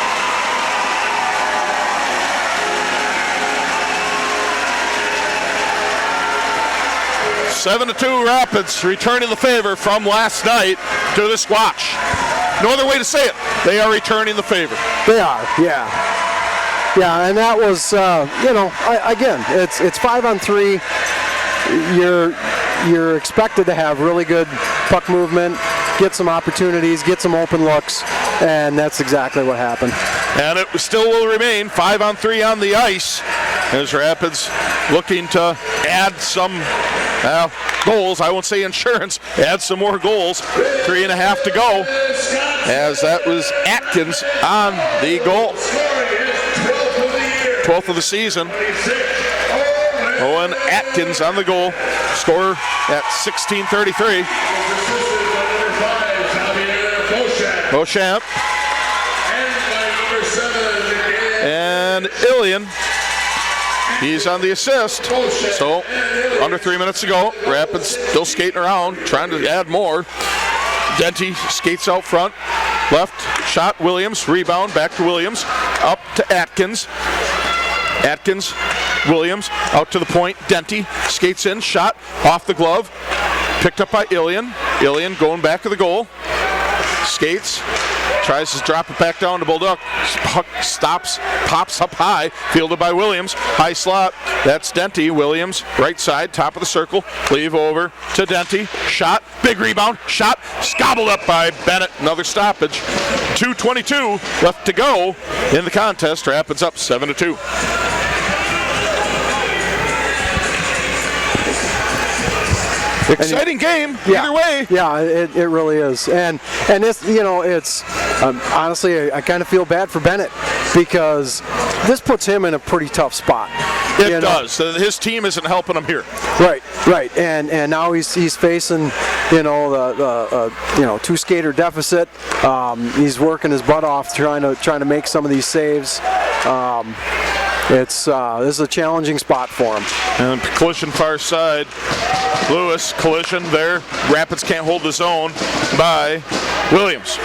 Seven to 2 Rapids, returning the favor from last night to the Squatch. No other way to say it. They are returning the favor. They are, yeah. Yeah, and that was, again, it's 5-on-3. You're expected to have really good puck movement, get some opportunities, get some open looks, and that's exactly what happened. And it still will remain 5-on-3 on the ice, as Rapids looking to add some goals. I won't say insurance, add some more goals. 3.5 to go, as that was Atkins on the goal. 12th of the season. Owen Atkins on the goal. Score at 16:33. Beauchamp. And by number 7, And Ilian. He's on the assist. So, under 3 minutes to go. Rapids still skating around, trying to add more. Denty skates out front. Left, shot, Williams. Rebound, back to Williams. Up to Atkins. Atkins, Williams, out to the point. Denty skates in, shot, off the glove. Picked up by Ilian. Ilian going back to the goal. Skates. Tries to drop it back down to Bulldog. Puck stops, pops up high, fielded by Williams. High slot. That's Denty. Williams, right side, top of the circle. Leave over to Denty. Shot, big rebound. Shot, gobbled up by Bennett. Another stoppage. 2:22 left to go in the contest. Rapids up 7-2. Exciting game, either way. Yeah, it really is. And it's, it's honestly, I kind of feel bad for Bennett because this puts him in a pretty tough spot. It does. His team isn't helping him here. Right. And now he's facing, the 2-skater deficit. He's working his butt off trying to make some of these saves. This is a challenging spot for him. And collision far side. Lewis, collision there. Rapids can't hold the zone by Williams.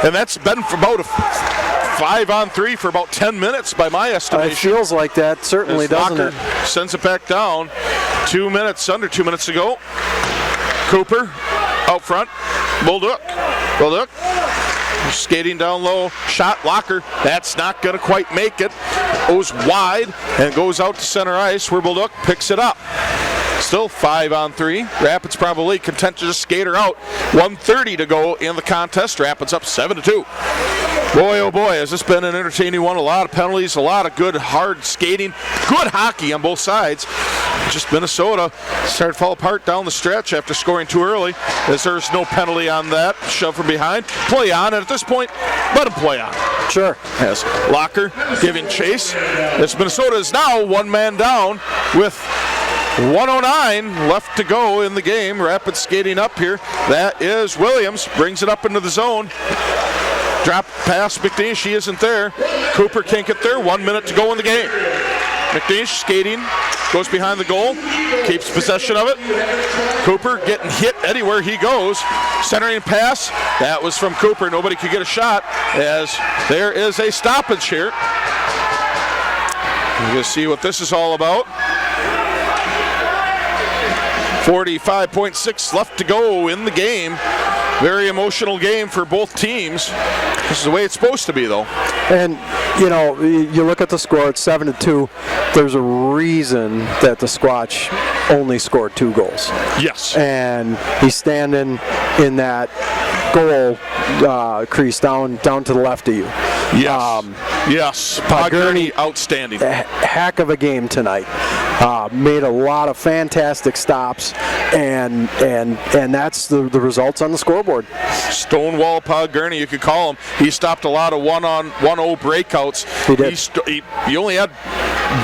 And that's been for about a 5-on-3 for about 10 minutes by my estimation. It feels like that, certainly, doesn't it? Sends it back down. Under 2 minutes to go. Cooper out front. Bolduc. Skating down low. Shot, Locker. That's not going to quite make it. Goes wide and goes out to center ice where Bolduc picks it up. Still 5-on-3. Rapids probably content to just skate her out. 1:30 to go in the contest. Rapids up 7-2. Boy, oh boy, has this been an entertaining one. A lot of penalties, a lot of good, hard skating, good hockey on both sides. Just Minnesota started to fall apart down the stretch after scoring too early, as there's no penalty on that. Shove from behind. Play on, and at this point, let him play on. Sure. As Locker giving chase. This Minnesota is now one man down with 1:09 left to go in the game. Rapids skating up here. That is Williams. Brings it up into the zone. Drop pass McNeish. She isn't there. Cooper can't get there. 1 minute to go in the game. McNeish skating. Goes behind the goal. Keeps possession of it. Cooper getting hit anywhere he goes. Centering pass. That was from Cooper. Nobody could get a shot as there is a stoppage here. We're going to see what this is all about. 45.6 left to go in the game. Very emotional game for both teams. This is the way it's supposed to be, though. And, you look at the score, it's 7-2. There's a reason that the Squatch only scored 2 goals. Yes. And he's standing in that goal crease down to the left of you. Yes. Yes. Podgurney, outstanding. Heck of a game tonight. Made a lot of fantastic stops, and that's the results on the scoreboard. Stonewall Podgurney, you could call him. He stopped a lot of 1-on-1-0 breakouts. He did. He only had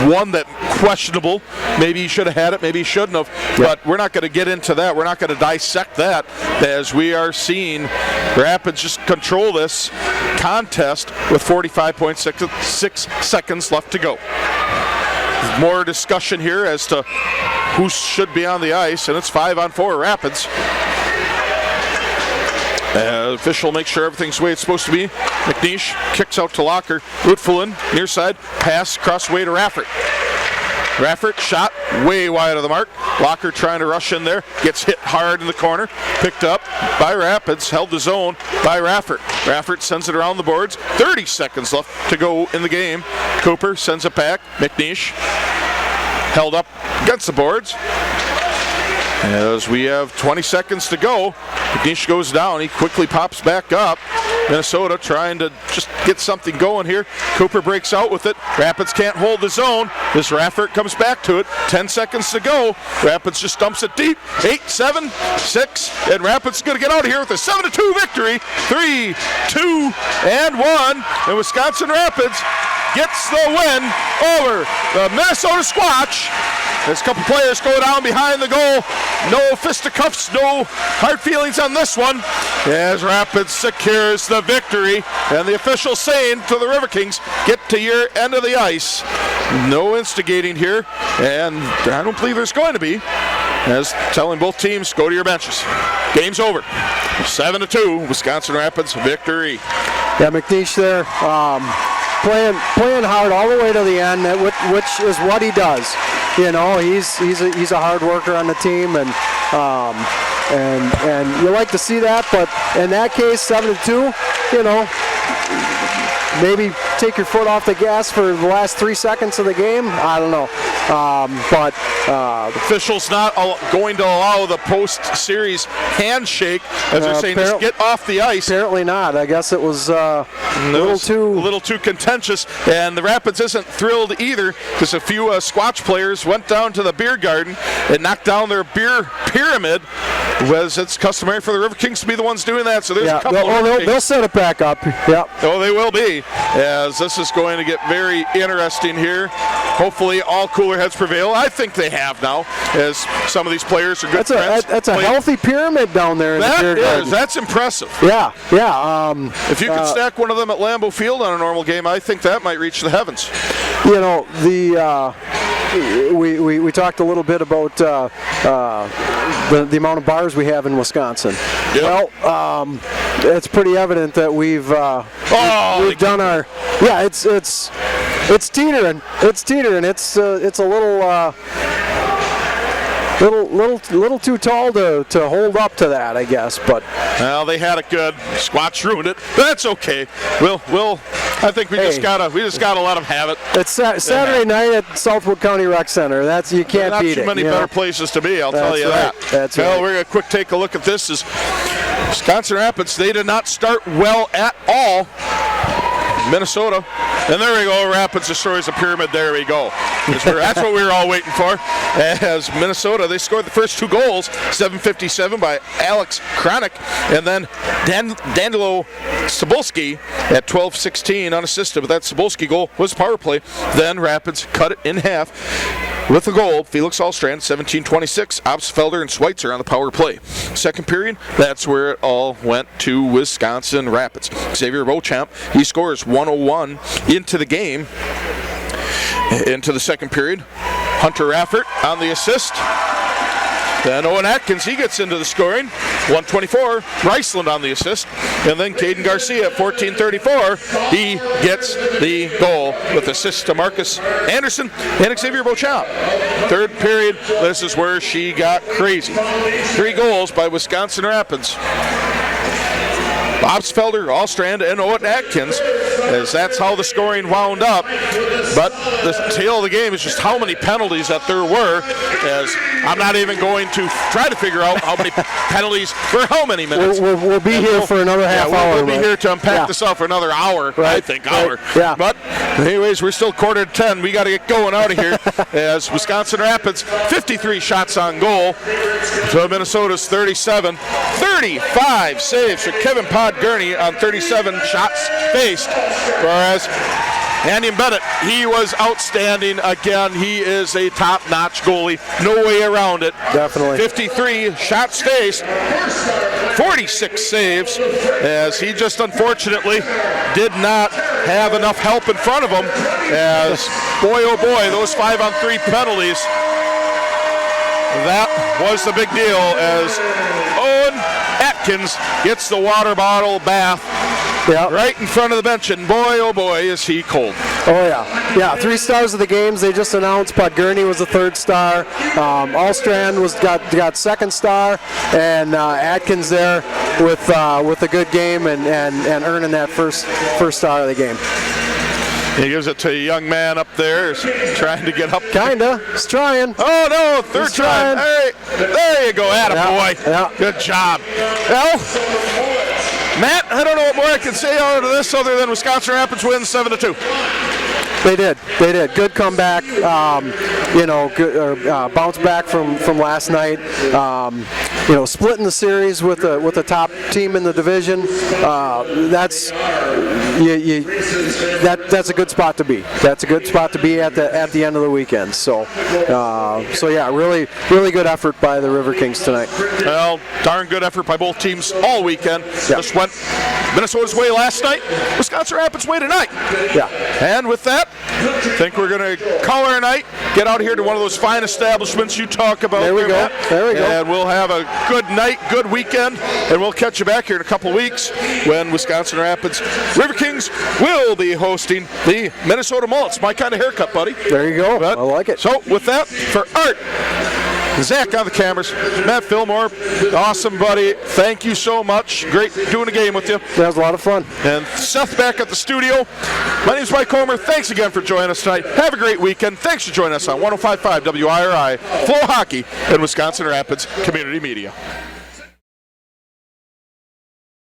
one that questionable. Maybe he should have had it, maybe he shouldn't have. Yep. But we're not going to get into that. We're not going to dissect that, as we are seeing Rapids just control this contest with 45.6 seconds left to go. More discussion here as to who should be on the ice, and it's 5-on-4 Rapids. Official makes sure everything's the way it's supposed to be. McNeish kicks out to Locker. Utfulin, near side, pass across way to Raffert. Raffert shot way wide of the mark. Locker trying to rush in there. Gets hit hard in the corner. Picked up by Rapids. Held the zone by Raffert. Raffert sends it around the boards. 30 seconds left to go in the game. Cooper sends it back. McNeish held up against the boards. As we have 20 seconds to go, McNeish goes down. He quickly pops back up. Minnesota trying to just get something going here. Cooper breaks out with it. Rapids can't hold the zone. This Raffert comes back to it. 10 seconds to go. Rapids just dumps it deep. 8, 7, 6, and Rapids is going to get out of here with a 7-2 victory. 3, 2, and 1. And Wisconsin Rapids gets the win over the Minnesota Squatch. There's a couple players go down behind the goal. No fisticuffs, no hard feelings on this one. As Rapids secures the victory. And the official saying to the Riverkings, get to your end of the ice. No instigating here. And I don't believe there's going to be. As telling both teams, go to your benches. Game's over. 7-2, Wisconsin Rapids victory. Yeah, McNeish there, playing hard all the way to the end, which is what he does. You know, he's a hard worker on the team, and you like to see that. But in that case, 7-2, you know, maybe take your foot off the gas for the last 3 seconds of the game. I don't know. But officials not going to allow the post-series handshake, as they're saying, just get off the ice. Apparently not. I guess it was a little too contentious, and the Rapids isn't thrilled either, because a few Squatch players went down to the beer garden and knocked down their beer pyramid. Was it's customary for the Riverkings to be the ones doing that, so there's a couple they'll set it back up. Yeah. Oh, they will be, as this is going to get very interesting here. Hopefully all cooler heads prevail. I think they have now, as some of these players are good friends. That's a healthy pyramid down there in the beer garden. That's impressive. Yeah. If you could stack one of them at Lambeau Field on a normal game, I think that might reach the heavens. You know, we talked a little bit about the amount of bars we have in Wisconsin. Yep. Well, it's pretty evident that we've done our. Yeah, it's teetering. It's teetering. It's a little too tall to hold up to that, I guess. But well, they had it good. Squatch ruined it. That's okay. I think we just gotta let them have it. It's Saturday night at Southwood County Rec Center. You can't beat it. Not too many better places to be. I'll tell you that. That's right. Well, we're gonna quick take a look at this. Is Wisconsin Rapids? They did not start well at all. Minnesota. And there we go, Rapids destroys the pyramid. There we go. That's what we were all waiting for. As Minnesota, they scored the first 2 goals, 7:57 by Alex Kronick, and then Danilo Cebulski at 12:16 unassisted. But that Cebulski goal was power play. Then Rapids cut it in half with a goal. Felix Allstrand, 17:26. Obstfelder and Schweitzer on the power play. Second period, that's where it all went to Wisconsin Rapids. Xavier Beauchamp, he scores 1:01 into the game, into the second period. Hunter Raffert on the assist. Then Owen Atkins, he gets into the scoring. 1:24, Riceland on the assist. And then Caden Garcia at 14:34, he gets the goal with assist to Marcus Anderson and Xavier Beauchamp. Third period, this is where she got crazy. 3 goals by Wisconsin Rapids. Obstfelder, Allstrand, and Owen Atkins, as that's how the scoring wound up. But the tale of the game is just how many penalties that there were, as I'm not even going to try to figure out how many penalties for how many minutes. We'll be here for another half hour. We'll be here to unpack this out for another hour, right. I think, hour. Yeah. But anyways, we're still 9:45. We got to get going out of here as Wisconsin Rapids, 53 shots on goal to Minnesota's 37. 35 saves for Kevin Podgurney on 37 shots faced, whereas Andy Bennett, he was outstanding again. He is a top-notch goalie. No way around it. Definitely. 53 shots faced, 46 saves, as he just unfortunately did not have enough help in front of him. As, boy, oh boy, those 5-on-3 penalties, that was the big deal, as Owen Atkins gets the water bottle bath right in front of the bench, and boy, oh boy, is he cold. Oh yeah, 3 stars of the games. They just announced Podgurney was the 3rd star. Allstrand got 2nd star, and Atkins there with a good game and earning that first star of the game. He gives it to a young man up there, trying to get up. Kinda. He's trying. Oh, no, 3rd try. There you go, attaboy. Yeah. Good job. Well, Matt, I don't know what more I can say out of this other than Wisconsin Rapids wins 7-2. They did. Good comeback. bounce back from last night. Splitting the series with the top team in the division. That's a good spot to be. That's a good spot to be at the end of the weekend. So yeah, really good effort by the Riverkings tonight. Well, darn good effort by both teams all weekend. Yeah. Just went Minnesota's way last night, Wisconsin Rapids' way tonight. Yeah. And with that, I think we're going to call our night, get out here to one of those fine establishments you talk about. There we go. Matt. There we go. And we'll have a good night, good weekend, and we'll catch you back here in a couple weeks when Wisconsin Rapids Riverkings will be hosting the Minnesota Mullets. My kind of haircut, buddy. There you go. I like it. So with that, for Art, Zach on the cameras, Matt Fillmore, awesome buddy. Thank you so much. Great doing a game with you. That was a lot of fun. And Seth back at the studio. My name's Mike Homer. Thanks again for joining us tonight. Have a great weekend. Thanks for joining us on 105.5 WIRI, Flow Hockey, and Wisconsin Rapids Community Media.